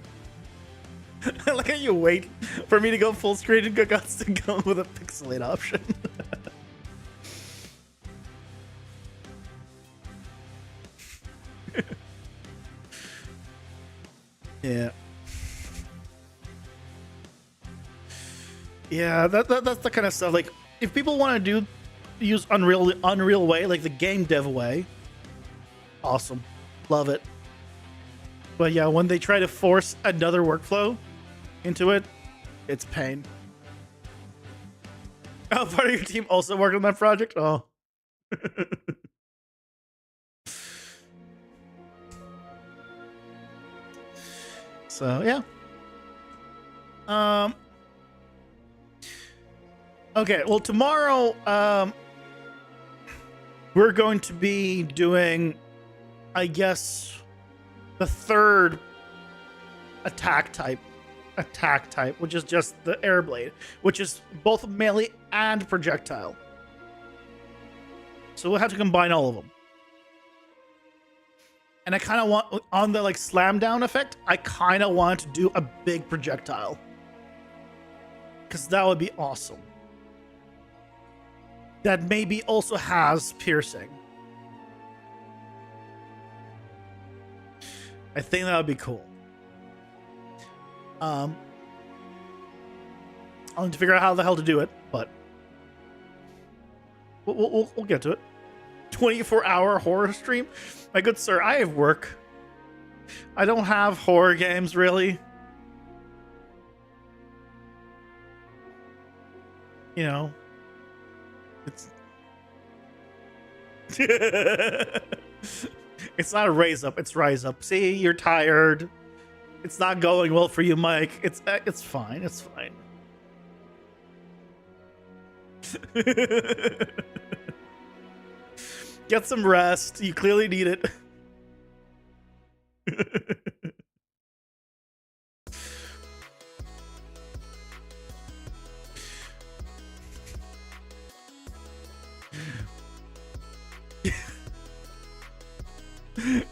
Look at you wait for me to go full screen and go to go with a pixelate option. Yeah. Yeah, that's the kind of stuff. Like, if people want to use Unreal way, like the game dev way, awesome, love it. But yeah, when they try to force another workflow into it, it's pain. Oh, part of your team also worked on that project? Oh. So yeah. Okay, well tomorrow we're going to be doing, I guess, the third attack type, which is just the air blade, which is both melee and projectile. So we'll have to combine all of them. And I kind of want, on the like slam down effect, I kind of want to do a big projectile. Because that would be awesome. That maybe also has piercing. I think that would be cool. I'll need to figure out how the hell to do it, but we'll get to it. 24-hour horror stream? My good sir, I have work. I don't have horror games, really. You know, it's it's not a raise up, it's rise up. See, you're tired. It's not going well for you, Mike. It's fine. It's fine. Get some rest. You clearly need it.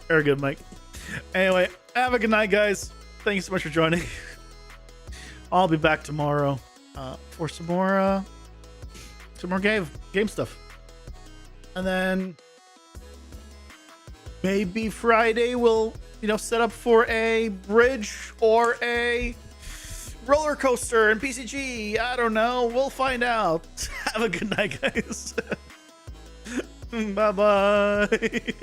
Very good, Mike. Anyway, have a good night, guys. Thank you so much for joining. I'll be back tomorrow for some more game stuff. And then maybe Friday we'll, set up for a bridge or a roller coaster in PCG. I don't know. We'll find out. Have a good night, guys. Bye-bye.